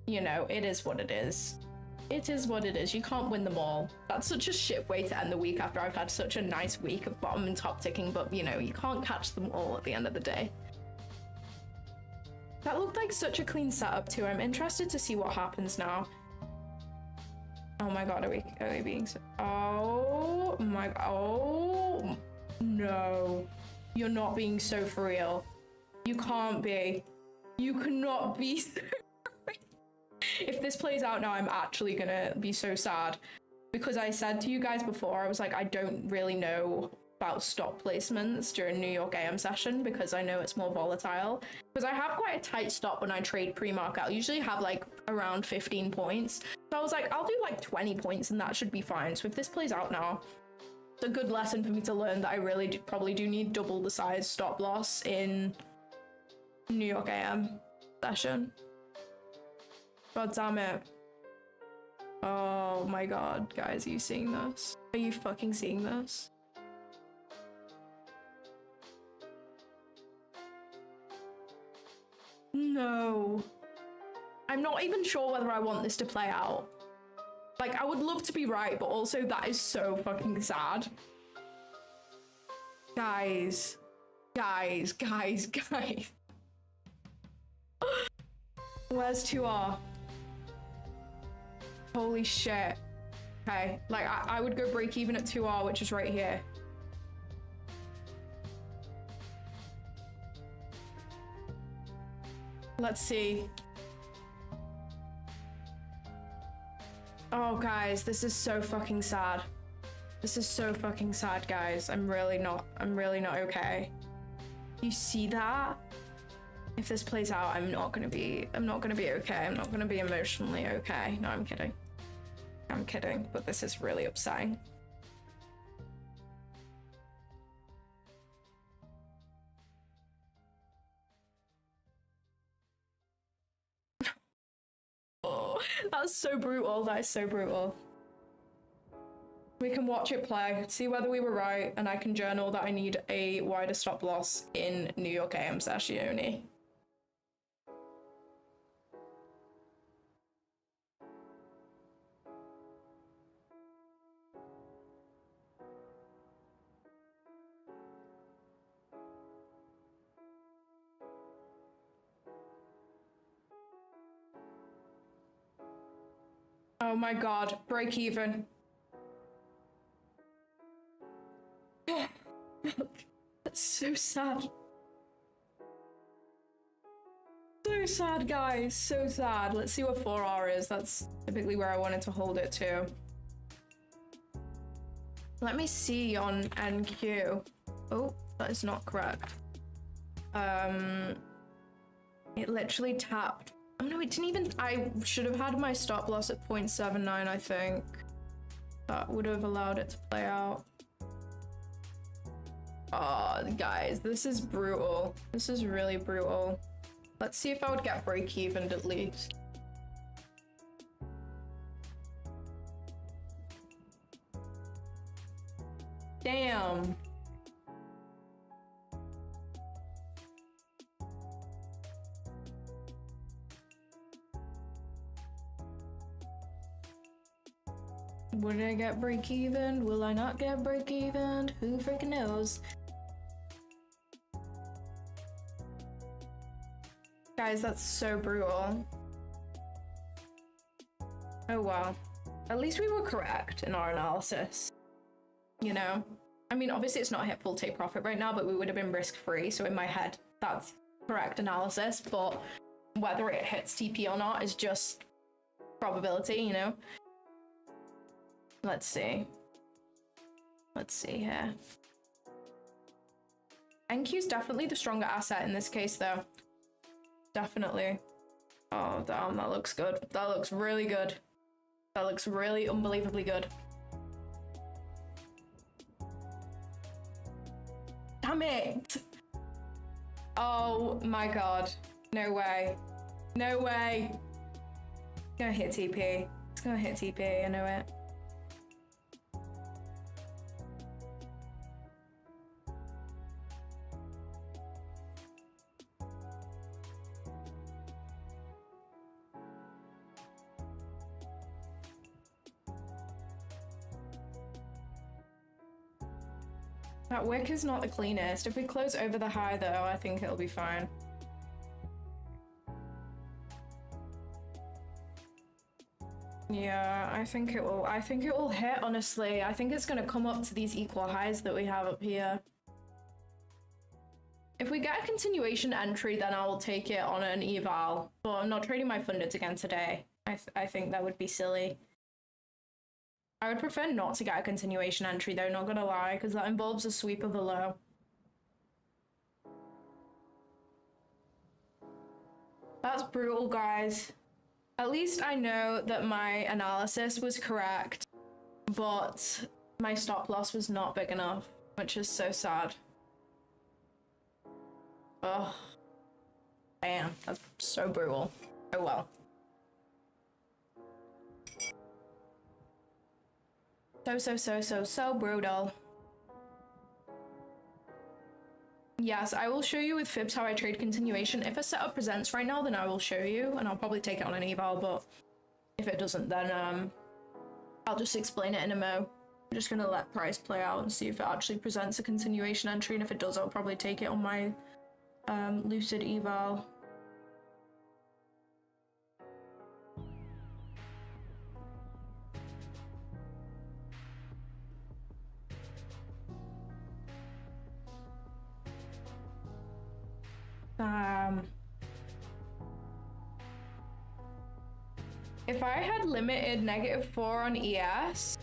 you know, it is what it is. It is what it is. You can't win them all. That's such a shit way to end the week after I've had such a nice week of bottom and top ticking, but, you know, you can't catch them all at the end of the day. That looked like such a clean setup too. I'm interested to see what happens now. Oh my god, are we being so... Oh my... Oh... No. You're not being so for real. You can't be. You cannot be so... If this plays out now, I'm actually gonna be so sad. Because I said to you guys before, I was like, I don't really know about stop placements during New York AM session because I know it's more volatile. Because I have quite a tight stop when I trade pre-market. I'll usually have like around 15 points. So I was like, I'll do like 20 points and that should be fine. So if this plays out now, it's a good lesson for me to learn that I really probably do need double the size stop loss in New York AM session. God damn it. Oh my god, guys, are you seeing this? Are you fucking seeing this? No. I'm not even sure whether I want this to play out. Like, I would love to be right, but also that is so fucking sad. Guys. Guys. Where's 2R? Holy shit. Okay, like, I would go break even at 2R, which is right here. Let's see. Oh, guys, this is so fucking sad. This is so fucking sad, guys. I'm really not okay. You see that? If this plays out, I'm not gonna be okay. I'm not gonna be emotionally okay. No, I'm kidding. I'm kidding, but this is really upsetting. Oh, that's so brutal. That is so brutal. We can watch it play, see whether we were right, and I can journal that I need a wider stop loss in New York AM session. Oh my god, break even. That's so sad. So sad, guys. So sad. Let's see what 4R is. That's typically where I wanted to hold it to. Let me see on NQ. Oh, that is not correct. It literally tapped. Oh no, it didn't even. I should have had my stop loss at 0.79, I think. That would have allowed it to play out. Oh, guys, this is brutal. This is really brutal. Let's see if I would get break even at least. Damn. Would I get break even? Will I not get break even? Who freaking knows? Guys, that's so brutal. Oh wow. At least we were correct in our analysis. You know? I mean, obviously it's not hit full take profit right now, but we would have been risk-free, so in my head, that's correct analysis, but whether it hits TP or not is just probability, you know? Let's see. Let's see here. NQ's definitely the stronger asset in this case, though. Definitely. Oh, damn, that looks good. That looks really good. That looks really unbelievably good. Damn it! Oh my god. No way. No way. It's gonna hit TP. It's gonna hit TP, I know it. That wick is not the cleanest. If we close over the high though, I think it'll be fine. Yeah, I think it will hit, honestly. I think it's gonna come up to these equal highs that we have up here. If we get a continuation entry, then I will take it on an eval. But I'm not trading my fundeds again today. I think that would be silly. I would prefer not to get a continuation entry though, not gonna lie, because that involves a sweep of the low. That's brutal, guys. At least I know that my analysis was correct, but my stop loss was not big enough, which is so sad. Oh, damn, that's so brutal. Oh well. So brutal. Yes, I will show you with fibs how I trade continuation. If a setup presents right now, then I will show you, and I'll probably take it on an eval, but if it doesn't, then I'll just explain it in a mo. I'm just gonna let price play out and see if it actually presents a continuation entry, and if it does, I'll probably take it on my lucid eval. If I had limited -4 on ES,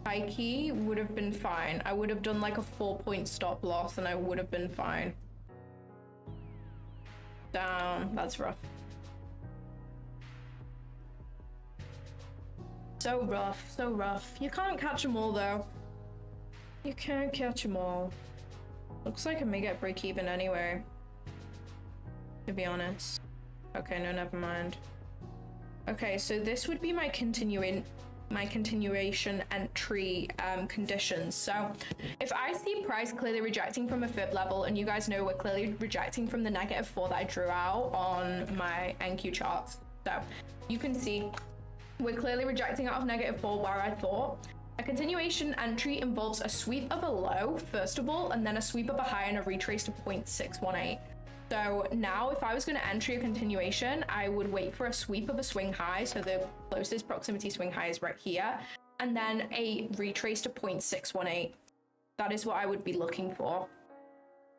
high key would have been fine. I would have done like a 4-point stop loss and I would have been fine. Damn, that's rough. So rough, so rough. You can't catch them all though. You can't catch them all. Looks like I may get break even anyway, to be honest. Okay, no, never mind. Okay, so this would be my continuation entry conditions. So if I see price clearly rejecting from a fib level, and you guys know we're clearly rejecting from the -4 that I drew out on my NQ charts, so you can see we're clearly rejecting out of -4 where I thought a continuation entry involves a sweep of a low first of all, and then a sweep of a high and a retrace to 0.618. So now if I was going to enter a continuation, I would wait for a sweep of a swing high. So the closest proximity swing high is right here. And then a retrace to 0.618. That is what I would be looking for.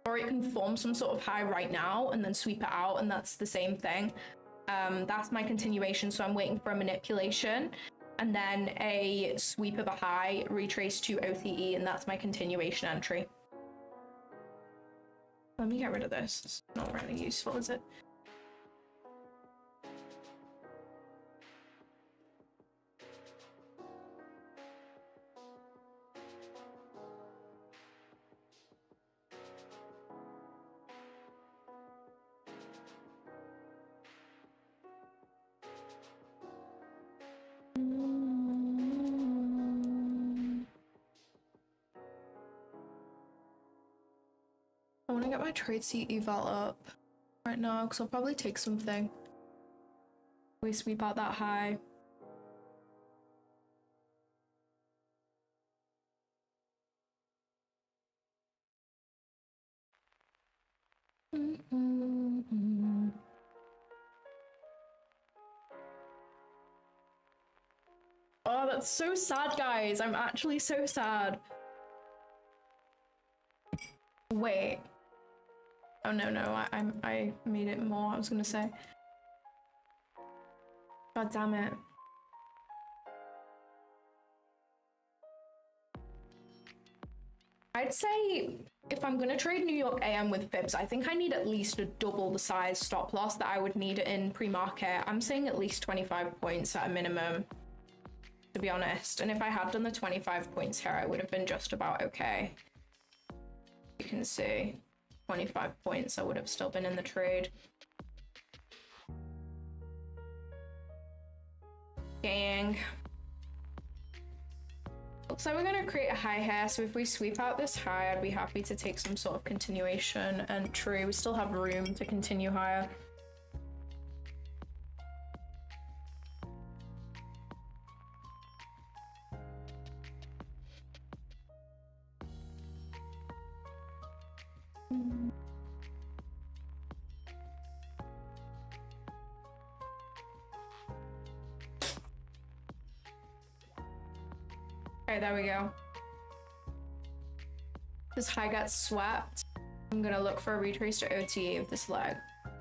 Or it can form some sort of high right now and then sweep it out, and that's the same thing. That's my continuation. So I'm waiting for a manipulation and then a sweep of a high, retrace to OTE, and that's my continuation entry. Let me get rid of this. It's not really useful, is it? I want to get my trade seat eval up right now because I'll probably take something. We sweep out that high. Oh, that's so sad, guys. I'm actually so sad. Wait. Oh no, I made it more, I was gonna say. God damn it. I'd say if I'm gonna trade New York AM with fibs, I think I need at least a double the size stop loss that I would need in pre-market. I'm saying at least 25 points at a minimum, to be honest. And if I had done the 25 points here, I would have been just about okay. You can see 25 points, I would have still been in the trade. Gang. Looks like we're gonna create a high here, so if we sweep out this high, I'd be happy to take some sort of continuation entry. We still have room to continue higher. Okay, there we go. This high gets swept. I'm gonna look for a retrace to OTE of this leg.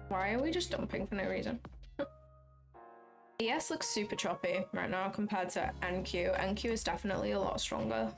Why are we just dumping for no reason? ES looks super choppy right now compared to NQ. NQ is definitely a lot stronger.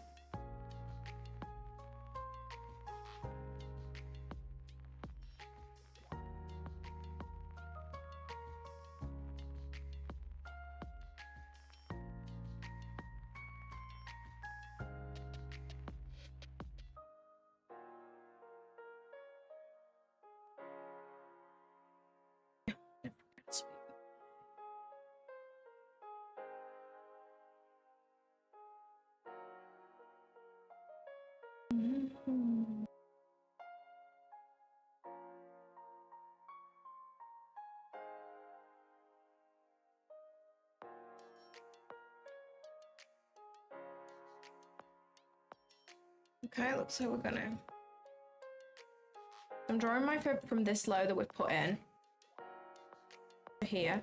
Okay, looks like we're gonna... I'm drawing my fib from this low that we've put in. Here.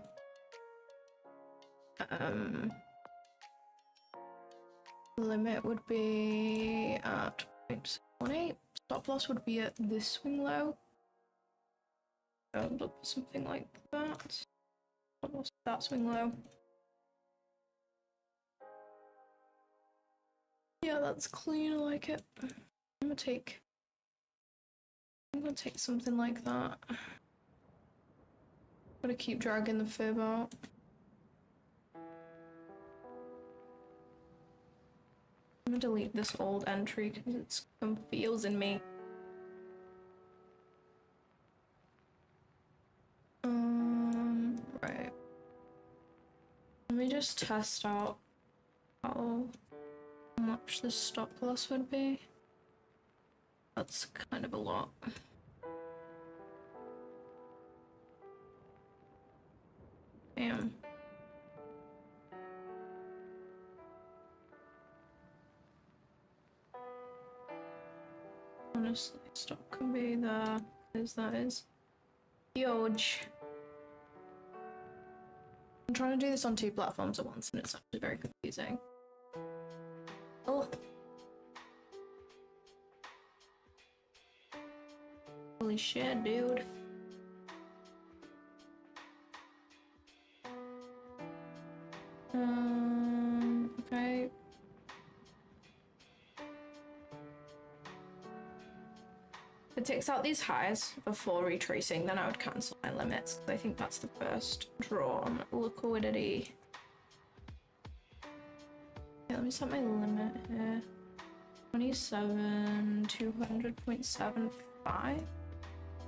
Limit would be at 0.18. Stop loss would be at this swing low. Look for something like that. Stop loss at that swing low. Yeah, that's clean. I like it. I'm gonna take something like that. Gotta keep dragging the fib out. I'm gonna delete this old entry because it's confusing me. Right. Let me just test out how much the stop loss would be. That's kind of a lot. Damn. Honestly, stop can be there, because that is huge. I'm trying to do this on 2 platforms at once and it's actually very confusing. Oh. Holy shit, dude. Okay. If it takes out these highs before retracing, then I would cancel my limits. I think that's the first draw on liquidity. Yeah, let me set my limit here. 27, 200.75. Let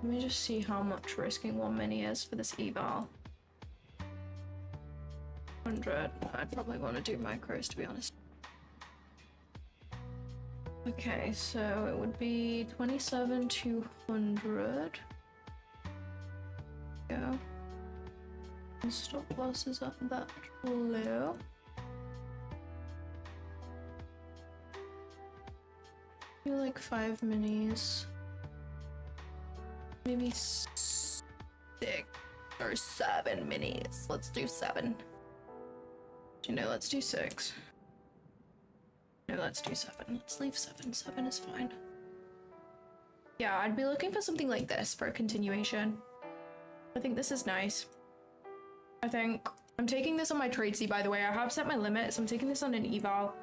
me just see how much risking 1 mini is for this eval. 100. I'd probably want to do micros, to be honest. Okay, so it would be 27,200. Go. And stop loss is at that low. Do like 5 minis. Maybe 6 or 7 minis. Let's do 7. You know, let's do 6. No, let's do 7. Let's leave 7. 7 is fine. Yeah, I'd be looking for something like this for a continuation. I think this is nice. I think I'm taking this on my tradesy, by the way. I have set my limits. I'm taking this on an eval.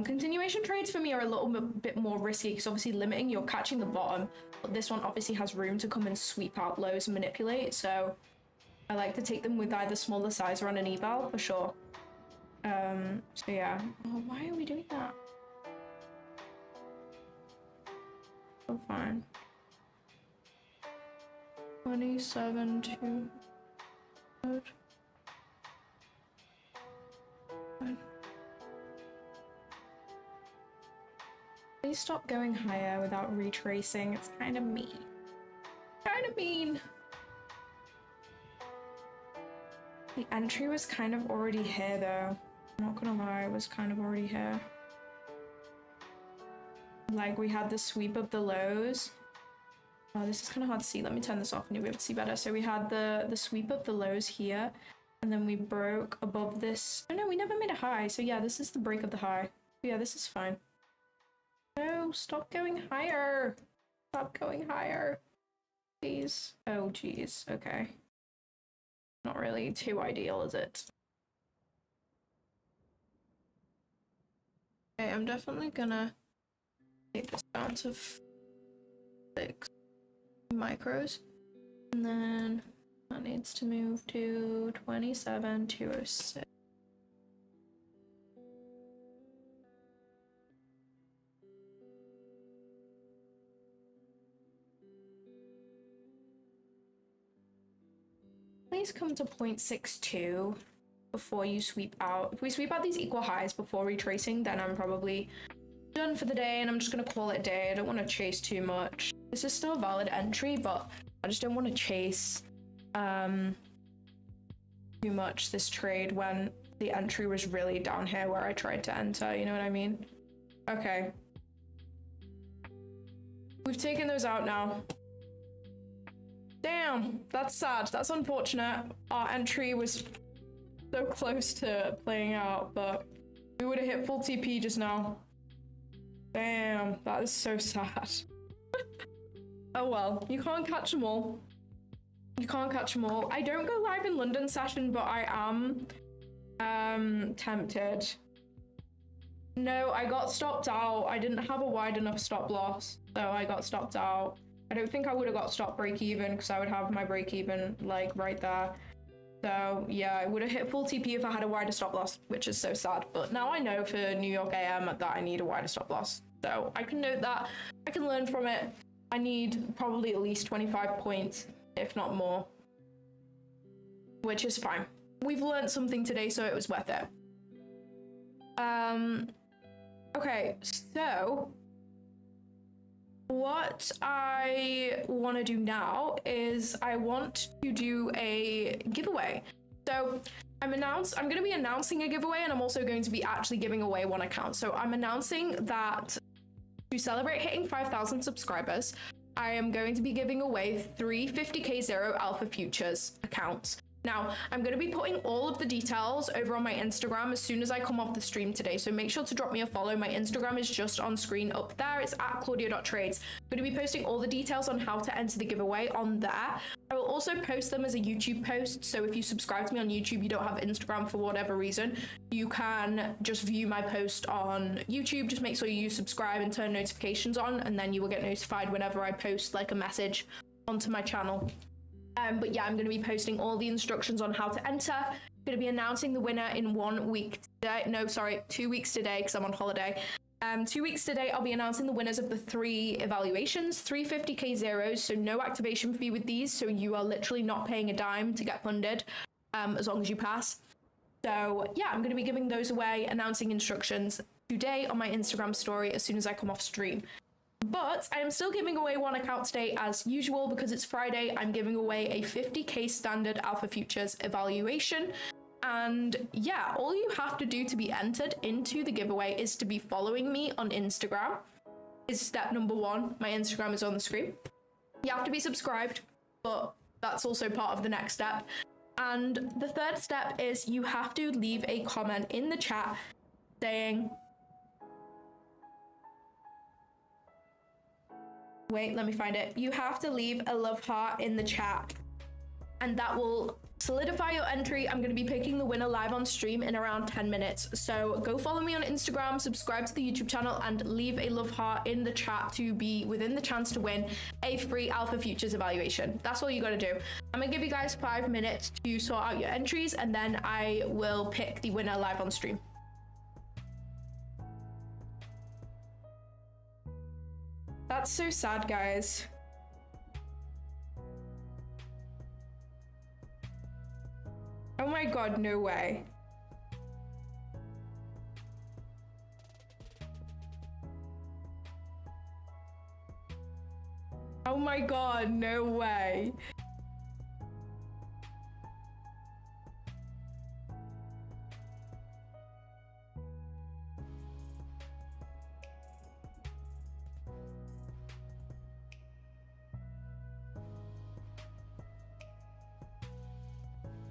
Continuation trades for me are a little bit more risky because obviously limiting, you're catching the bottom, but this one obviously has room to come and sweep out lows and manipulate. So I like to take them with either smaller size or on an eval for sure. So yeah. Oh, why are we doing that? Oh, fine. 27 to... Please stop going higher without retracing. It's kind of mean. Kind of mean. The entry was kind of already here though. I'm not gonna lie, it was kind of already here. Like we had the sweep of the lows Oh, this is kind of hard to see. Let me turn this off and you'll be able to see better. So we had the sweep of the lows here, and then we broke above this. Oh no, we never made a high. So yeah, this is the break of the high. Yeah, this is fine. No, stop going higher. Stop going higher. Please. Oh, geez. Okay. Not really too ideal, is it? Okay, I'm definitely gonna take this down to 6 micros. And then that needs to move to 27,206. Please come to 0.62 before you sweep out. If we sweep out these equal highs before retracing, then I'm probably done for the day and I'm just gonna call it a day. I don't want to chase too much. This is still a valid entry, but I just don't want to chase too much this trade when the entry was really down here where I tried to enter, you know what I mean? Okay. We've taken those out now. Damn, that's sad. That's unfortunate. Our entry was so close to playing out, but we would have hit full TP just now. Damn, that is so sad. Oh well, you can't catch them all. You can't catch them all. I don't go live in London session, but I am tempted. No, I got stopped out. I didn't have a wide enough stop loss, so I got stopped out. I don't think I would have got stop break even because I would have my break even like right there. So yeah, I would have hit full TP if I had a wider stop loss, which is so sad. But now I know for New York AM that I need a wider stop loss. So I can note that, I can learn from it. I need probably at least 25 points, if not more, which is fine. We've learned something today, so it was worth it. Okay, so what I want to do now is I want to do a giveaway. So I'm going to be announcing a giveaway, and I'm also going to be actually giving away one account. So I'm announcing that to celebrate hitting 5,000 subscribers, I am going to be giving away 3 50k Zero Alpha Futures accounts. Now, I'm going to be putting all of the details over on my Instagram as soon as I come off the stream today, so make sure to drop me a follow. My Instagram is just on screen up there. It's at Claudia.Trades. I'm going to be posting all the details on how to enter the giveaway on there. I will also post them as a YouTube post, so if you subscribe to me on YouTube, you don't have Instagram for whatever reason, you can just view my post on YouTube. Just make sure you subscribe and turn notifications on, and then you will get notified whenever I post like a message onto my channel. But yeah, I'm going to be posting all the instructions on how to enter. I'm going to be announcing the winner in 1 week today. No, sorry, 2 weeks today because I'm on holiday. 2 weeks today, I'll be announcing the winners of the 3 evaluations, 3 50k zeros, so no activation fee with these. So you are literally not paying a dime to get funded as long as you pass. So yeah, I'm going to be giving those away, announcing instructions today on my Instagram story as soon as I come off stream. But I am still giving away one account today as usual because it's Friday. I'm giving away a 50k standard Alpha Futures evaluation. And yeah, all you have to do to be entered into the giveaway is to be following me on Instagram. Is step number 1. My Instagram is on the screen. You have to be subscribed, but that's also part of the next step. And the third step is you have to leave a comment in the chat saying, wait, let me find it. You have to leave a love heart in the chat, and that will solidify your entry. I'm going to be picking the winner live on stream in around 10 minutes. So go follow me on Instagram, subscribe to the YouTube channel, and leave a love heart in the chat to be within the chance to win a free Alpha Futures evaluation. That's all you got to do. I'm going to give you guys 5 minutes to sort out your entries, and then I will pick the winner live on stream. That's so sad, guys. Oh my god, no way. Oh my god, no way.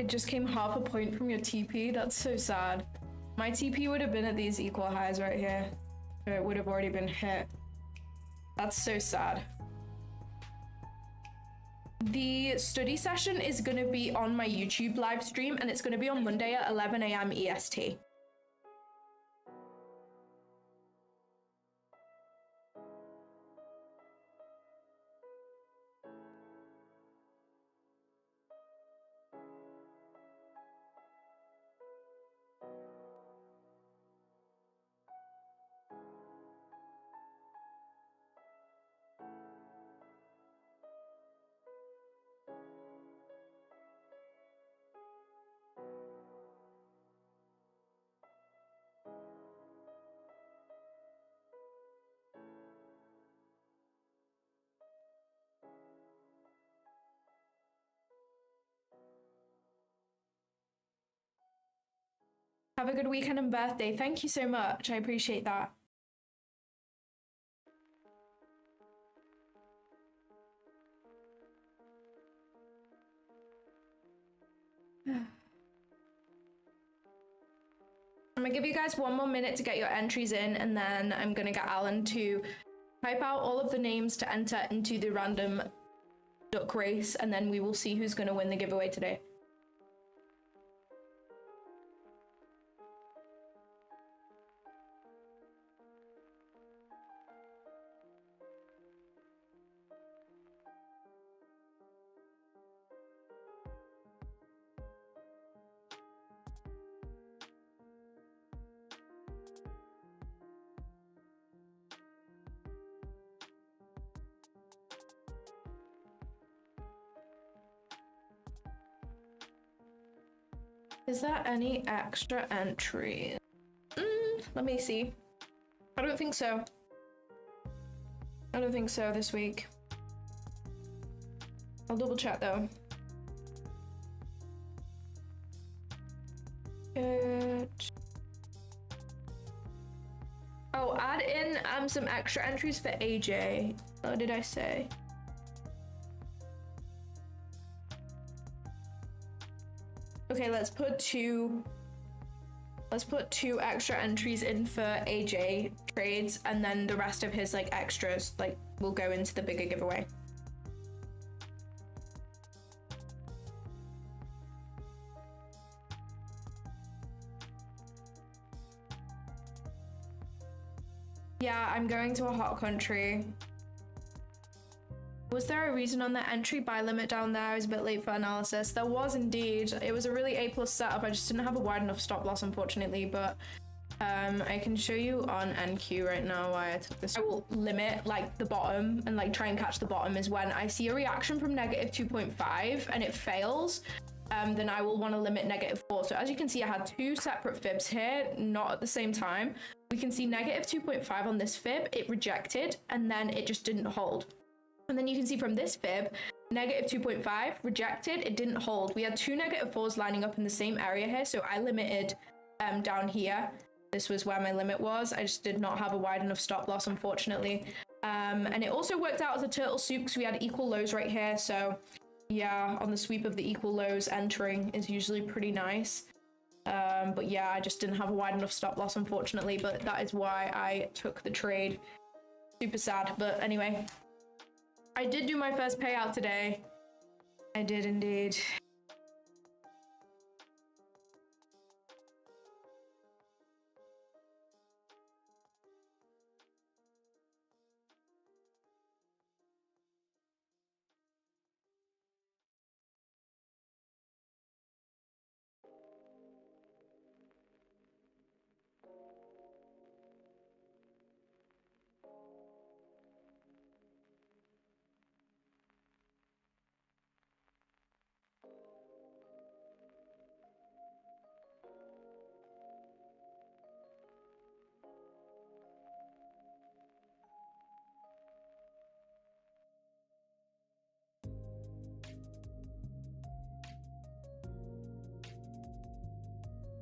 it just came half a point from your TP. That's so sad. My TP would have been at these equal highs right here. So it would have already been hit. That's so sad. The study session is going to be on my YouTube live stream, and it's going to be on Monday at 11 a.m. EST. Have a good weekend and birthday. Thank you so much. I appreciate that. I'm gonna give you guys one more minute to get your entries in, and then I'm gonna get Alan to type out all of the names to enter into the random duck race, and then we will see who's gonna win the giveaway today. Is there any extra entries? Let me see. I don't think so. I don't think so this week. I'll double check though. Good. Oh, add in some extra entries for AJ. What did I say? Okay, let's put two extra entries in for AJ trades, and then the rest of his like extras will go into the bigger giveaway. Yeah, I'm going to a hot country. Was there a reason on the entry buy limit down there? I was a bit late for analysis. There was indeed. It was a really A+ setup. I just didn't have a wide enough stop loss, unfortunately, but I can show you on NQ right now why I took this. I will limit the bottom and try and catch the bottom is when I see a reaction from -2.5 and it fails. Then I will want to limit -4. So as you can see, I had two separate fibs here, not at the same time. We can see -2.5 on this fib, it rejected, and then it just didn't hold. And then you can see from this fib, -2.5, rejected, it didn't hold. We had two -4s lining up in the same area here, so I limited down here. This was where my limit was. I just did not have a wide enough stop loss, unfortunately. And it also worked out as a turtle soup because we had equal lows right here, so yeah, on the sweep of the equal lows, entering is usually pretty nice. But yeah, I just didn't have a wide enough stop loss, unfortunately, but that is why I took the trade. Super sad, but anyway. I did do my first payout today. I did indeed.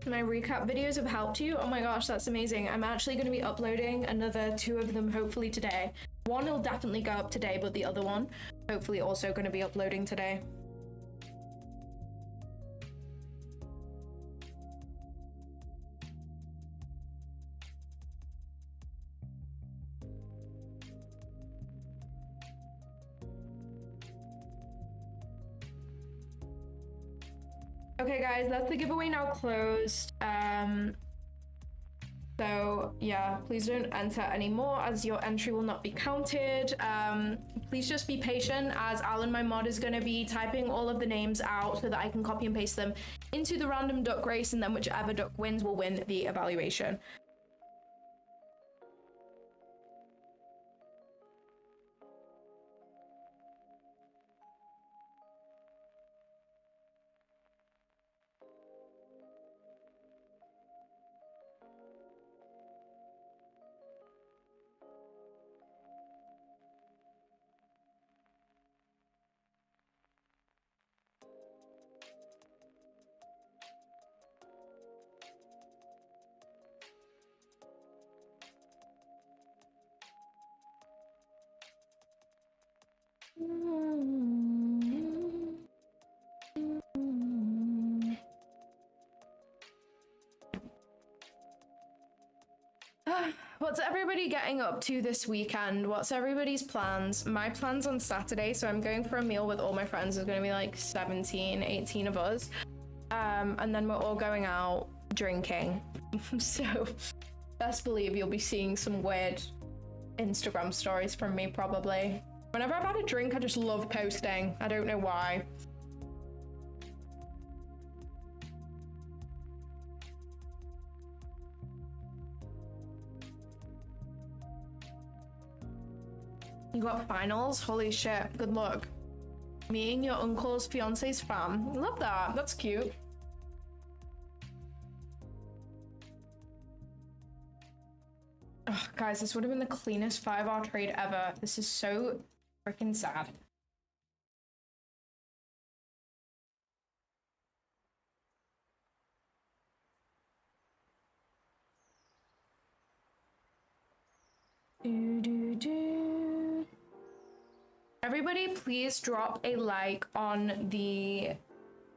My recap videos have helped you? Oh my gosh, that's amazing. I'm actually going to be uploading another 2 of them hopefully today. One will definitely go up today, but the other one hopefully also going to be uploading today. Okay guys, that's the giveaway now closed. So yeah, please don't enter anymore as your entry will not be counted. Please just be patient as Alan, my mod, is going to be typing all of the names out so that I can copy and paste them into the random duck race, and then whichever duck wins will win the evaluation. What's everybody getting up to this weekend? What's everybody's plans? My plans on Saturday, so I'm going for a meal with all my friends. There's going to be like 17, 18 of us. And then we're all going out drinking. So best believe you'll be seeing some weird Instagram stories from me probably. Whenever I've had a drink, I just love posting. I don't know why. You got finals? Holy shit, good luck. Meeting your uncle's fiance's fam. Love that, that's cute. Oh, guys, this would have been the cleanest 5-hour trade ever. This is so freaking sad. Everybody, please drop a like on the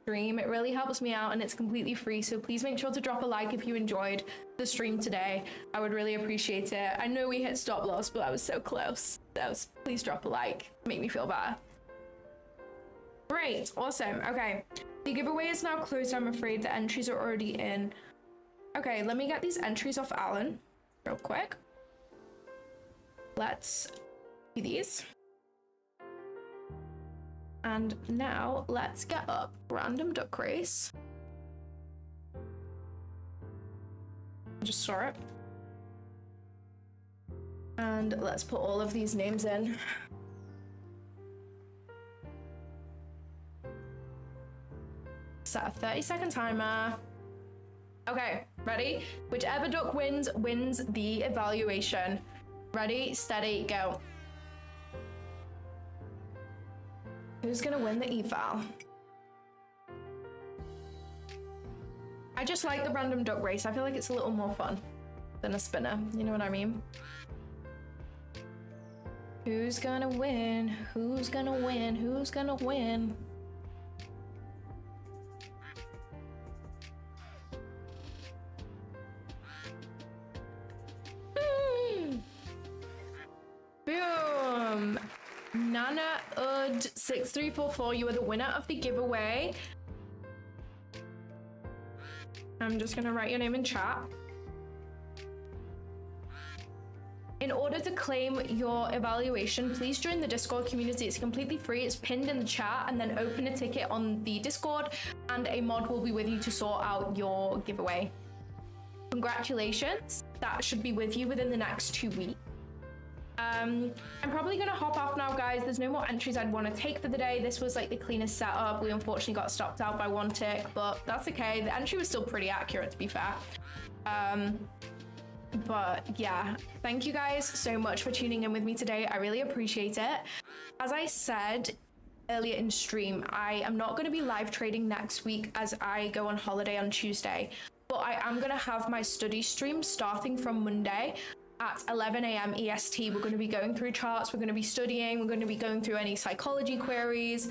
stream. It really helps me out and it's completely free. So please make sure to drop a like if you enjoyed the stream today. I would really appreciate it. I know we hit stop loss, but I was so close. So please drop a like. Make me feel better. Great. Awesome. Okay. The giveaway is now closed. I'm afraid the entries are already in. Okay. Let me get these entries off Alan real quick. Let's do these. And now let's get up random duck race. Just saw it. And let's put all of these names in. Set a 30-second timer. Okay, ready? Whichever duck wins, wins the evaluation. Ready, steady, go. Who's gonna win the eval? I just like the random duck race. I feel like it's a little more fun than a spinner. You know what I mean? Who's gonna win? Who's gonna win? Who's gonna win? Boom! Nana Ud 6344, you are the winner of the giveaway. I'm just gonna write your name in chat. In order to claim your evaluation, please join the Discord community. It's completely free. It's pinned in the chat, and then open a ticket on the Discord and a mod will be with you to sort out your giveaway. Congratulations. That should be with you within the next 2 weeks. I'm probably gonna hop off now, guys. There's no more entries I'd want to take for the day. This was like the cleanest setup. We unfortunately got stopped out by 1 tick, but that's okay. The entry was still pretty accurate, to be fair. But yeah, thank you guys so much for tuning in with me today. I really appreciate it. As I said earlier in stream, I am not going to be live trading next week as I go on holiday on Tuesday, but I am going to have my study stream starting from Monday at 11 a.m. EST. We're going to be going through charts, we're going to be studying, we're going to be going through any psychology queries.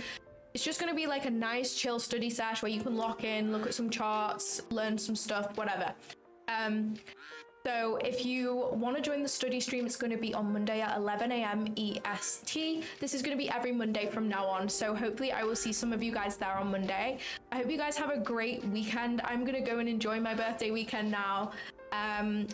It's just going to be like a nice chill study sesh where you can lock in, look at some charts, learn some stuff, whatever. So if you want to join the study stream, it's going to be on Monday at 11 a.m. EST. This is going to be every Monday from now on. So hopefully I will see some of you guys there on Monday. I hope you guys have a great weekend. I'm going to go and enjoy my birthday weekend now. And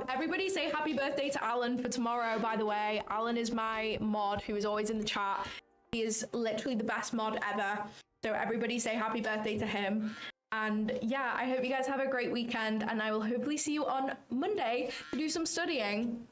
everybody say happy birthday to Alan for tomorrow, by the way. Alan is my mod who is always in the chat. He is literally the best mod ever. So everybody say happy birthday to him. And yeah, I hope you guys have a great weekend, and I will hopefully see you on Monday to do some studying.